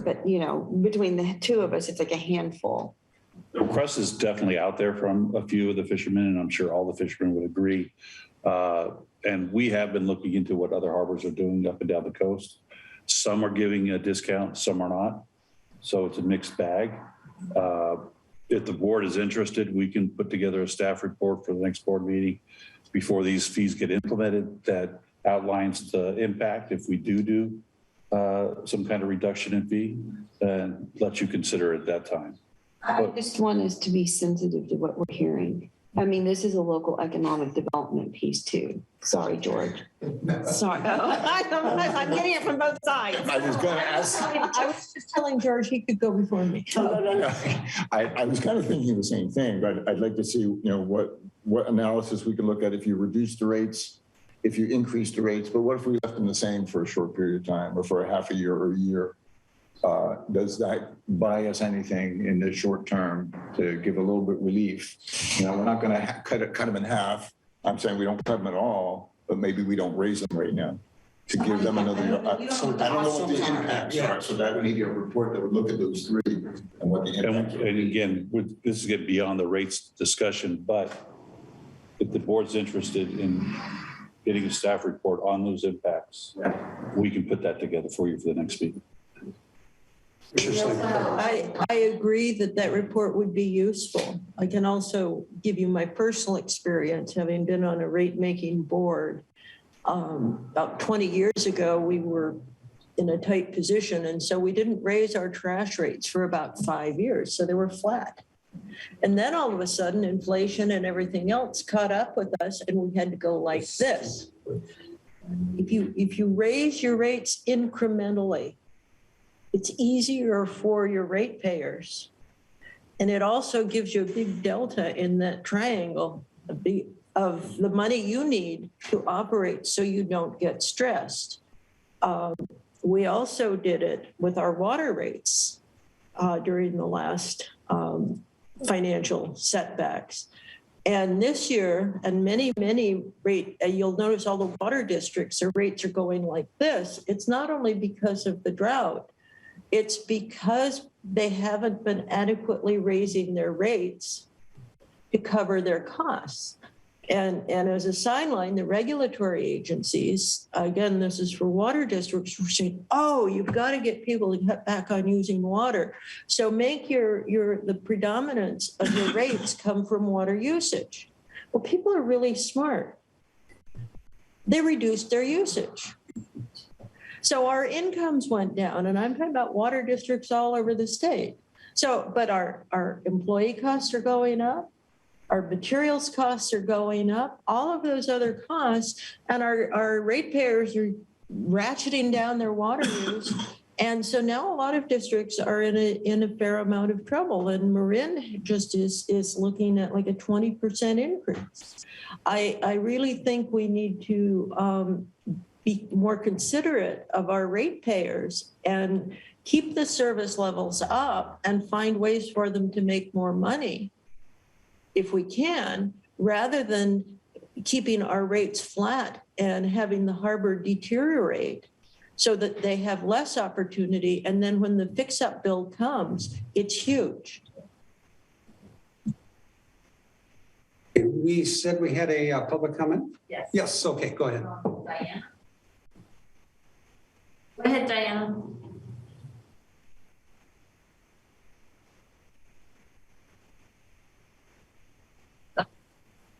but you know, between the two of us, it's like a handful. The request is definitely out there from a few of the fishermen, and I'm sure all the fishermen would agree. And we have been looking into what other harbors are doing up and down the coast. Some are giving a discount, some are not. So it's a mixed bag. If the board is interested, we can put together a staff report for the next board meeting before these fees get implemented that outlines the impact if we do some kind of reduction in fee, and let you consider it at that time. I just want us to be sensitive to what we're hearing. I mean, this is a local economic development piece too. Sorry, George. Sorry. I'm getting it from both sides. I was going to ask. I was just telling George he could go before me. No. I was kind of thinking the same thing, but I'd like to see, you know, what analysis we can look at if you reduce the rates, if you increase the rates, but what if we left them the same for a short period of time or for a half a year or a year? Does that buy us anything in the short term to give a little bit relief? You know, we're not going to cut them in half. I'm saying we don't cut them at all, but maybe we don't raise them right now to give them another year. So I don't know what the impacts are. So that would need a report that would look at those three and what the impacts are. And again, this is getting beyond the rates discussion, but if the board's interested in getting a staff report on those impacts, we can put that together for you for the next meeting. I agree that report would be useful. I can also give you my personal experience, having been on a rate-making board. About 20 years ago, we were in a tight position, and so we didn't raise our trash rates for about 5 years, so they were flat. And then all of a sudden, inflation and everything else caught up with us, and we had to go like this. If you raise your rates incrementally, it's easier for your ratepayers. And it also gives you a big delta in that triangle of the money you need to operate so you don't get stressed. We also did it with our water rates during the last financial setbacks. And this year, and many you'll notice all the water districts, their rates are going like this. It's not only because of the drought, it's because they haven't been adequately raising their rates to cover their costs. And as a sideline, the regulatory agencies, again, this is for water districts, we're saying, oh, you've got to get people to cut back on using water. So make the predominance of your rates come from water usage. Well, people are really smart. They reduced their usage. So our incomes went down, and I'm talking about water districts all over the state. So, but our employee costs are going up, our materials costs are going up, all of those other costs, and our ratepayers are ratcheting down their water use. And so now a lot of districts are in a fair amount of trouble, and Marin just is looking at like a 20% increase. I really think we need to be more considerate of our ratepayers and keep the service levels up and find ways for them to make more money if we can, rather than keeping our rates flat and having the harbor deteriorate so that they have less opportunity. And then when the fix-up bill comes, it's huge. We said we had a public comment? Yes. Yes, okay, go ahead. Diana. Go ahead, Diana.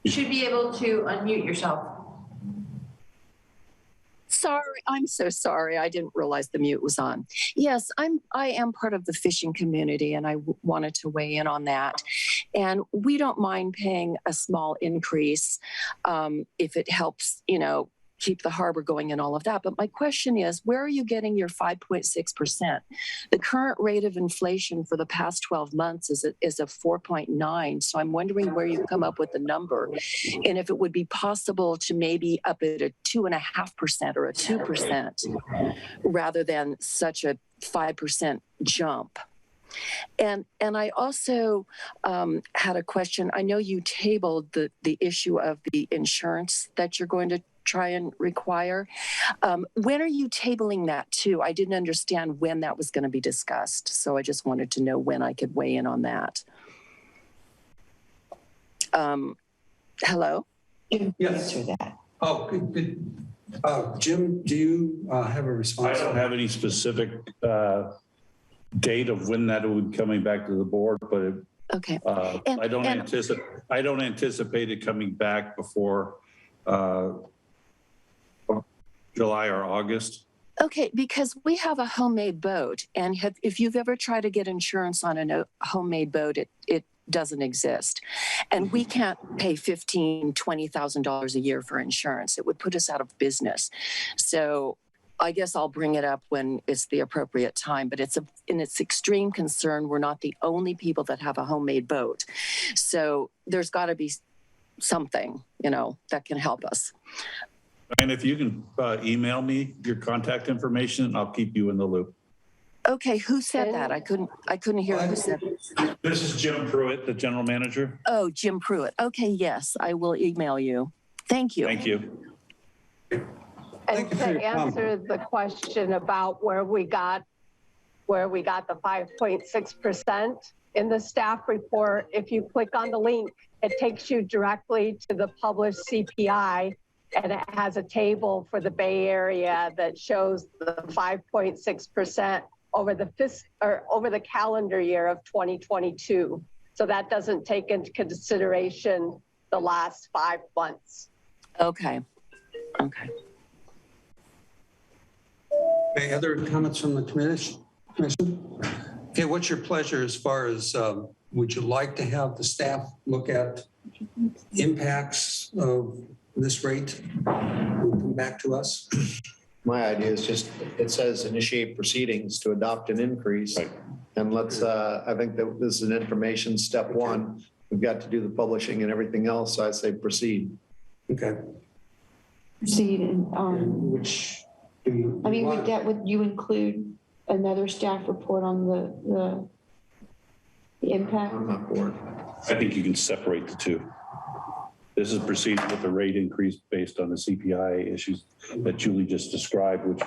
You should be able to unmute yourself. Sorry, I'm so sorry. I didn't realize the mute was on. Yes, I am part of the fishing community, and I wanted to weigh in on that. And we don't mind paying a small increase if it helps, keep the harbor going and all of that. But my question is, where are you getting your 5.6%? The current rate of inflation for the past 12 months is a 4.9. So I'm wondering where you come up with the number, and if it would be possible to maybe up it a 2.5% or a 2% rather than such a 5% jump. And I also had a question. I know you tabled the issue of the insurance that you're going to try and require. When are you tabling that too? I didn't understand when that was going to be discussed. So I just wanted to know when I could weigh in on that. Hello? Yes. Answer that. Oh, good. Jim, do you have a response? I don't have any specific date of when that would be coming back to the board, but okay. I don't anticipate it coming back before July or August. Okay, because we have a homemade boat, and if you've ever tried to get insurance on a homemade boat, it doesn't exist. And we can't pay $15,000, $20,000 a year for insurance. It would put us out of business. So I guess I'll bring it up when it's the appropriate time, but in its extreme concern, we're not the only people that have a homemade boat. So there's got to be something, that can help us. And if you can email me your contact information, I'll keep you in the loop. Okay, who said that? I couldn't hear who said it. This is Jim Pruitt, the general manager. Oh, Jim Pruitt. Okay, yes, I will email you. Thank you. Thank you. And to answer the question about where we got the 5.6% in the staff report, if you click on the link, it takes you directly to the published CPI, and it has a table for the Bay Area that shows the 5.6% over the calendar year of 2022. So that doesn't take into consideration the last 5 months. Okay. Any other comments from the commission? Okay, what's your pleasure as far as, would you like to have the staff look at impacts of this rate and come back to us? My idea is just, it says initiate proceedings to adopt an increase. Right. And let's, I think that this is an information step one. We've got to do the publishing and everything else. So I say proceed. Okay. Proceed and, which would you include another staff report on the impact? I'm not bored. I think you can separate the two. This is proceeding with the rate increase based on the CPI issues that Julie just described, which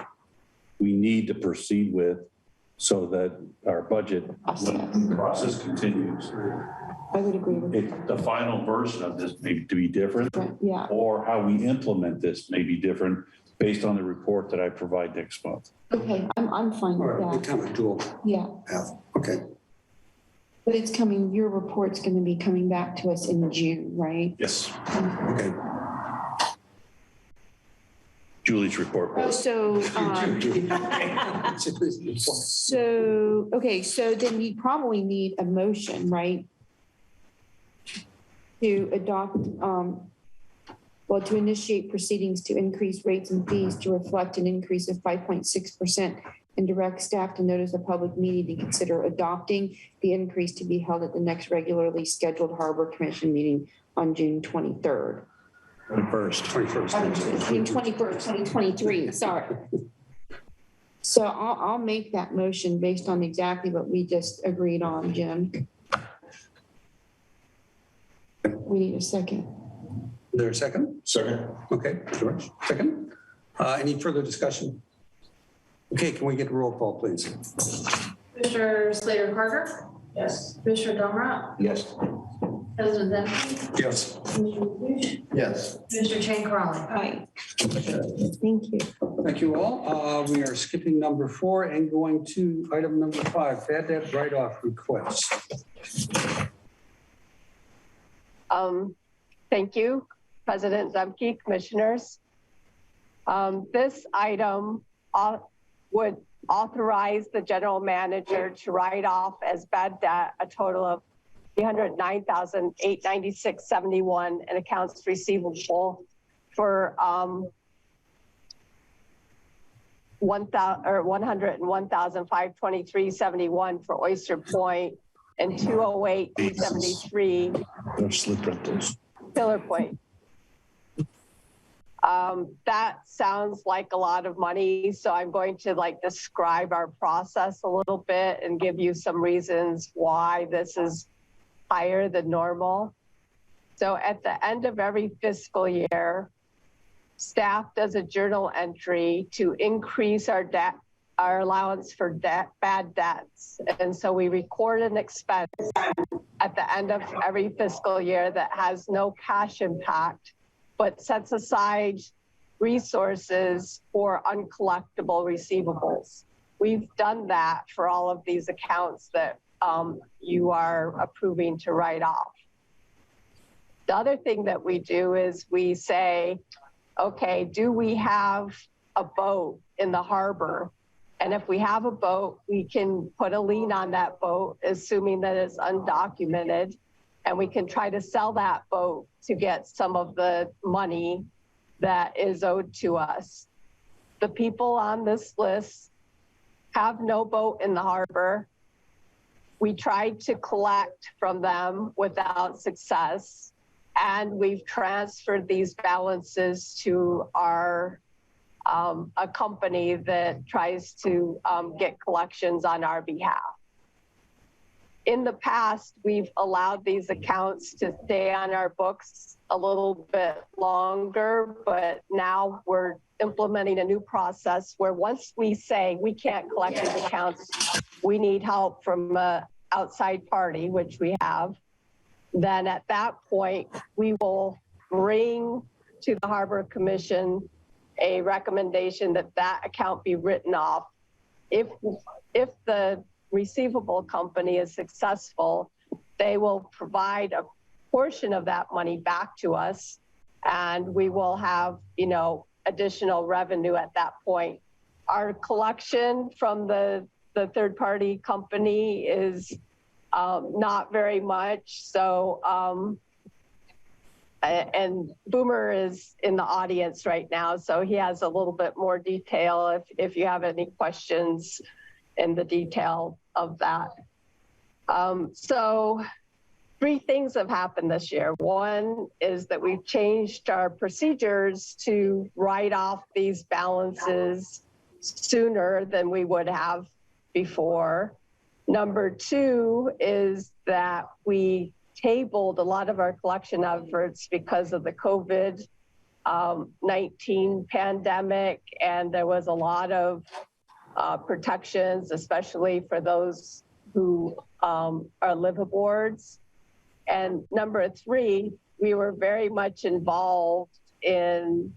we need to proceed with so that our budget process continues. I would agree with that. The final version of this may be different, yeah. Or how we implement this may be different based on the report that I provide next month. Okay, I'm fine with that. Kind of dual. Yeah. Okay. But it's coming, your report's going to be coming back to us in June, right? Yes. Okay. Julie's report. So then you probably need a motion, right? to adopt, to initiate proceedings to increase rates and fees to reflect an increase of 5.6% and direct staff to notice a public meeting to consider adopting the increase to be held at the next regularly scheduled Harbor Commission meeting on June 23rd. 21st. June 21st, 2023, sorry. So I'll make that motion based on exactly what we just agreed on, Jim. We need a second. Is there a second? Second. Okay, George, second. Any further discussion? Okay, can we get a roll call, please? Commissioner Slater Carter? Yes. Commissioner Dumrat? Yes. President Zemke? Yes. Commissioner Bush? Yes. Commissioner Chang Crowley? Aye. Thank you. Thank you all. We are skipping number 4 and going to item number 5, bad debt write-off request. Thank you, President Zemke, commissioners. This item would authorize the general manager to write off as bad debt a total of $309,896.71 in accounts receivable for $101,523.71 for Oyster Point and $208,273 They're slip rentals. Pillar Point. That sounds like a lot of money, so I'm going to describe our process a little bit and give you some reasons why this is higher than normal. So at the end of every fiscal year, staff does a journal entry to increase our allowance for bad debts. And so we record an expense at the end of every fiscal year that has no cash impact, but sets aside resources for uncollectible receivables. We've done that for all of these accounts that you are approving to write off. The other thing that we do is we say, okay, do we have a boat in the harbor? And if we have a boat, we can put a lien on that boat, assuming that it's undocumented, and we can try to sell that boat to get some of the money that is owed to us. The people on this list have no boat in the harbor. We tried to collect from them without success, and we've transferred these balances to our a company that tries to get collections on our behalf. In the past, we've allowed these accounts to stay on our books a little bit longer, but now we're implementing a new process where once we say we can't collect these accounts, we need help from an outside party, which we have, then at that point, we will bring to the Harbor Commission a recommendation that that account be written off. If the receivable company is successful, they will provide a portion of that money back to us, and we will have, additional revenue at that point. Our collection from the third-party company is not very much. So, and Boomer is in the audience right now, so he has a little bit more detail if you have any questions in the detail of that. So 3 things have happened this year. One is that we've changed our procedures to write off these balances sooner than we would have before. Number 2 is that we tabled a lot of our collection efforts because of the COVID-19 pandemic, and there was a lot of protections, especially for those who are liveaboards. And number 3, we were very much involved in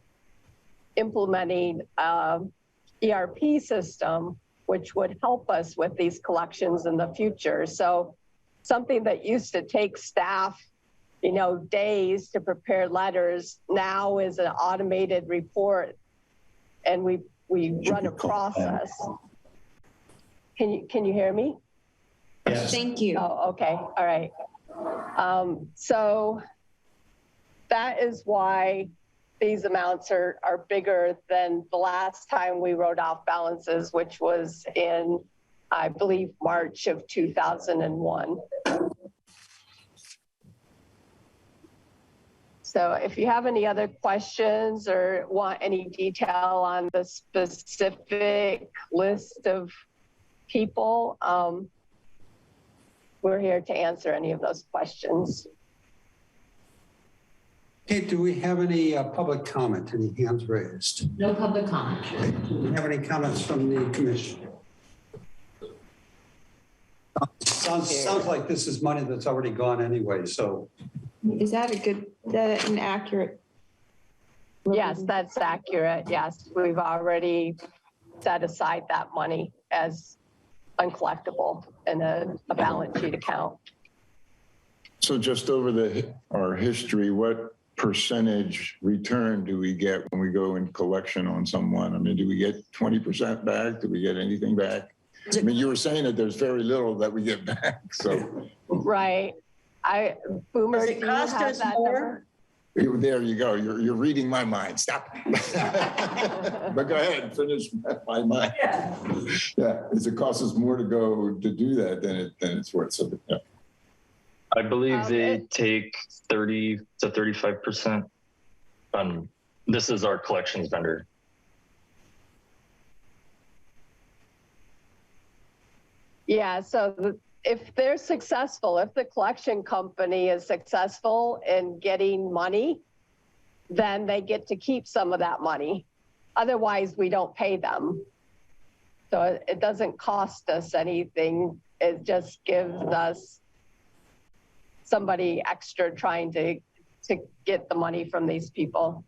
implementing ERP system, which would help us with these collections in the future. So something that used to take staff, days to prepare letters now is an automated report, and we run a process. Can you hear me? Yes. Thank you. Oh, okay. All right. So that is why these amounts are bigger than the last time we wrote off balances, which was in, I believe, March of 2001. So if you have any other questions or want any detail on the specific list of people, we're here to answer any of those questions. Okay, do we have any public comment? Any hands raised? No public comment. Do we have any comments from the commission? Sounds like this is money that's already gone anyway, so. Is that an accurate? Yes, that's accurate. Yes, we've already set aside that money as uncollectible in a balance sheet account. So just over our history, what percentage return do we get when we go in collection on someone? I mean, do we get 20% back? Do we get anything back? I mean, you were saying that there's very little that we get back, so. Right. Boomer, Does it cost us more? There you go. You're reading my mind. Stop. But go ahead, finish my mind. Yeah. Yeah. Does it cost us more to go to do that than it's worth? So, yeah. I believe they take 30 to 35%. This is our collections vendor. Yeah, so if they're successful, if the collection company is successful in getting money, then they get to keep some of that money. Otherwise, we don't pay them. So it doesn't cost us anything. It just gives us somebody extra trying to get the money from these people.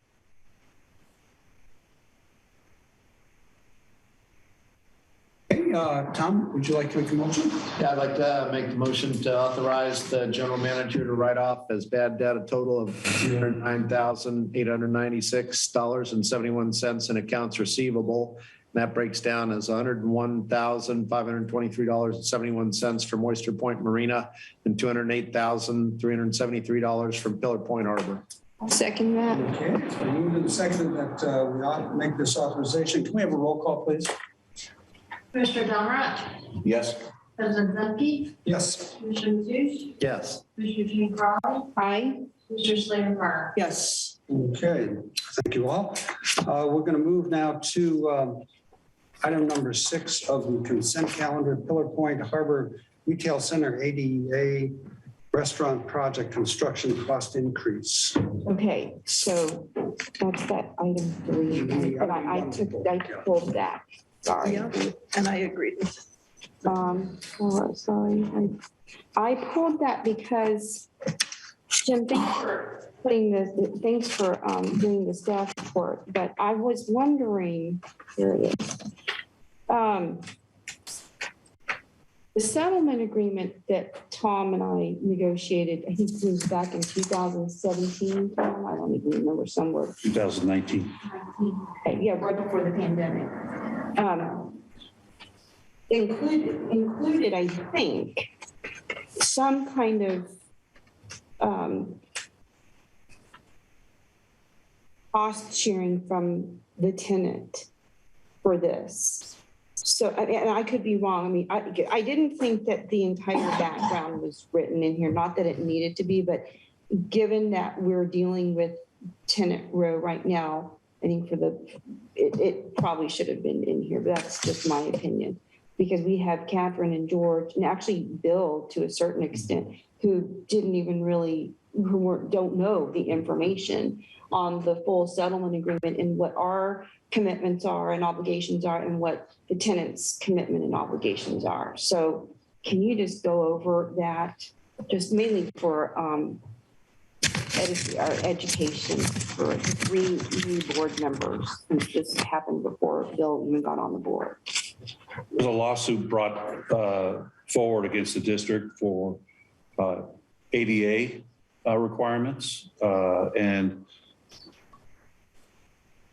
Hey, Tom, would you like to make a motion? Yeah, I'd like to make the motion to authorize the general manager to write off as bad debt a total of $209,896.71 in accounts receivable. And that breaks down as $101,523.71 from Oyster Point Marina and $208,373 from Pillar Point Harbor. Second that. Okay, it's been moved and seconded that we ought to make this authorization. Can we have a roll call, please? Commissioner Donrat? Yes. President Zemke? Yes. Commissioner Mateusz? Yes. Commissioner Jane Crowley? Aye. Commissioner Slater Carr? Yes. Okay, thank you all. We're going to move now to item number 6 of the consent calendar, Pillar Point Harbor Retail Center ADA Restaurant Project Construction Cost Increase. Okay, so that's that item 3, but I pulled that. Sorry. Yeah, and I agree. Sorry. I pulled that because, Jim, thanks for doing the staff report, but I was wondering, here it is. The settlement agreement that Tom and I negotiated, I think it was back in 2017, Tom, I don't even remember, somewhere. 2019. Okay, yeah, right before the pandemic. Included, I think, some kind of cost sharing from the tenant for this. So, and I could be wrong. I mean, I didn't think that the entire background was written in here, not that it needed to be, but given that we're dealing with tenant row right now, I think it probably should have been in here, but that's just my opinion. Because we have Catherine and George, and actually Bill to a certain extent, who didn't even really, don't know the information on the full settlement agreement and what our commitments are and obligations are and what the tenant's commitment and obligations are. So can you just go over that, just mainly for our education for 3 new board members, since this happened before Bill even got on the board? There's a lawsuit brought forward against the district for ADA requirements, and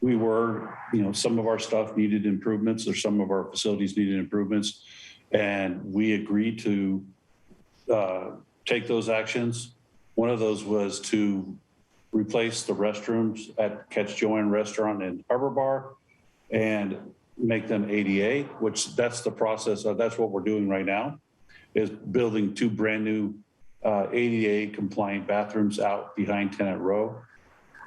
we were, some of our stuff needed improvements, or some of our facilities needed improvements, and we agreed to take those actions. One of those was to replace the restrooms at Catch Joanne Restaurant and Harbor Bar and make them ADA, which that's the process of, that's what we're doing right now, is building 2 brand new ADA compliant bathrooms out behind Tenant Row.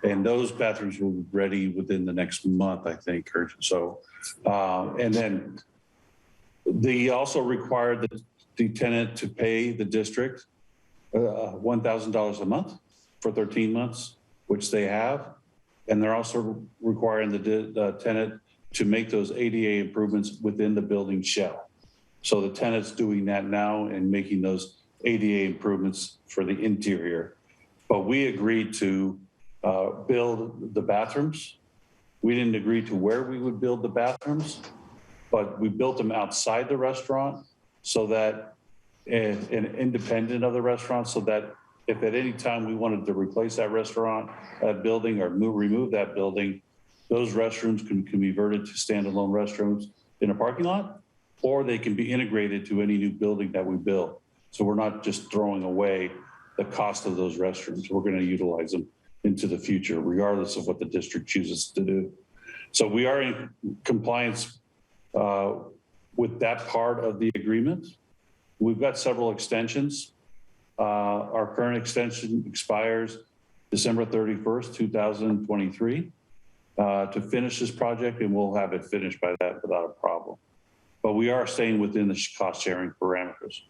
And those bathrooms will be ready within the next month, I think, or so. And then they also required the tenant to pay the district $1,000 a month for 13 months, which they have. And they're also requiring the tenant to make those ADA improvements within the building shell. So the tenant's doing that now and making those ADA improvements for the interior. But we agreed to build the bathrooms. We didn't agree to where we would build the bathrooms, but we built them outside the restaurant so that, and independent of the restaurant, so that if at any time we wanted to replace that restaurant, that building, or remove that building, those restrooms can be converted to standalone restrooms in a parking lot, or they can be integrated to any new building that we build. So we're not just throwing away the cost of those restrooms. We're going to utilize them into the future, regardless of what the district chooses to do. So we are in compliance with that part of the agreement. We've got several extensions. Our current extension expires December 31st, 2023 to finish this project, and we'll have it finished by that without a problem. But we are staying within the cost sharing parameters.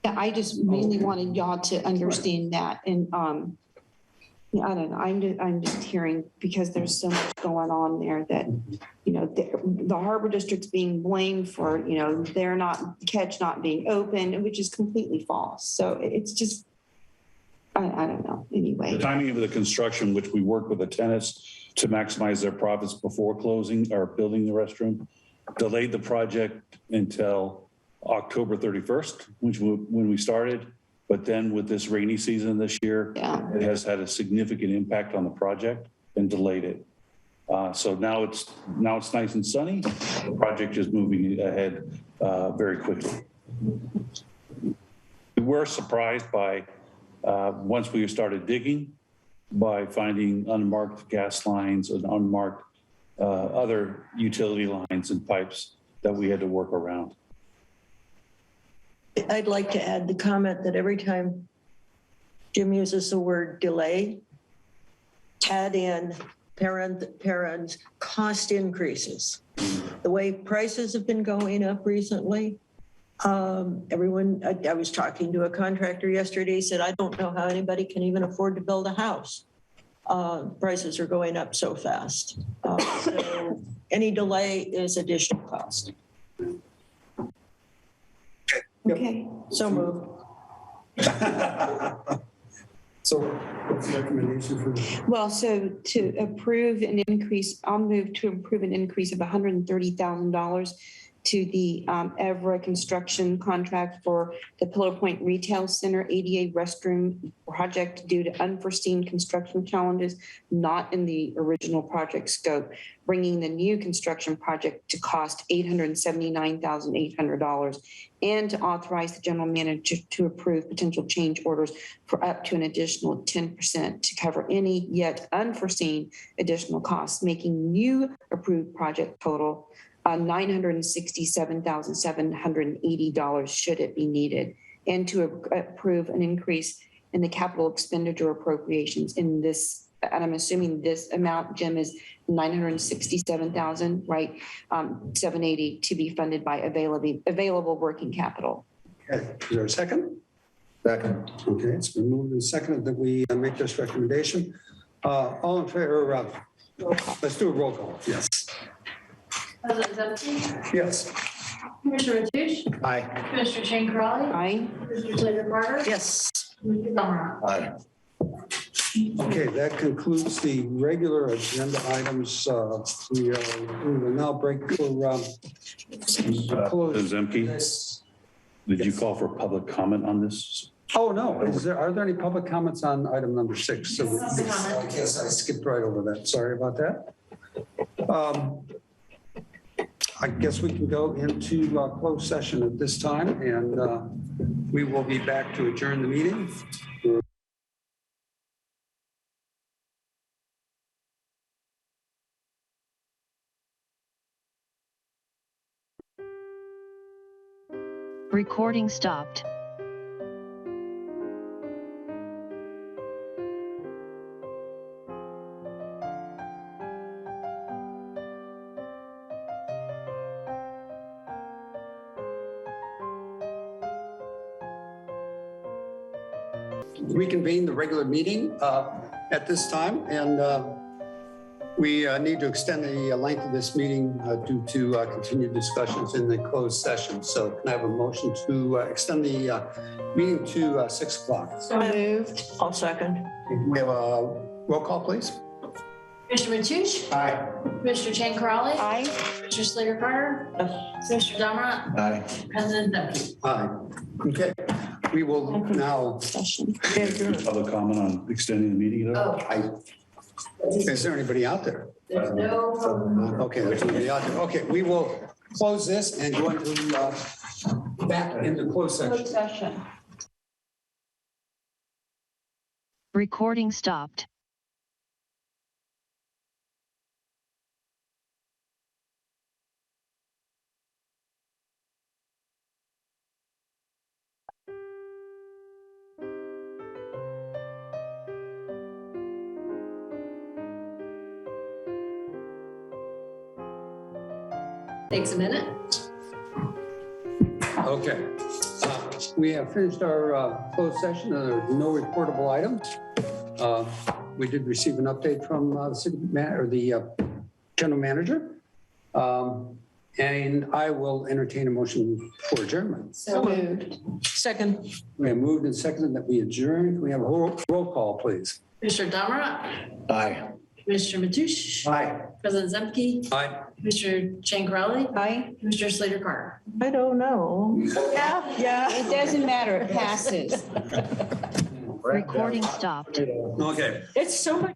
I just mainly wanted y'all to understand that. And yeah, I don't know, I'm just hearing, because there's so much going on there that, you know, the Harbor District's being blamed for, you know, they're not, Catch not being open, which is completely false. So it's just, I don't know, anyway. The timing of the construction, which we work with the tenants to maximize their profits before closing or building the restroom, delayed the project until October 31st, when we started. But then with this rainy season this year, it has had a significant impact on the project and delayed it. So now it's nice and sunny. The project is moving ahead very quickly. We were surprised by, once we started digging, by finding unmarked gas lines and unmarked other utility lines and pipes that we had to work around. I'd like to add the comment that every time Jim uses the word delay, add in parents cost increases. The way prices have been going up recently, everyone, I was talking to a contractor yesterday, he said, I don't know how anybody can even afford to build a house. Prices are going up so fast. So any delay is additional cost. Okay. So moved. So what's the recommendation for? Well, so to approve an increase, I'll move to approve an increase of $130,000 to the Evra construction contract for the Pillar Point Retail Center ADA restroom project due to unforeseen construction challenges not in the original project scope, bringing the new construction project to cost $879,800, and to authorize the general manager to approve potential change orders for up to an additional 10% to cover any yet unforeseen additional costs, making new approved project total $967,780 should it be needed, and to approve an increase in the capital expenditure appropriations in this, and I'm assuming this amount, Jim, is $967,000, right? 780 to be funded by available working capital. Okay, is there a second? Second. Okay, it's been moved and seconded that we make this recommendation. All in favor, let's do a roll call. Yes. President Zemke? Yes. Commissioner Mateusz? Aye. Commissioner Shane Crawley? Aye. Commissioner Slater Carter? Yes. Commissioner Summer? Aye. Okay, that concludes the regular agenda items. We will now break for close. Zemke, did you call for public comment on this? Oh, no. Are there any public comments on item number 6? So I guess I skipped right over that. Sorry about that. I guess we can go into closed session at this time, and We will be back to adjourn the meeting. Recording stopped. Reconvene the regular meeting at this time, and we need to extend the length of this meeting due to continued discussions in the closed session. So can I have a motion to extend the meeting to 6 o'clock? So moved. I'll second. We have a roll call, please. Commissioner Mateusz? Aye. Commissioner Chang Corrali? Aye. Commissioner Slater Carter? Commissioner Domrat? Aye. President Zemke? Aye. Okay. We will now. Public comment on extending the meeting at all? Is there anybody out there? There's no. Okay, there's nobody out there. Okay, we will close this and go into back into closed session. Recording stopped. Takes a minute. Okay. We have finished our closed session. There are no reportable items. We did receive an update from the city or the general manager. And I will entertain a motion for adjournment. So moved. Second. We have moved and seconded that we adjourn. Can we have a roll call, please? Commissioner Domrat? Aye. Commissioner Mateusz? Aye. President Zemke? Aye. Commissioner Chang Corali? Aye. Commissioner Slater Carter? I don't know. Yeah. It doesn't matter. It passes. Recording stopped. Okay. It's so much.